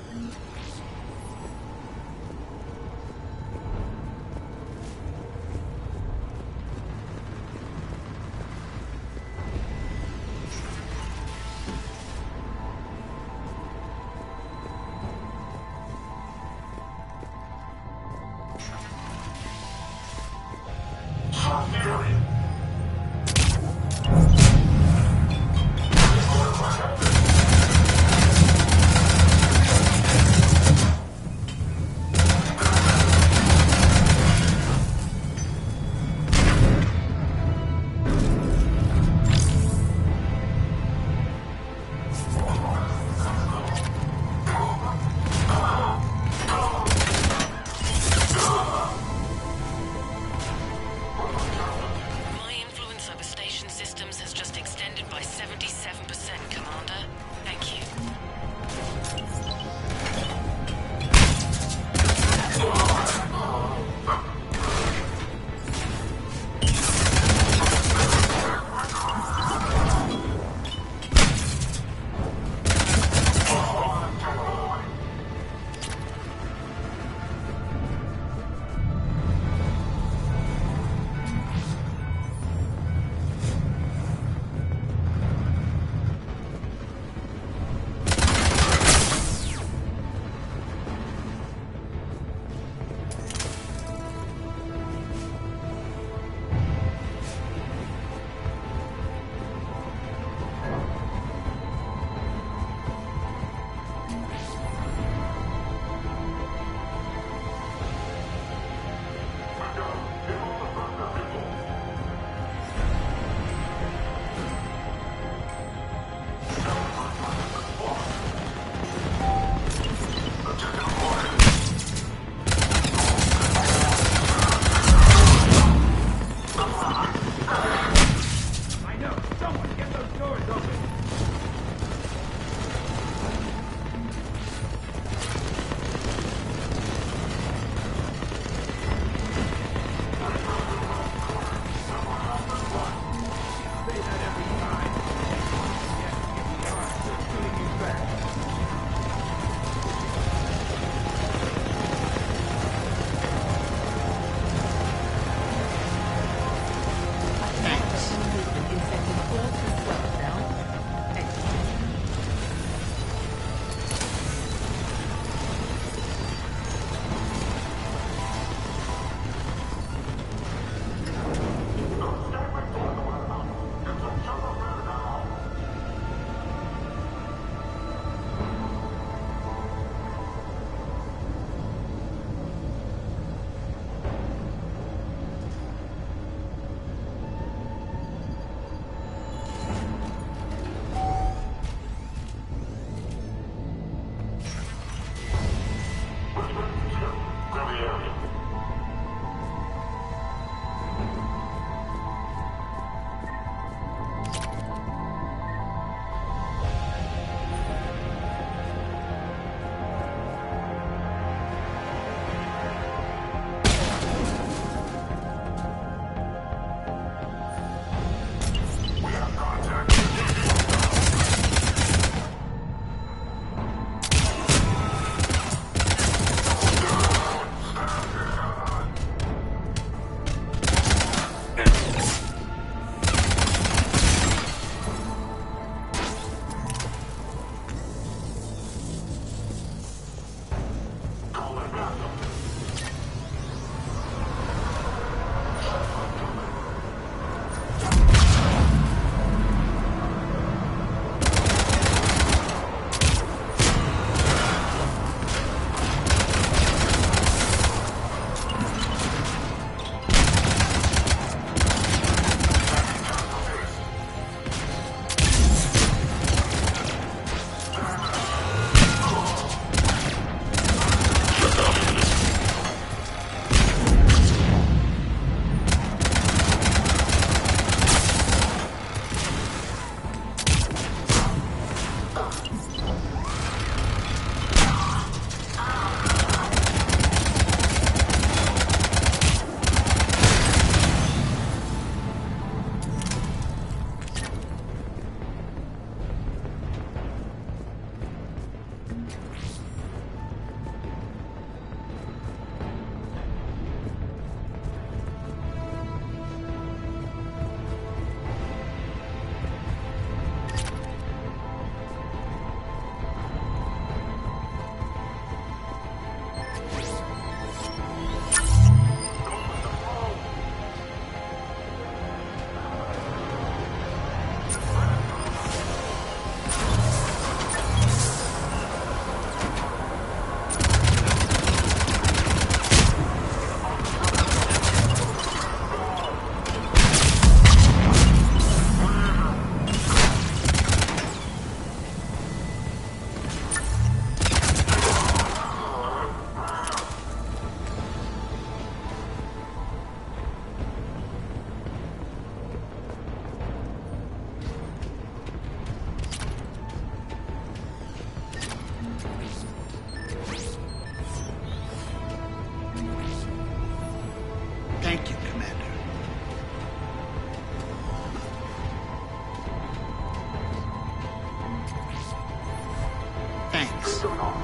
us.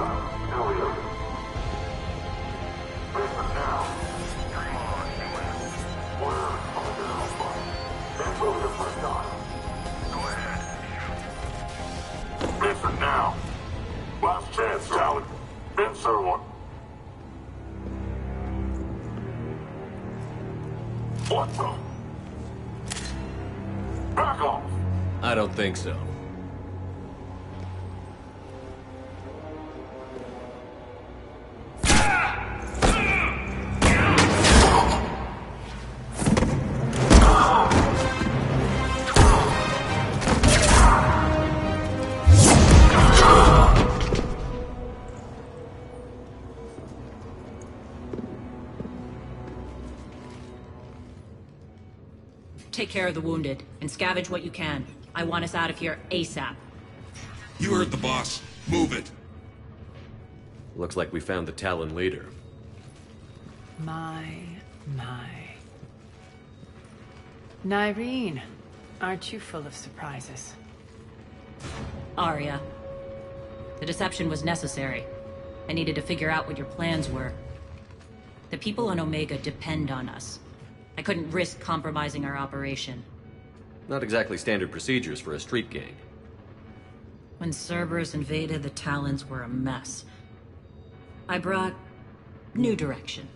Listen now. Last chance, Talon. Answer one. What the? Back off. I don't think so. Take care of the wounded, and scavenge what you can. I want us out of here ASAP. You heard the boss. Move it. Looks like we found the Talon leader. My. Nyreen, aren't you full of surprises? Arya. The deception was necessary. I needed to figure out what your plans were. The people on Omega depend on us. I couldn't risk compromising our operation. Not exactly standard procedures for a street gang. When Cerberus invaded, the Talons were a mess. I brought new direction.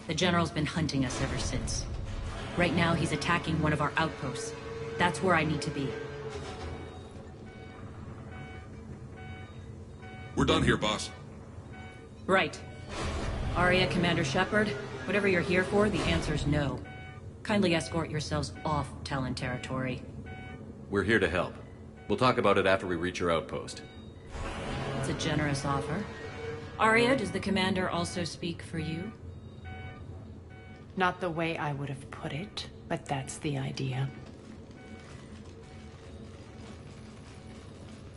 The General's been hunting us ever since. Right now, he's attacking one of our outposts. That's where I need to be. We're done here, boss. Right. Arya, Commander Shepard, whatever you're here for, the answer's no. Kindly escort yourselves off Talon territory. We're here to help. We'll talk about it after we reach your outpost. It's a generous offer. Arya, does the Commander also speak for you? Not the way I would have put it, but that's the idea.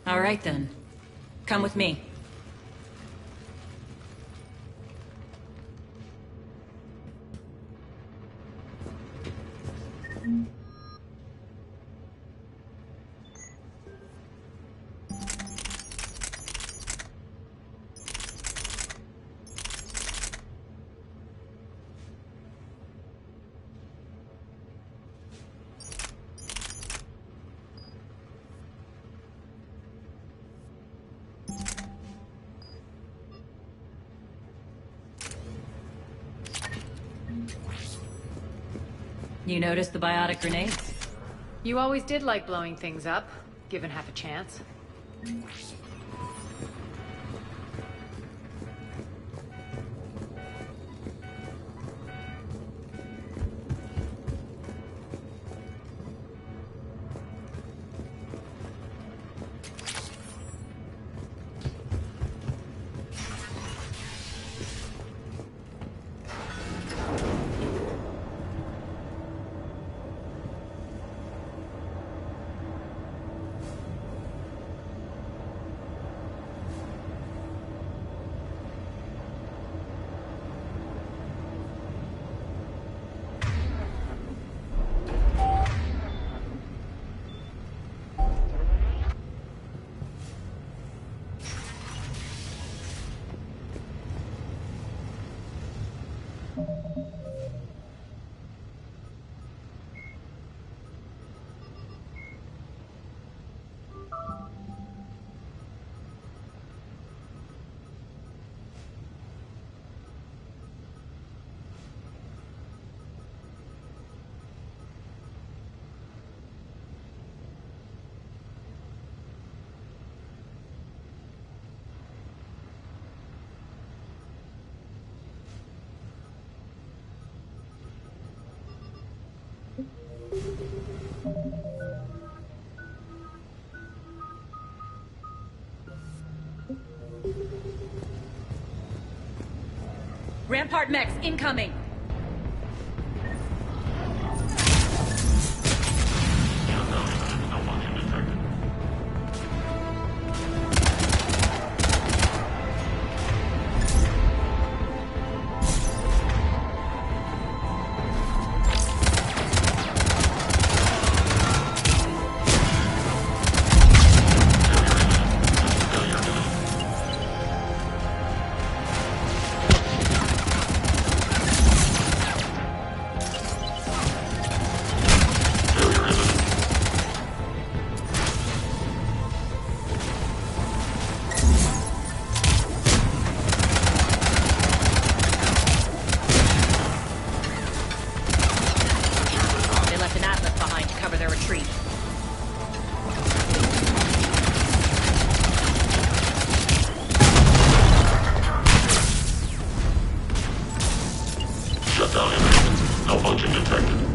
All right then. Come with me. You noticed the biotic grenades? You always did like blowing things up, given half a chance. Rampart mechs incoming! Shutdown imminent. Malfunction detected.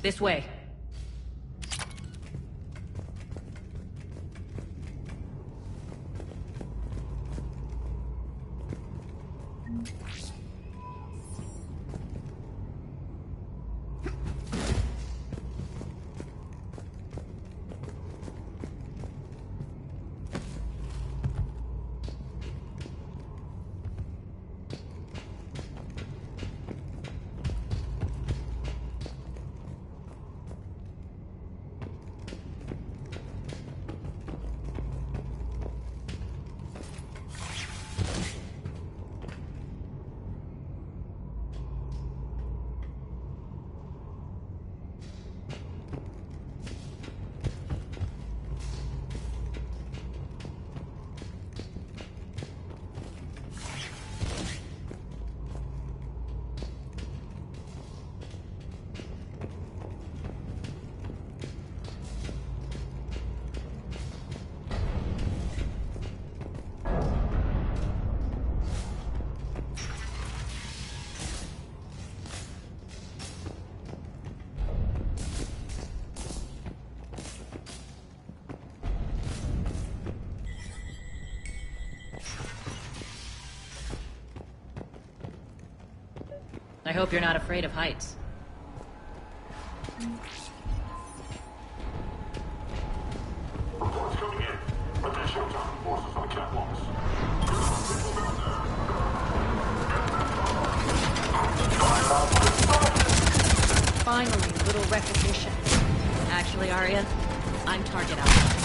This way. I hope you're not afraid of heights. Reports coming in. Additional time forces on the catwalks. Finally, a little recognition. Actually, Arya, I'm target out.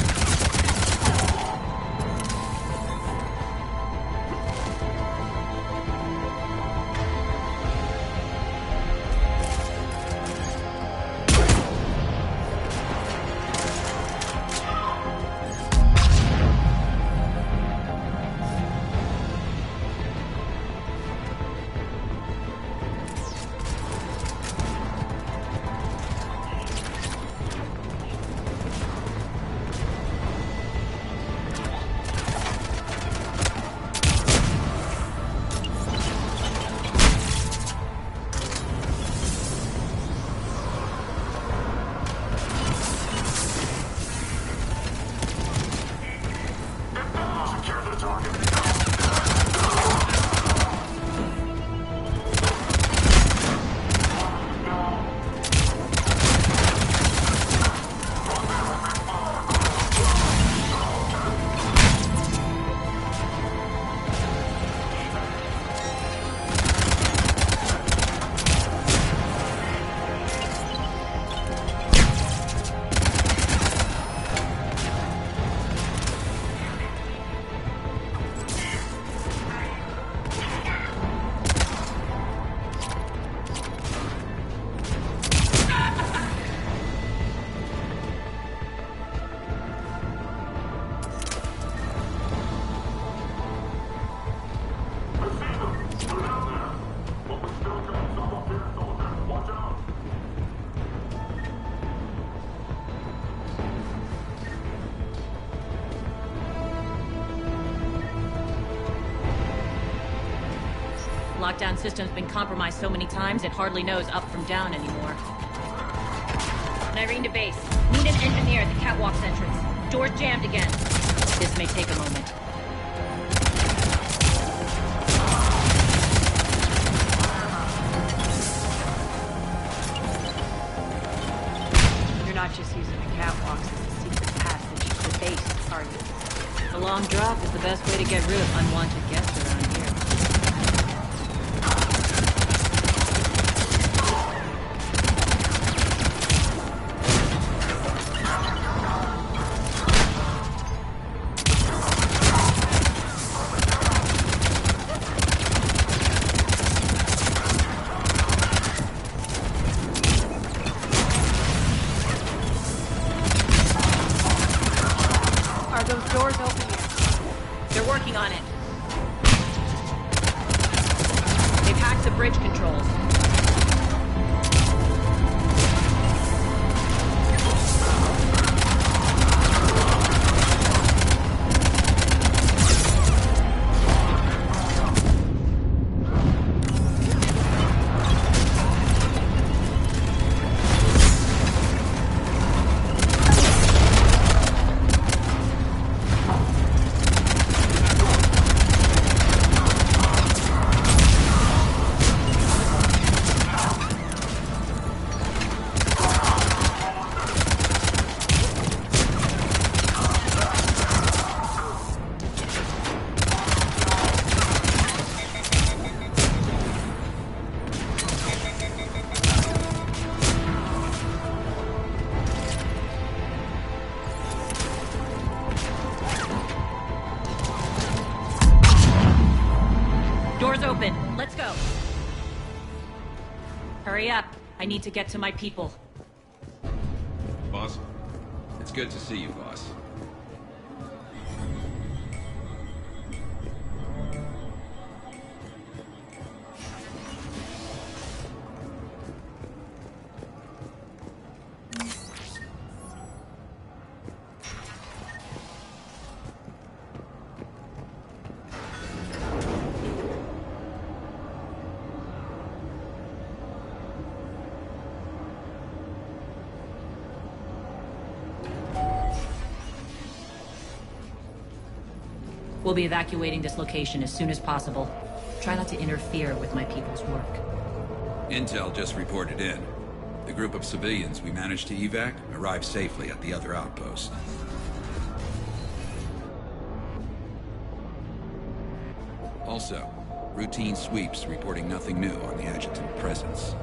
Lockdown system's been compromised so many times it hardly knows up from down anymore. Irene to base. Need an engineer at the catwalk's entrance. Door's jammed again. This may take a moment. You're not just using the catwalks as a secret passage to the base, are you? The long drop is the best way to get rid of unwanted guests around here. Hurry up. I need to get to my people. Boss? It's good to see you, boss. We'll be evacuating this location as soon as possible. Try not to interfere with my people's work. Intel just reported in. The group of civilians we managed to evac arrived safely at the other outpost. Also, routine sweeps reporting nothing new on the adjutant presence.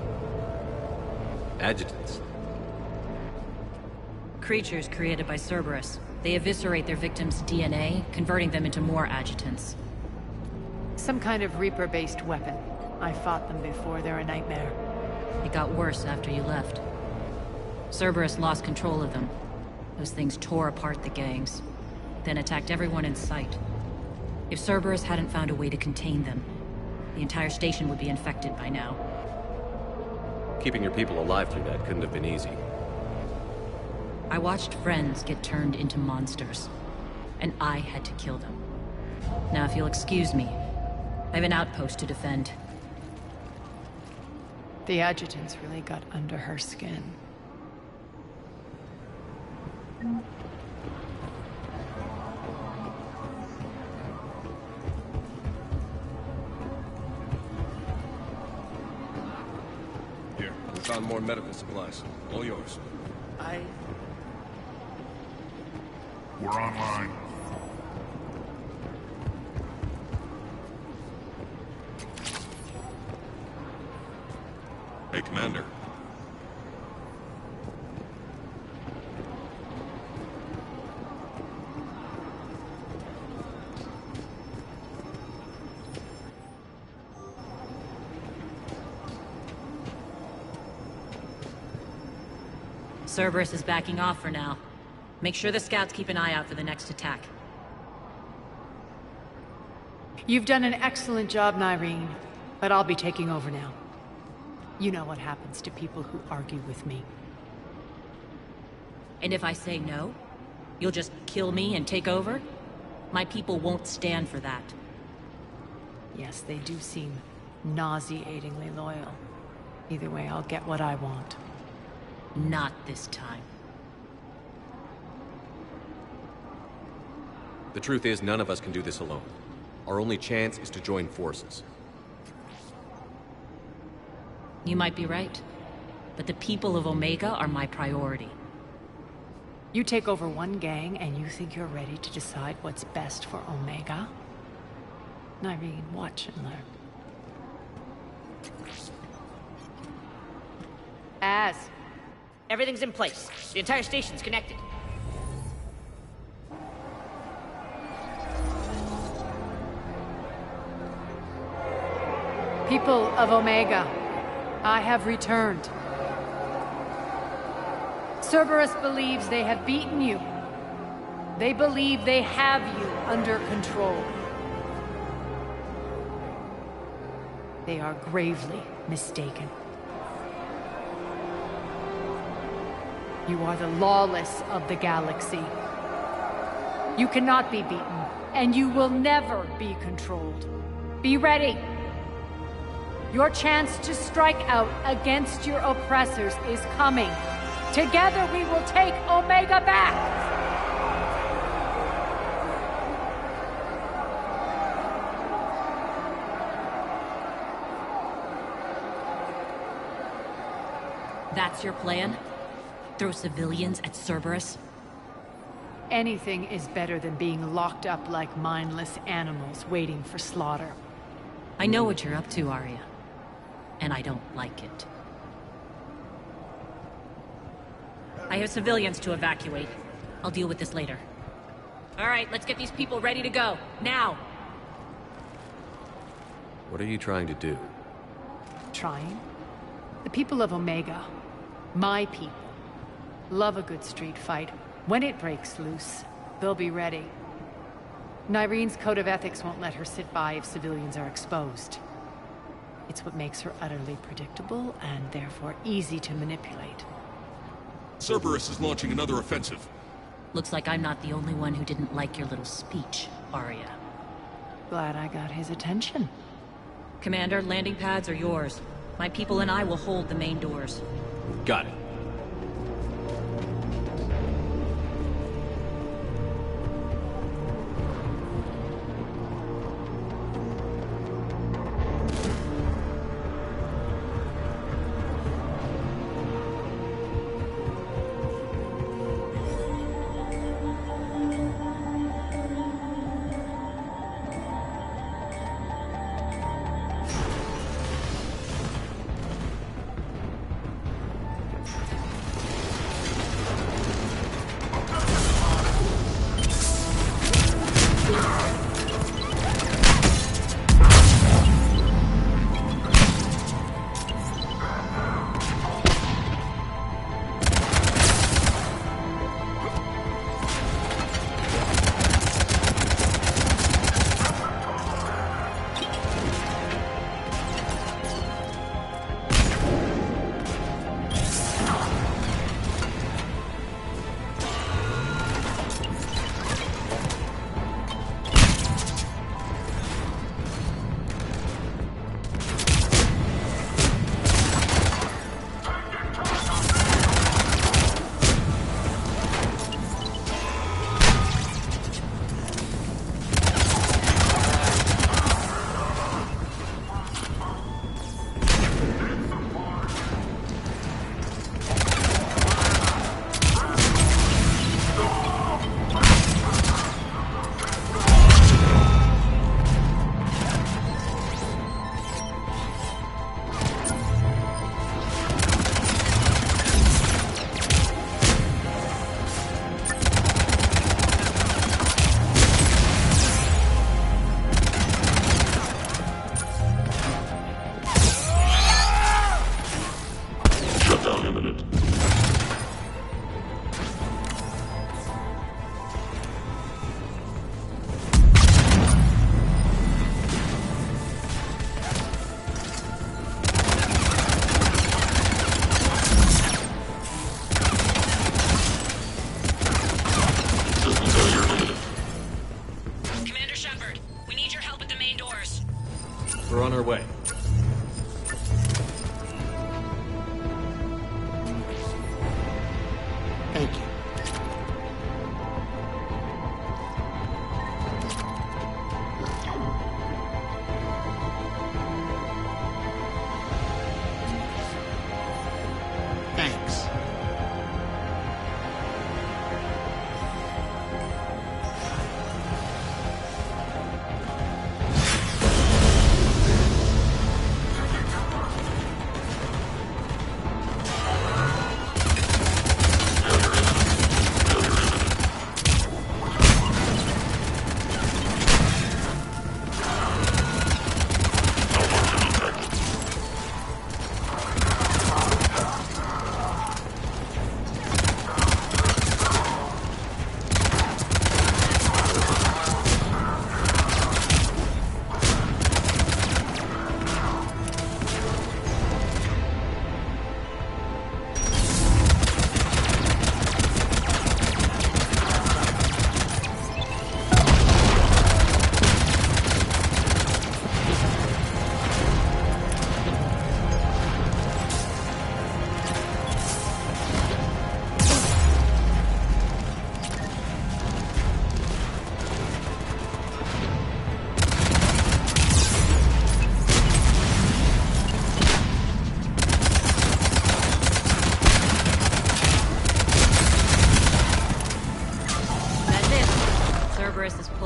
Adjutants? Creatures created by Cerberus. They eviscerate their victims' DNA, converting them into more adjutants. Some kind of Reaper-based weapon. I fought them before, they're a nightmare. It got worse after you left. Cerberus lost control of them. Those things tore apart the gangs, then attacked everyone in sight. If Cerberus hadn't found a way to contain them, the entire station would be infected by now. Keeping your people alive through that couldn't have been easy. I watched friends get turned into monsters, and I had to kill them. Now, if you'll excuse me, I have an outpost to defend. The adjutants really got under her skin. Here, we found more medical supplies. All yours. We're online. Hey, Commander. Cerberus is backing off for now. Make sure the scouts keep an eye out for the next attack. You've done an excellent job, Nyreen, but I'll be taking over now. You know what happens to people who argue with me. And if I say no, you'll just kill me and take over? My people won't stand for that. Yes, they do seem nauseatingly loyal. Either way, I'll get what I want. Not this time. The truth is, none of us can do this alone. Our only chance is to join forces. You might be right, but the people of Omega are my priority. You take over one gang and you think you're ready to decide what's best for Omega? Irene, watch and learn. Everything's in place. The entire station's connected. People of Omega, I have returned. Cerberus believes they have beaten you. They believe they have you under control. They are gravely mistaken. You are the lawless of the galaxy. You cannot be beaten, and you will never be controlled. Be ready. Your chance to strike out against your oppressors is coming. Together we will take Omega back! That's your plan? Throw civilians at Cerberus? Anything is better than being locked up like mindless animals waiting for slaughter. I know what you're up to, Arya. And I don't like it. I have civilians to evacuate. I'll deal with this later. All right, let's get these people ready to go. Now! What are you trying to do? Trying? The people of Omega, my people, love a good street fight. When it breaks loose, they'll be ready. Irene's code of ethics won't let her sit by if civilians are exposed. It's what makes her utterly predictable and therefore easy to manipulate. Cerberus is launching another offensive. Looks like I'm not the only one who didn't like your little speech, Arya. Glad I got his attention. Commander, landing pads are yours. My people and I will hold the main doors. Got it. We're on our way.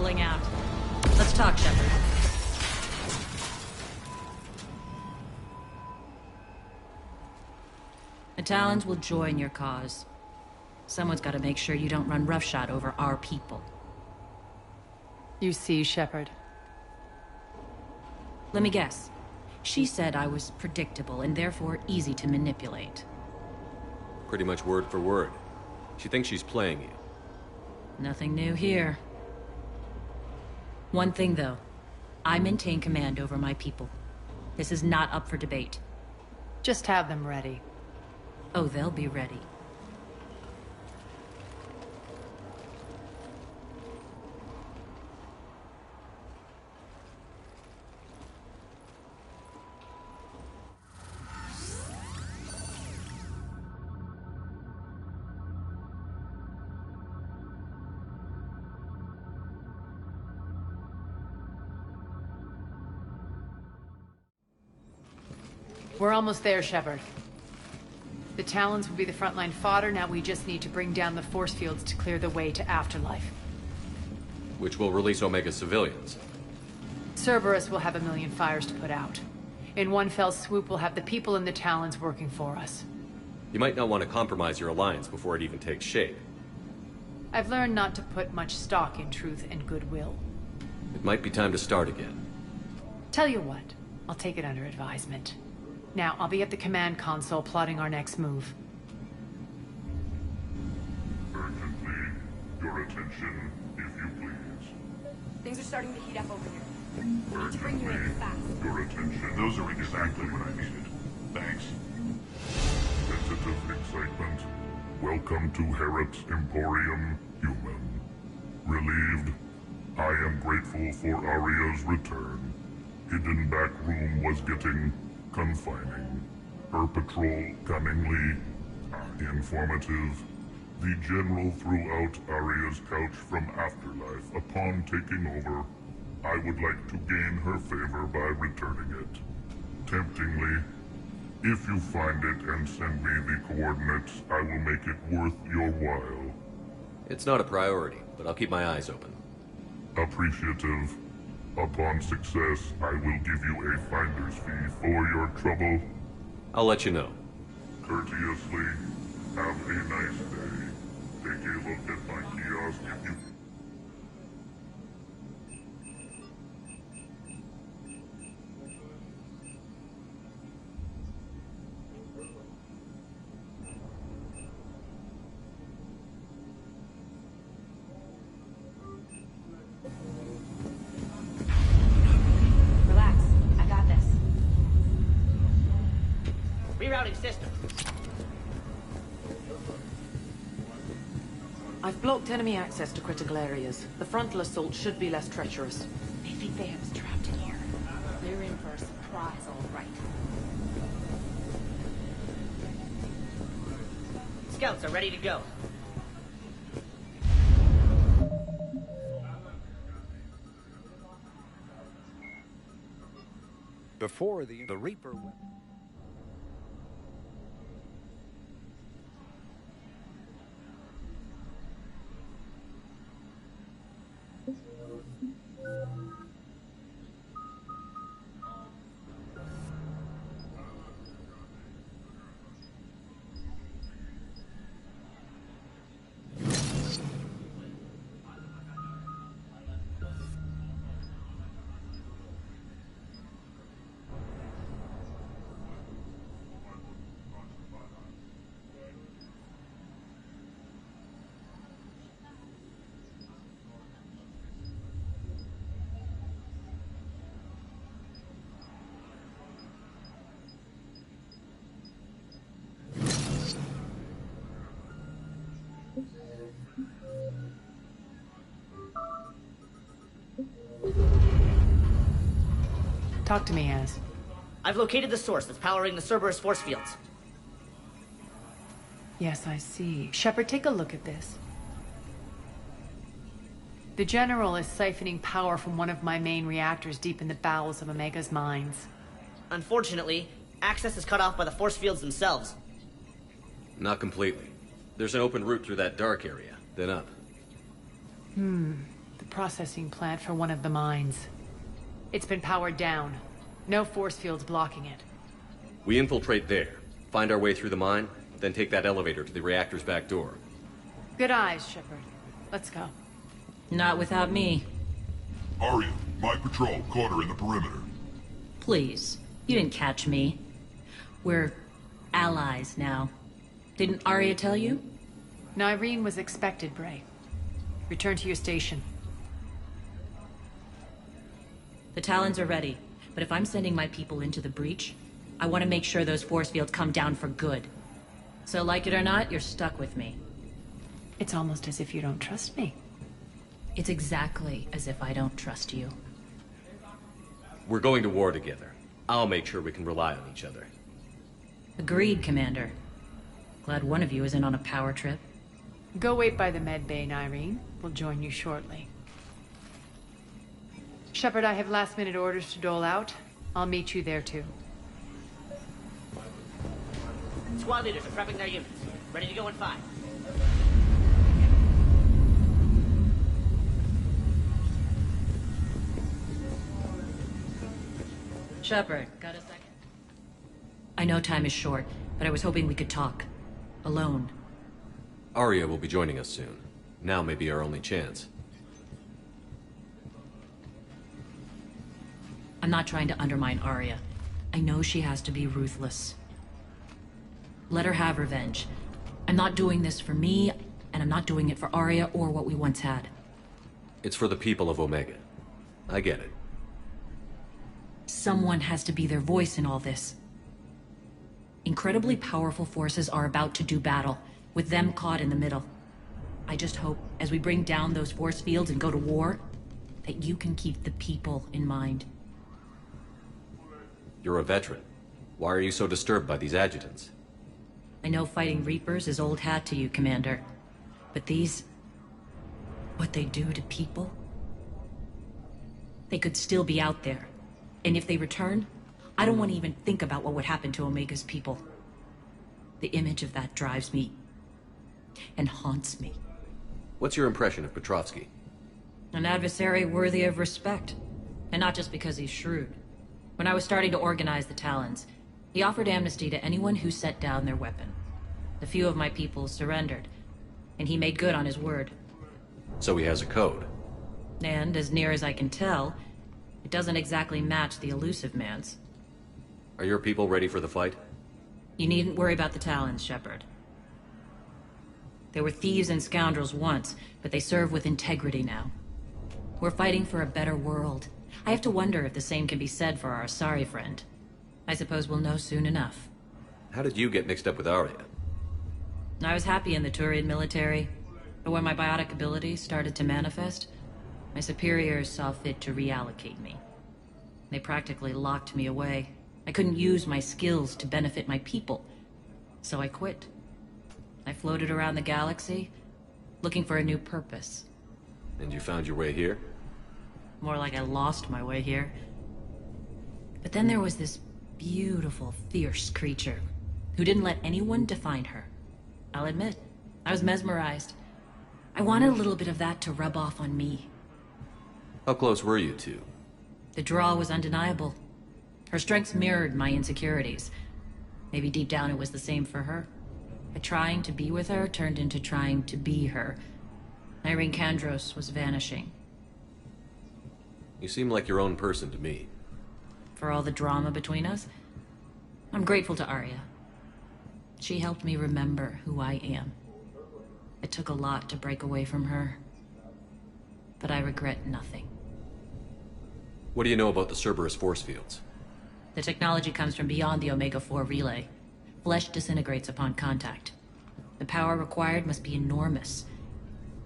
pulling out. Let's talk, Shepard. The Talons will join your cause. Someone's got to make sure you don't run roughshod over our people. You see, Shepard. Let me guess. She said I was predictable and therefore easy to manipulate. Pretty much word for word. She thinks she's playing you. Nothing new here. One thing, though. I maintain command over my people. This is not up for debate. Just have them ready. Oh, they'll be ready. We're almost there, Shepard. The Talons will be the frontline fodder, now we just need to bring down the force fields to clear the way to Afterlife. Which will release Omega civilians. Cerberus will have a million fires to put out. In one fell swoop, we'll have the people in the Talons working for us. You might not want to compromise your alliance before it even takes shape. I've learned not to put much stock in truth and goodwill. It might be time to start again. Tell you what, I'll take it under advisement. Now, I'll be at the command console plotting our next move. Urgently, your attention, if you please. Things are starting to heat up over here. Need to bring you Urgently, in fast. your attention. Those are exactly what I needed. Thanks. Sensitive excitement. Welcome to Harrop's Emporium, human. Relieved. I am grateful for Aria's return. Hidden back room was getting confining. Her patrol cunningly informative. The General threw out Aria's couch from Afterlife. Upon taking over, I would like to gain her favor by returning it. Temptingly, if you find it and send me the coordinates, I will make it worth your while. It's not a priority, but I'll keep my eyes open. Appreciative. Upon success, I will give you a finder's fee for your trouble. I'll let you know. Courteously, have a nice day. Take a look at my kiosk if you... Relax. I got this. Rerouting system. I've blocked enemy access to critical areas. The frontal assault should be less treacherous. They think they have us trapped in here. They're in for a surprise, all right. Scouts are ready to go. Before the Reaper... Talk to me, Az. I've located the source that's powering the Cerberus force fields. Yes, I see. Shepard, take a look at this. The General is siphoning power from one of my main reactors deep in the bowels of Omega's mines. Unfortunately, access is cut off by the force fields themselves. Not completely. There's an open route through that dark area, then up. The processing plant for one of the mines. It's been powered down. No force fields blocking it. We infiltrate there, find our way through the mine, then take that elevator to the reactor's back door. Good eyes, Shepard. Let's go. Not without me. Arya, my patrol caught her in the perimeter. Please. You didn't catch me. We're allies now. Didn't Arya tell you? Nyreen was expected, Bray. Return to your station. The Talons are ready, but if I'm sending my people into the breach, I want to make sure those force fields come down for good. So like it or not, you're stuck with me. It's almost as if you don't trust me. It's exactly as if I don't trust you. We're going to war together. I'll make sure we can rely on each other. Agreed, Commander. Glad one of you isn't on a power trip. Go wait by the med bay, Nyreen. We'll join you shortly. Shepard, I have last-minute orders to dole out. I'll meet you there, too. Squad leaders are prepping their units. Ready to go in 5. Shepard, got a second? I know time is short, but I was hoping we could talk. Alone. Arya will be joining us soon. Now may be our only chance. I'm not trying to undermine Arya. I know she has to be ruthless. Let her have revenge. I'm not doing this for me, and I'm not doing it for Arya or what we once had. It's for the people of Omega. I get it. Someone has to be their voice in all this. Incredibly powerful forces are about to do battle, with them caught in the middle. I just hope, as we bring down those force fields and go to war, that you can keep the people in mind. You're a veteran. Why are you so disturbed by these adjutants? I know fighting Reapers is old hat to you, Commander. But these... what they do to people? They could still be out there. And if they return, I don't want to even think about what would happen to Omega's people. The image of that drives me... and haunts me. What's your impression of Petrovsky? An adversary worthy of respect. And not just because he's shrewd. When I was starting to organize the Talons, he offered amnesty to anyone who set down their weapon. A few of my people surrendered, and he made good on his word. So he has a code. And, as near as I can tell, it doesn't exactly match the elusive man's. Are your people ready for the fight? You needn't worry about the Talons, Shepard. They were thieves and scoundrels once, but they serve with integrity now. We're fighting for a better world. I have to wonder if the same can be said for our Asari friend. I suppose we'll know soon enough. How did you get mixed up with Arya? I was happy in the Turian military, but when my biotic abilities started to manifest, my superiors saw fit to reallocate me. They practically locked me away. I couldn't use my skills to benefit my people, so I quit. I floated around the galaxy, looking for a new purpose. And you found your way here? More like I lost my way here. But then there was this beautiful, fierce creature who didn't let anyone define her. I'll admit, I was mesmerized. I wanted a little bit of that to rub off on me. How close were you two? The draw was undeniable. Her strengths mirrored my insecurities. Maybe deep down it was the same for her. But trying to be with her turned into trying to be her. Irene Kandros was vanishing. You seem like your own person to me. For all the drama between us, I'm grateful to Arya. She helped me remember who I am. It took a lot to break away from her, but I regret nothing. What do you know about the Cerberus force fields? The technology comes from beyond the Omega-4 relay. Flesh disintegrates upon contact. The power required must be enormous.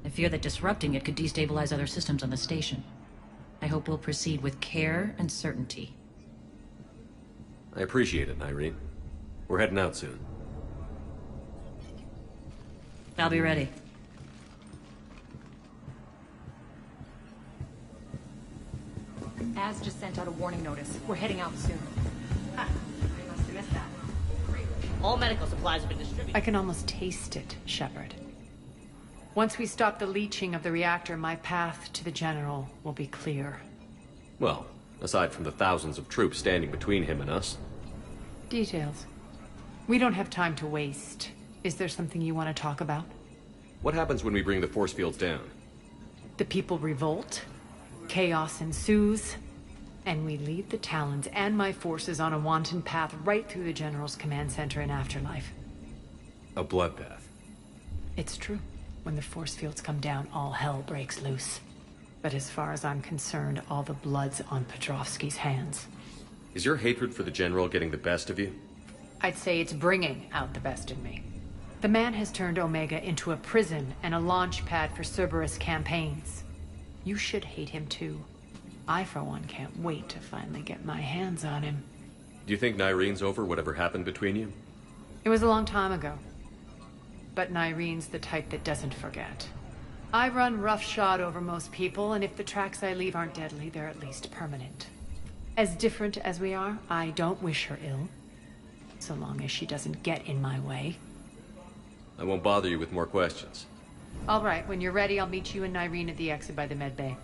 I fear that disrupting it could destabilize other systems on the station. I hope we'll proceed with care and certainty. I appreciate it, Irene. We're heading out soon. I'll be ready. Az just sent out a warning notice. We're heading out soon. Ha! I must have missed that. All medical supplies have been distributed. I can almost taste it, Shepard. Once we stop the leaching of the reactor, my path to the General will be clear. Well, aside from the thousands of troops standing between him and us. Details. We don't have time to waste. Is there something you want to talk about? What happens when we bring the force fields down? The people revolt, chaos ensues, and we lead the Talons and my forces on a wanton path right through the General's command center and afterlife. A bloodbath. It's true. When the force fields come down, all hell breaks loose. But as far as I'm concerned, all the blood's on Petrovsky's hands. Is your hatred for the General getting the best of you? I'd say it's bringing out the best in me. The man has turned Omega into a prison and a launch pad for Cerberus campaigns. You should hate him too. I, for one, can't wait to finally get my hands on him. Do you think Nyrene's over whatever happened between you? It was a long time ago. But Nyrene's the type that doesn't forget. I run roughshod over most people, and if the tracks I leave aren't deadly, they're at least permanent. As different as we are, I don't wish her ill. So long as she doesn't get in my way. I won't bother you with more questions. All right, when you're ready, I'll meet you and Nyrene at the exit by the med bay.